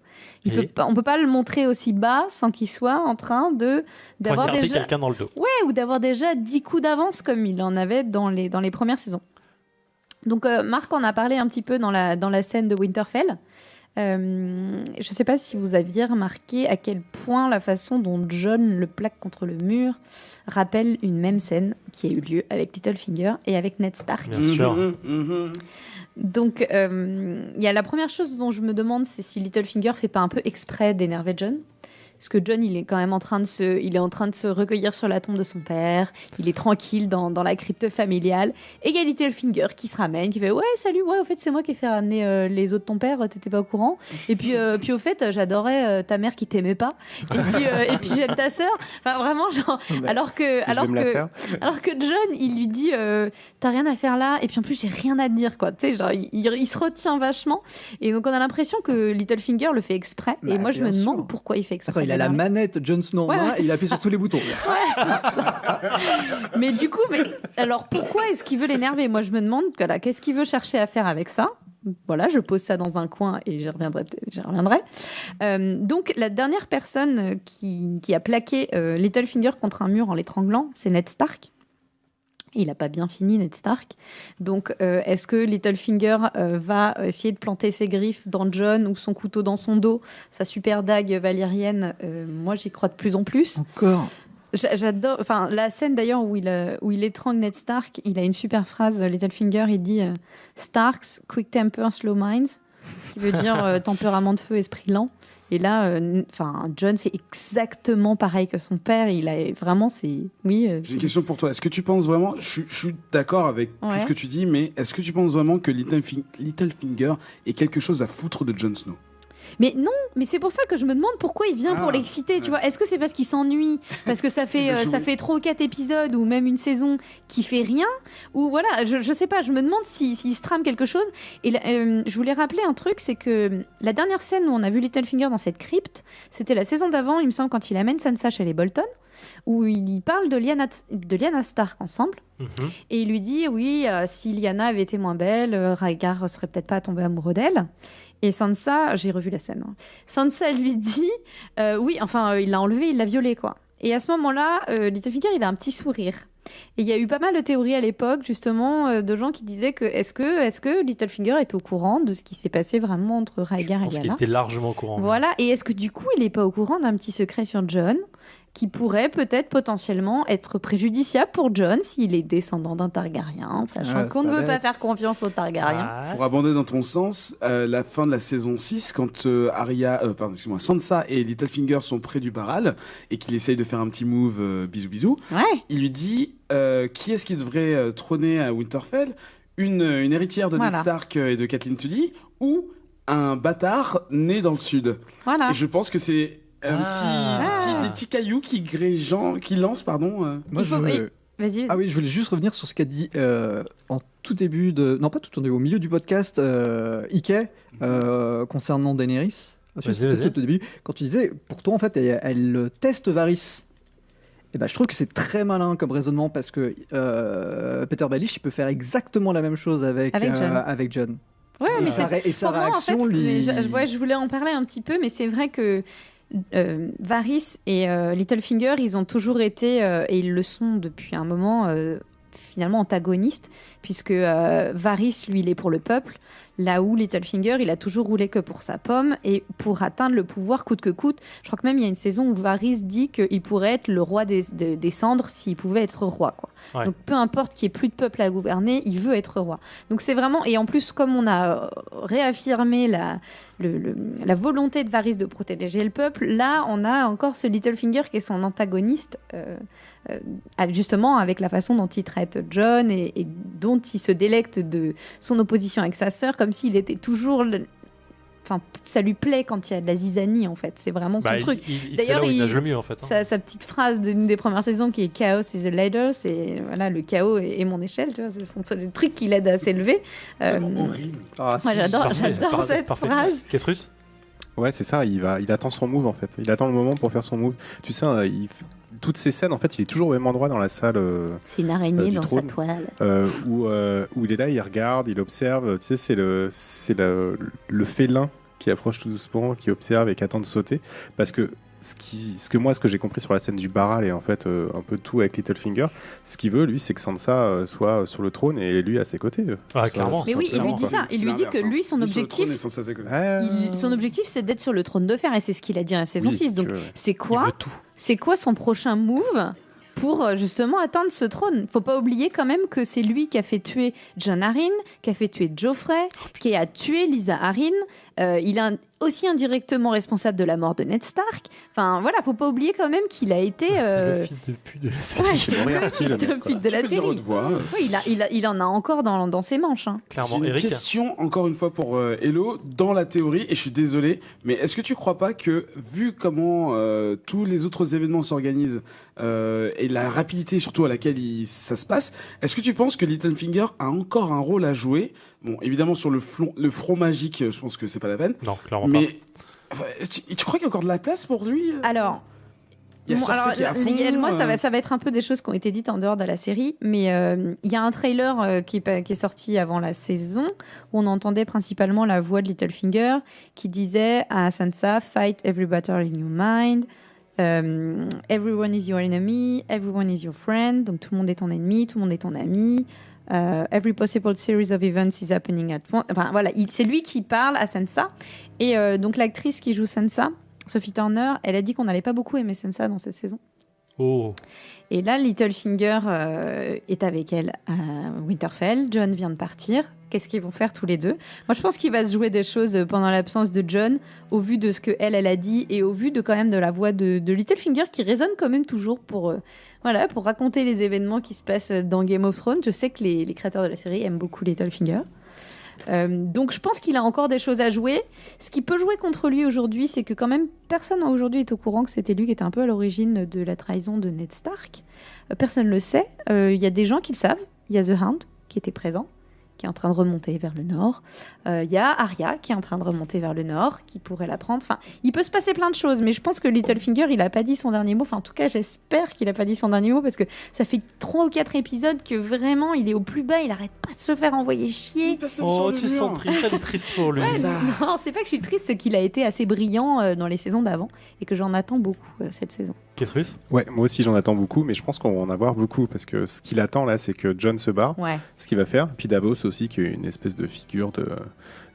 On peut pas le montrer aussi bas sans qu'il soit en train d'avoir déjà quelqu'un dans le dos. Ouais, ou d'avoir déjà 10 coups d'avance comme il en avait dans les premières saisons. Donc Marc en a parlé un petit peu dans la scène de Winterfell. Je ne sais pas si vous aviez remarqué à quel point la façon dont Jon le plaque contre le mur rappelle une même scène qui a eu lieu avec Littlefinger et avec Ned Stark. Bien sûr. Donc, il y a la première chose dont je me demande, c'est si Littlefinger fait pas un peu exprès d'énerver Jon. Parce que Jon, il est quand même en train de se recueillir sur la tombe de son père. Il est tranquille dans la crypte familiale. Et il y a Littlefinger qui se ramène, qui fait ouais, salut, ouais, au fait, c'est moi qui ai fait ramener les os de ton père. T'étais pas au courant. Et puis au fait, j'adorais ta mère qui t'aimait pas. Et puis j'aime ta sœur. Enfin, vraiment, genre. Alors que Jon, il lui dit t'as rien à faire là. Et puis en plus, j'ai rien à te dire, quoi. Tu sais, genre, il se retient vachement. Et donc, on a l'impression que Littlefinger le fait exprès. Et moi, je me demande pourquoi il fait exprès. Attends, il a la manette Jon Snow en main et il appuie sur tous les boutons. Ouais, c'est ça. Mais du coup, alors pourquoi est-ce qu'il veut l'énerver? Moi, je me demande qu'est-ce qu'il veut chercher à faire avec ça. Voilà, je pose ça dans un coin et j'y reviendrai. Donc, la dernière personne qui a plaqué Littlefinger contre un mur en l'étranglant, c'est Ned Stark. Il n'a pas bien fini, Ned Stark. Donc, est-ce que Littlefinger va essayer de planter ses griffes dans Jon ou son couteau dans son dos, sa super dague valyrienne? Moi, j'y crois de plus en plus. Encore. J'adore. Enfin, la scène d'ailleurs où il étrangle Ned Stark, il a une super phrase. Littlefinger, il dit Starks, quick temper, slow minds, qui veut dire tempérament de feu, esprit lent. Et là, Jon fait exactement pareil que son père. Il a vraiment, J'ai une question pour toi. Est-ce que tu penses vraiment, je suis d'accord avec tout ce que tu dis, mais est-ce que tu penses vraiment que Littlefinger ait quelque chose à foutre de Jon Snow? Mais non, mais c'est pour ça que je me demande pourquoi il vient pour l'exciter, tu vois. Est-ce que c'est parce qu'il s'ennuie, parce que ça fait 3 ou 4 épisodes ou même une saison qui fait rien, ou voilà, je sais pas, je me demande s'il se trame quelque chose. Et je voulais rappeler un truc, c'est que la dernière scène où on a vu Littlefinger dans cette crypte, c'était la saison d'avant, il me semble, quand il amène Sansa chez les Bolton, où il parle de Lyanna Stark ensemble. Et il lui dit, oui, si Lyanna avait été moins belle, Rhaegar serait peut-être pas tombé amoureux d'elle. Et Sansa, j'ai revu la scène, Sansa lui dit, oui, enfin, il l'a enlevée, il l'a violée, quoi. Et à ce moment-là, Littlefinger, il a un petit sourire. Et il y a eu pas mal de théories à l'époque, justement, de gens qui disaient que est-ce que Littlefinger est au courant de ce qui s'est passé vraiment entre Rhaegar et Lyanna ? Je pense qu'il était largement au courant. Voilà, et est-ce que du coup, il n'est pas au courant d'un petit secret sur Jon qui pourrait peut-être potentiellement être préjudiciable pour Jon s'il est descendant d'un Targaryen, sachant qu'on ne veut pas faire confiance aux Targaryens. Pour abonder dans ton sens, la fin de la saison 6, quand Sansa et Littlefinger sont près du Baral et qu'il essaye de faire un petit move bisous, il lui dit qui est-ce qui devrait trôner à Winterfell, une héritière de Ned Stark et de Catelyn Tully ou un bâtard né dans le sud. Voilà. Et je pense que c'est des petits cailloux qui lancent, pardon. Moi, Vas-y. Ah oui, je voulais juste revenir sur ce qu'a dit en tout début non pas tout au milieu du podcast, Ike, concernant Daenerys. Vas-y. Au début, quand tu disais, pour toi en fait, elle teste Varys. Et ben, je trouve que c'est très malin comme raisonnement parce que Peter Baelish, il peut faire exactement la même chose avec Jon. Ouais, mais sa réaction, en fait, lui. Je voulais en parler un petit peu, mais c'est vrai que Varys et Littlefinger, ils ont toujours été, et ils le sont depuis un moment, finalement antagonistes, puisque Varys, lui, il est pour le peuple, là où Littlefinger, il a toujours roulé que pour sa pomme, et pour atteindre le pouvoir coûte que coûte. Je crois que même il y a une saison où Varys dit qu'il pourrait être le roi des cendres s'il pouvait être roi, quoi. Ouais. Donc peu importe qu'il n'y ait plus de peuple à gouverner, il veut être roi. Donc c'est vraiment... Et en plus, comme on a réaffirmé la volonté de Varys de protéger le peuple, là, on a encore ce Littlefinger qui est son antagoniste, justement avec la façon dont il traite Jon et dont il se délecte de son opposition avec sa sœur, comme s'il était toujours... Enfin, ça lui plaît quand il y a de la zizanie, en fait. C'est vraiment son truc. D'ailleurs, il nage le mieux, en fait. Sa petite phrase d'une des premières saisons qui est « Chaos is a ladder », c'est voilà, le chaos est mon échelle, tu vois, c'est le truc qui l'aide à s'élever. Horrible. Moi, j'adore cette phrase. Ketrus ? Ouais, c'est ça, il attend son move, en fait. Il attend le moment pour faire son move. Tu sais, toutes ces scènes, en fait, il est toujours au même endroit dans la salle. C'est une araignée dans sa toile. Où il est là, il regarde, il observe. Tu sais, c'est le félin qui approche tout doucement, qui observe et qui attend de sauter. Parce que ce que j'ai compris sur la scène du Baral et en fait un peu tout avec Littlefinger, ce qu'il veut, lui, c'est que Sansa soit sur le trône et lui à ses côtés. Clairement. Mais oui, il lui dit ça. Il lui dit que lui, son objectif, c'est d'être sur le trône de fer, et c'est ce qu'il a dit à la saison 6. Donc, c'est quoi son prochain move pour justement atteindre ce trône? Faut pas oublier quand même que c'est lui qui a fait tuer Jon Arryn, qui a fait tuer Joffrey, qui a tué Lysa Arryn. Il est aussi indirectement responsable de la mort de Ned Stark. Enfin voilà, faut pas oublier quand même qu'il a été. C'est le fils de pute de la série. Ouais, c'est le fils de pute de la série. Oui, il en a encore dans ses manches. Hein. Clairement. J'ai une question encore une fois pour Hello dans la théorie, et je suis désolé, mais est-ce que tu crois pas que vu comment tous les autres événements s'organisent et la rapidité surtout à laquelle ça se passe, est-ce que tu penses que Littlefinger a encore un rôle à jouer? Bon, évidemment sur le front magique, je pense que c'est pas la peine. Non, clairement mais tu crois qu'il y a encore de la place pour lui? Alors, il y a Cersei qui est à fond, moi, ça va être un peu des choses qui ont été dites en dehors de la série, mais il y a un trailer qui est sorti avant la saison où on entendait principalement la voix de Littlefinger qui disait à Sansa, "Fight every battle in your mind. Everyone is your enemy. Everyone is your friend." Donc tout le monde est ton ennemi, tout le monde est ton ami. Every possible series of events is happening at once. Enfin voilà, c'est lui qui parle à Sansa. Et donc l'actrice qui joue Sansa, Sophie Turner, elle a dit qu'on n'allait pas beaucoup aimer Sansa dans cette saison. Oh. Et là, Littlefinger est avec elle à Winterfell. Jon vient de partir. Qu'est-ce qu'ils vont faire tous les deux? Moi, je pense qu'il va se jouer des choses pendant l'absence de Jon, au vu de ce que elle a dit et au vu de quand même de la voix de Littlefinger qui résonne quand même toujours pour raconter les événements qui se passent dans Game of Thrones. Je sais que les créateurs de la série aiment beaucoup Littlefinger. Donc je pense qu'il a encore des choses à jouer. Ce qui peut jouer contre lui aujourd'hui, c'est que quand même personne aujourd'hui est au courant que c'était lui qui était un peu à l'origine de la trahison de Ned Stark. Personne ne le sait. Il y a des gens qui le savent. Il y a The Hound qui était présent, qui est en train de remonter vers le nord. Il y a Arya qui est en train de remonter vers le nord, qui pourrait la prendre. Enfin, il peut se passer plein de choses, mais je pense que Littlefinger, il n'a pas dit son dernier mot. Enfin, en tout cas, j'espère qu'il n'a pas dit son dernier mot, parce que ça fait 3 ou 4 épisodes que vraiment, il est au plus bas, il n'arrête pas de se faire envoyer chier. Oh, tu sens triste, elle est triste pour lui. Ouais, non, c'est pas que je suis triste, c'est qu'il a été assez brillant dans les saisons d'avant, et que j'en attends beaucoup cette saison. Ketrus ? Ouais, moi aussi j'en attends beaucoup, mais je pense qu'on va en avoir beaucoup, parce que ce qu'il attend là, c'est que Jon se barre, ce qu'il va faire, puis Davos aussi, qui est une espèce de figure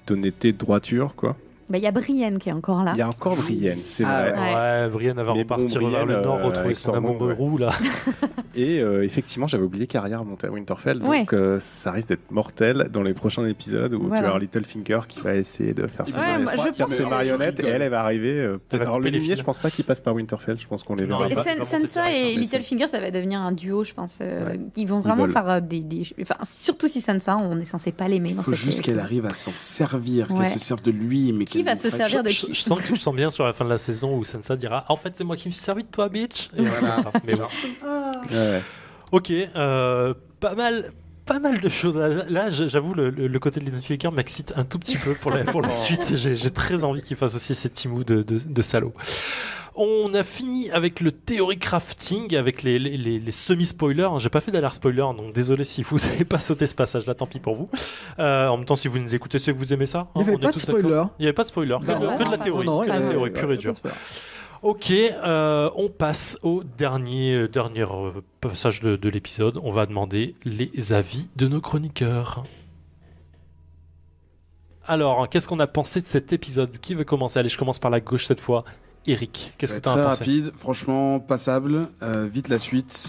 d'honnêteté, de droiture, quoi. Bah, y a Brienne qui est encore là. Il y a encore Brienne, c'est vrai. Ouais, Brienne va repartir vers le nord, retrouver son amoureux roux, là. Et effectivement, j'avais oublié qu'Arya remontait à Winterfell, donc ça risque d'être mortel dans les prochains épisodes où tu vas avoir Littlefinger qui va essayer de faire ses marionnettes, et elle va arriver. Peut-être. Alors, le Lumier, je pense pas qu'il passe par Winterfell, je pense qu'on les verra. Sansa et Littlefinger, ça va devenir un duo, je pense. Ils vont vraiment faire des. Enfin, surtout si Sansa, on est censé pas l'aimer. Il faut juste qu'elle arrive à s'en servir, qu'elle se serve de lui, mais qui va se servir de qui? Je sens bien sur la fin de la saison où Sansa dira en fait c'est moi qui me suis servi de toi bitch. Et voilà. Mais bon. Ok, pas mal de choses. Là, j'avoue, le côté de Littlefinger m'excite un tout petit peu pour la suite. J'ai très envie qu'il fasse aussi ces petits mots de salaud. On a fini avec le theory crafting, avec les semi-spoilers. J'ai pas fait d'alerte spoiler, donc désolé si vous n'avez pas sauté ce passage-là, tant pis pour vous. En même temps, si vous nous écoutez, c'est que vous aimez ça. Il n'y avait pas de spoiler. Il n'y avait pas de spoiler, que de la théorie. Que de la théorie pure et dure. Ok, on passe au dernier passage de l'épisode. On va demander les avis de nos chroniqueurs. Alors, qu'est-ce qu'on a pensé de cet épisode ? Qui veut commencer ? Allez, je commence par la gauche cette fois. Eric, qu'est-ce que tu en as pensé ? Très rapide, franchement passable, vite la suite.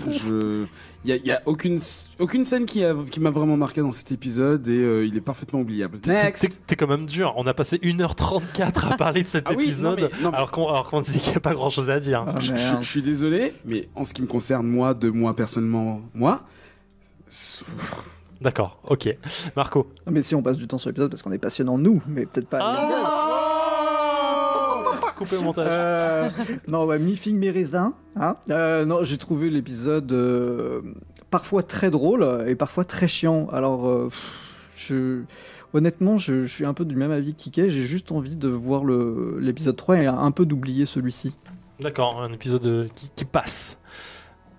Il y a aucune scène qui m'a vraiment marqué dans cet épisode et il est parfaitement oubliable. Next. T'es quand même dur. On a passé 1h34 à parler de cet épisode alors qu'on disait qu'il n'y a pas grand-chose à dire. Je suis désolé, mais en ce qui me concerne, moi personnellement, D'accord, ok. Marco. Mais si on passe du temps sur l'épisode parce qu'on est passionnant nous, mais peut-être pas. Couper au montage. Non, mi-figue, mi-raisin. Non, j'ai trouvé l'épisode parfois très drôle et parfois très chiant. Alors, honnêtement, je suis un peu du même avis qu'Ike. J'ai juste envie de voir l'épisode 3 et un peu d'oublier celui-ci. D'accord, un épisode qui passe.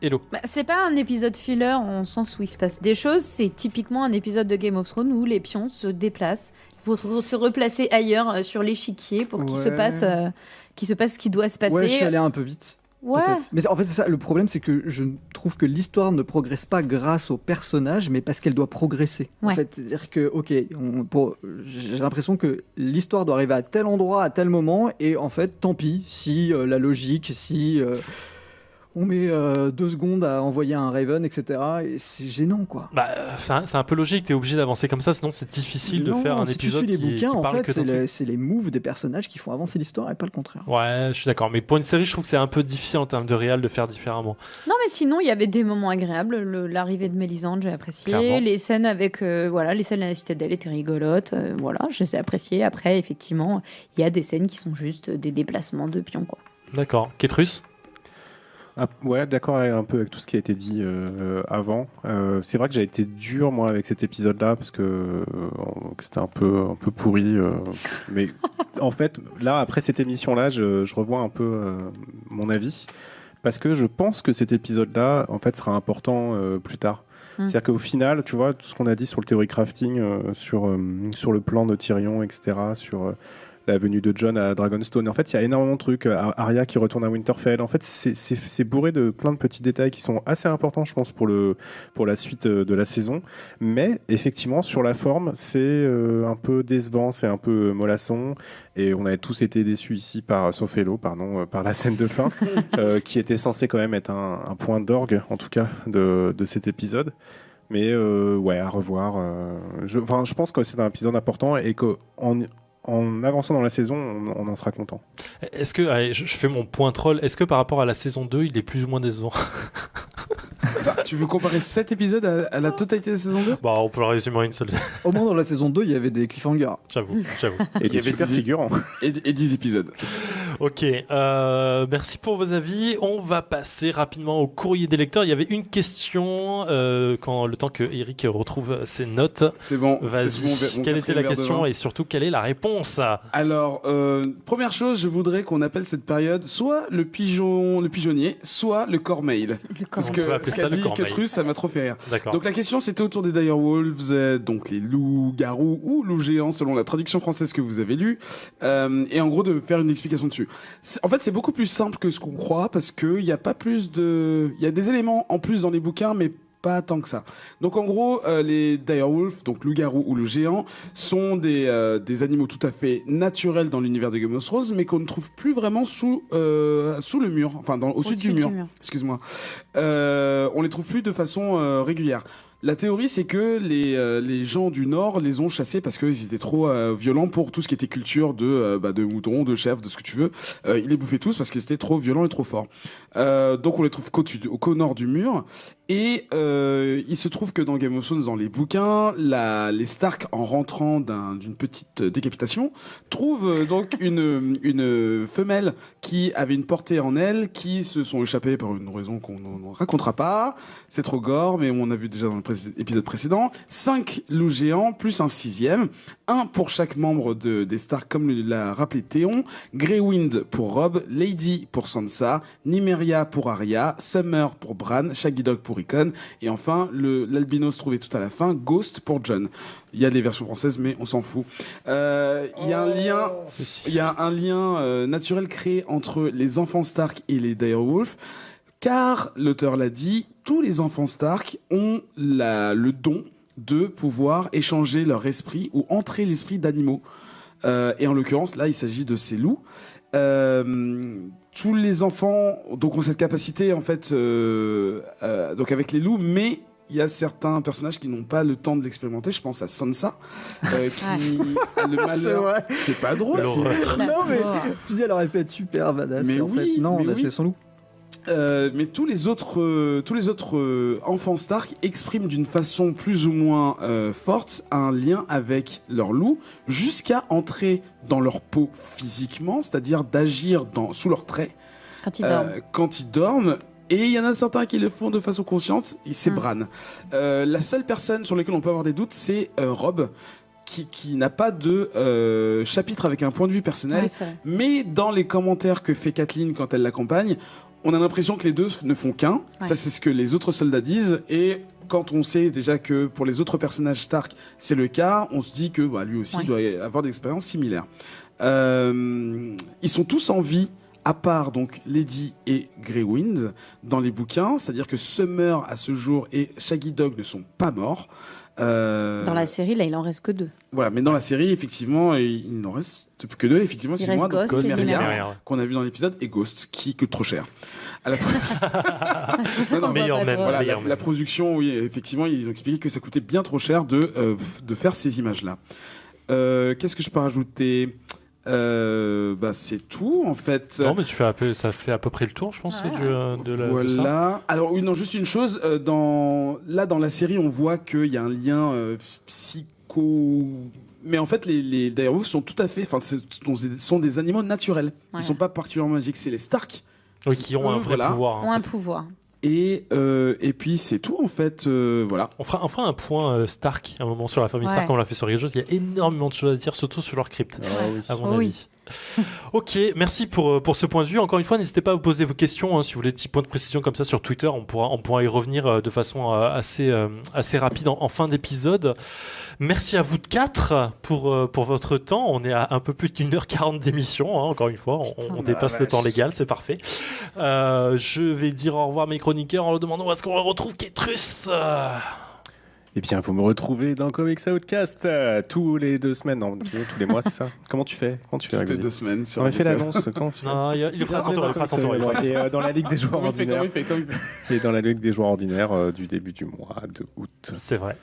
Hello. C'est pas un épisode filler en sens où il se passe des choses. C'est typiquement un épisode de Game of Thrones où les pions se déplacent pour se replacer ailleurs sur l'échiquier pour qu'il se passe ce qui doit se passer. Ouais, je suis allé un peu vite. Ouais. Mais en fait, c'est ça. Le problème, c'est que je trouve que l'histoire ne progresse pas grâce au personnage, mais parce qu'elle doit progresser. En fait, c'est-à-dire que, j'ai l'impression que l'histoire doit arriver à tel endroit, à tel moment, et en fait, tant pis si la logique, si on met 2 secondes à envoyer un Raven, etc. Et c'est gênant, quoi. C'est un peu logique, t'es obligé d'avancer comme ça, sinon c'est difficile de faire un épisode qui parle que d'un truc. Si tu suis les bouquins, en fait, c'est les moves des personnages qui font avancer l'histoire et pas le contraire. Ouais, je suis d'accord. Mais pour une série, je trouve que c'est un peu difficile en termes de réal de faire différemment. Non, mais sinon, il y avait des moments agréables. L'arrivée de Mélisandre, j'ai apprécié. Clairement. Les scènes avec, les scènes à la Citadelle étaient rigolotes. Je les ai appréciées. Après, effectivement, il y a des scènes qui sont juste des déplacements de pions, quoi. D'accord. Ketrus ? Ouais, d'accord un peu avec tout ce qui a été dit avant. C'est vrai que j'ai été dur moi avec cet épisode-là parce que c'était un peu pourri. Mais en fait, là après cette émission-là, je revois un peu mon avis parce que je pense que cet épisode-là, en fait, sera important plus tard. C'est-à-dire qu'au final, tu vois, tout ce qu'on a dit sur le theory crafting, sur le plan de Tyrion, etc., sur la venue de Jon à Dragonstone. En fait, il y a énormément de trucs. Arya qui retourne à Winterfell. En fait, c'est bourré de plein de petits détails qui sont assez importants, je pense, pour la suite de la saison. Mais effectivement, sur la forme, c'est un peu décevant, c'est un peu mollasson. Et on avait tous été déçus ici, sauf Hello, par la scène de fin, qui était censée quand même être un point d'orgue, en tout cas, de cet épisode. Mais à revoir. Je pense que c'est un épisode important et qu'en avançant dans la saison, on en sera content. Est-ce que, je fais mon point troll, est-ce que par rapport à la saison 2, il est plus ou moins décevant ? Tu veux comparer 7 épisodes à la totalité de la saison 2 ? Bah, on peut le résumer en une seule. Au moins dans la saison 2, il y avait des cliffhangers. J'avoue. Et il y avait des figurants. Et 10 épisodes. Ok, merci pour vos avis. On va passer rapidement au courrier des lecteurs. Il y avait une question, le temps que Eric retrouve ses notes. C'est bon. Vas-y, quelle était la question et surtout quelle est la réponse ? Alors, première chose, je voudrais qu'on appelle cette période soit le pigeonnier, soit le cormeil. Parce que ce qu'a dit Ketrus, ça m'a trop fait rire. D'accord. Donc la question, c'était autour des direwolves, donc les loups-garous ou loups géants, selon la traduction française que vous avez lue. Et en gros, de faire une explication dessus. En fait, c'est beaucoup plus simple que ce qu'on croit parce qu'il n'y a pas plus de... Il y a des éléments en plus dans les bouquins, mais pas tant que ça. Donc en gros, les direwolves, donc loups-garous ou loups géants, sont des animaux tout à fait naturels dans l'univers de Game of Thrones, mais qu'on ne trouve plus vraiment sous le mur, enfin au sud du mur. Excuse-moi. On les trouve plus de façon régulière. La théorie, c'est que les gens du Nord les ont chassés parce qu'ils étaient trop violents pour tout ce qui était culture de moutons, de chèvres, de ce que tu veux. Ils les bouffaient tous parce qu'ils étaient trop violents et trop forts. Donc on les trouve qu'au nord du mur. Et il se trouve que dans Game of Thrones, dans les bouquins, les Stark, en rentrant d'une petite décapitation, trouvent donc une femelle qui avait une portée en elle, qui se sont échappés par une raison qu'on ne racontera pas. C'est trop gore, mais on a vu déjà dans l'épisode précédent. 5 loups géants, plus un 6e. Un pour chaque membre des Stark, comme l'a rappelé Théon. Greywind pour Robb, Lady pour Sansa, Nymeria pour Arya, Summer pour Bran, Shaggy Dog pour Rickon, et enfin l'albinos trouvé tout à la fin, Ghost pour Jon. Il y a des versions françaises, mais on s'en fout. Il y a un lien naturel créé entre les enfants Stark et les direwolves, car l'auteur l'a dit, tous les enfants Stark ont le don de pouvoir échanger leur esprit ou entrer l'esprit d'animaux. Et en l'occurrence, là, il s'agit de ces loups. Tous les enfants donc ont cette capacité en fait donc avec les loups, mais il y a certains personnages qui n'ont pas le temps de l'expérimenter. Je pense à Sansa qui a le malheur. C'est pas drôle. Non mais tu dis elle aurait pu être super badass. Mais en oui, fait. Non, mais on a oui. tué son loup. Mais tous les autres enfants Stark expriment d'une façon plus ou moins forte un lien avec leur loup, jusqu'à entrer dans leur peau physiquement, c'est-à-dire d'agir sous leurs traits quand ils dorment. Et il y en a certains qui le font de façon consciente, et c'est Bran. La seule personne sur laquelle on peut avoir des doutes, c'est Robb, qui n'a pas de chapitre avec un point de vue personnel, mais dans les commentaires que fait Kathleen quand elle l'accompagne, on a l'impression que les deux ne font qu'un. Ouais. Ça, c'est ce que les autres soldats disent. Et quand on sait déjà que pour les autres personnages Stark, c'est le cas, on se dit que lui aussi doit avoir des expériences similaires. Ils sont tous en vie, à part donc Lady et Greywind dans les bouquins. C'est-à-dire que Summer, à ce jour, et Shaggy Dog ne sont pas morts. Dans la série, là, il en reste que 2. Voilà, mais dans la série, effectivement, il n'en reste que 2. Effectivement, c'est moi, donc Ghost, Nymeria, qu'on a vu dans l'épisode, et Ghost, qui coûte trop cher. À la la production, oui, effectivement, ils ont expliqué que ça coûtait bien trop cher de faire ces images-là. Qu'est-ce que je peux rajouter ? C'est tout en fait. Non, mais ça fait à peu près le tour, je pense. De ça. Alors oui, non, juste une chose. Dans la série, on voit qu'il y a un lien psycho. Mais en fait, les direwolves sont tout à fait, sont des animaux naturels. Ils sont pas particulièrement magiques. C'est les Stark qui ont un vrai pouvoir. Ont un pouvoir. Et puis c'est tout en fait, voilà. On fera un point Stark à un moment sur la famille Stark, comme on l'a fait sur les jeux. Il y a énormément de choses à dire, surtout sur leur crypte, à mon avis. Ok, merci pour ce point de vue. Encore une fois, n'hésitez pas à vous poser vos questions, si vous voulez des petits points de précision comme ça sur Twitter. On pourra y revenir de façon assez rapide en fin d'épisode. Merci à vous de 4 pour votre temps. On est à un peu plus d'1h40 d'émission, encore une fois. On dépasse le temps légal, c'est parfait. Je vais dire au revoir à mes chroniqueurs en leur demandant où est-ce qu'on retrouve Ketrus. Eh bien, vous me retrouvez dans Comics Outcast tous les 2 semaines. Non, tous les mois, c'est ça. Comment tu fais Toutes les 2 semaines. On a fait l'annonce. Non, il le fera son tour. Et dans la Ligue des joueurs ordinaires. Et dans la Ligue des joueurs ordinaires du début du mois de août. C'est vrai.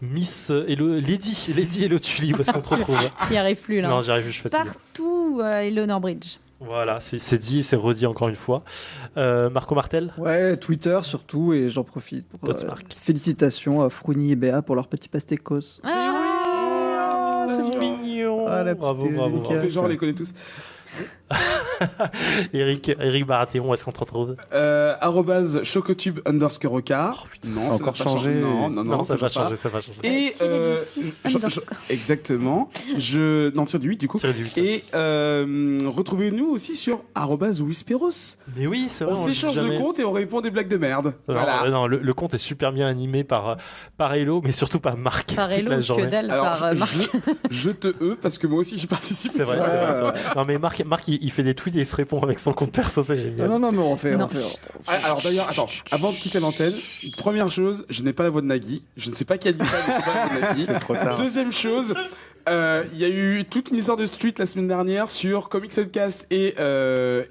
Miss Lady Hello Tully, où est-ce qu'on te retrouve ? J'y arrive plus là. Non, j'y arrive plus, je suis fatigué. Partout, Eleanor Bridge. Voilà, c'est dit, c'est redit encore une fois. Marco Martel. Ouais, Twitter surtout, et j'en profite pour félicitations à Frouni et Béa pour leur petit pastécos. C'est mignon. Bravo. On fait genre, on les connaît tous. Eric Baratheon, est-ce qu'on te retrouve @chocotube_oka. Non, ça a encore changé. Non, ça va changer. Et exactement. Non, tire du 8 du coup. Et retrouvez-nous aussi sur @Whisperos. Mais oui, c'est vrai. On s'échange de comptes et on répond des blagues de merde. Voilà. Non, le compte est super bien animé par Hello, mais surtout par Marc. Par Hello, que dalle, par Marc. Je te parce que moi aussi j'y participe. C'est vrai. Non, mais Marc, il fait des tweets et il se répond avec son compte perso, c'est génial. Non, mais on fait. Alors d'ailleurs, attends, avant de quitter l'antenne, première chose, je n'ai pas la voix de Nagui. Je ne sais pas qui a dit ça, mais je n'ai pas la voix de Nagui. C'est trop tard. Deuxième chose, il y a eu toute une histoire de tweet la semaine dernière sur Comics Outcast et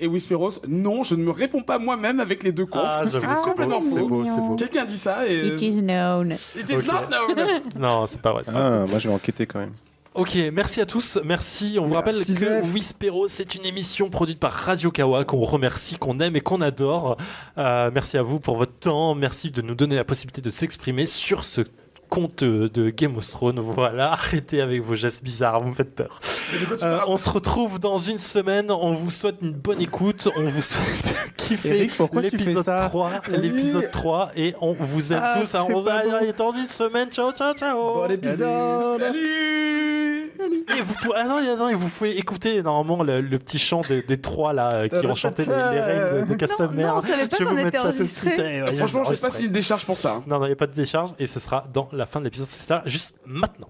Whisperos. Non, je ne me réponds pas moi-même avec les deux comptes. C'est complètement faux. Quelqu'un a dit ça et... It is known. It is not known. Non, c'est pas vrai. Moi, je vais enquêter quand même. Ok, merci à tous, merci. On vous rappelle que Whisperos, c'est une émission produite par Radio Kawa qu'on remercie, qu'on aime et qu'on adore. Merci à vous pour votre temps, merci de nous donner la possibilité de s'exprimer sur ce compte de Game of Thrones. Voilà, arrêtez avec vos gestes bizarres, vous me faites peur. On se retrouve dans une semaine, on vous souhaite une bonne écoute, on vous souhaite kiffer l'épisode 3 et on vous aime tous. On va aller dans une semaine, ciao. Bon épisode. Salut. Et vous pouvez écouter normalement le petit chant des trois là qui ont chanté les règles de Castamere. Non, on savait pas qu'on était enregistré. Franchement, je sais pas s'il y a une décharge pour ça. Non, il n'y a pas de décharge et ce sera dans la fin de l'épisode. C'est ça, juste maintenant.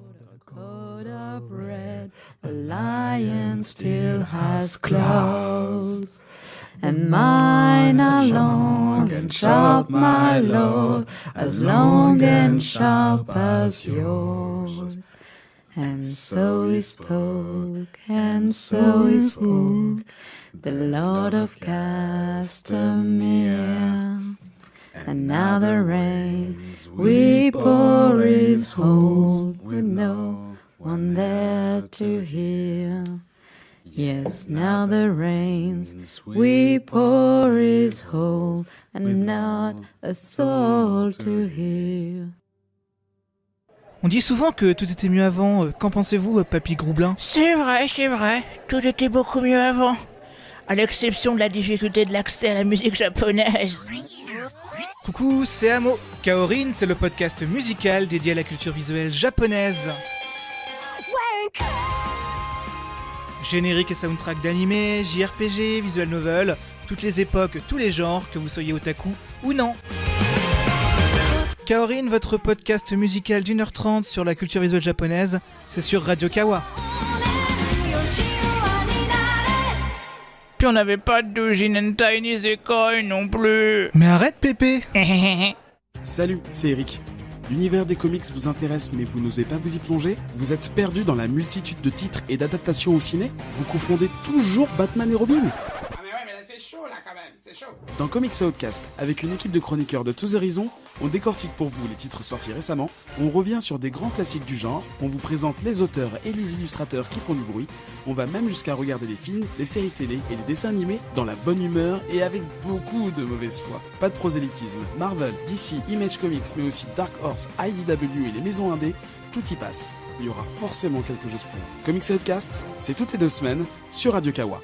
The lion still has claws, and mine are long and sharp, my lord, as long and sharp as yours. And so he spoke, and so he spoke, the Lord of Castamere. And now the rains we pour is hold, with no one there to hear. Yes, now the rains we pour is hold, and not a soul to hear. On dit souvent que tout était mieux avant. Qu'en pensez-vous, Papy Groublin ? C'est vrai. Tout était beaucoup mieux avant. À l'exception de la difficulté de l'accès à la musique japonaise. Coucou, c'est Amo. Kaorin, c'est le podcast musical dédié à la culture visuelle japonaise. Générique et soundtrack d'anime, JRPG, visual novel, toutes les époques, tous les genres, que vous soyez otaku ou non. Kaorin, votre podcast musical d'1h30 sur la culture visuelle japonaise, c'est sur Radio Kawa. Puis on n'avait pas de doujin hentai ni sekoi non plus. Mais arrête, Pépé. Salut, c'est Eric. L'univers des comics vous intéresse mais vous n'osez pas vous y plonger ? Vous êtes perdu dans la multitude de titres et d'adaptations au ciné ? Vous confondez toujours Batman et Robin ? C'est chaud là quand même, c'est chaud. Dans Comics Outcast, avec une équipe de chroniqueurs de tous horizons, on décortique pour vous les titres sortis récemment, on revient sur des grands classiques du genre, on vous présente les auteurs et les illustrateurs qui font du bruit, on va même jusqu'à regarder les films, les séries télé et les dessins animés dans la bonne humeur et avec beaucoup de mauvaise foi. Pas de prosélytisme, Marvel, DC, Image Comics, mais aussi Dark Horse, IDW et les maisons indées, tout y passe. Il y aura forcément quelque chose pour vous. Comics Outcast, c'est toutes les 2 semaines sur Radio Kawa.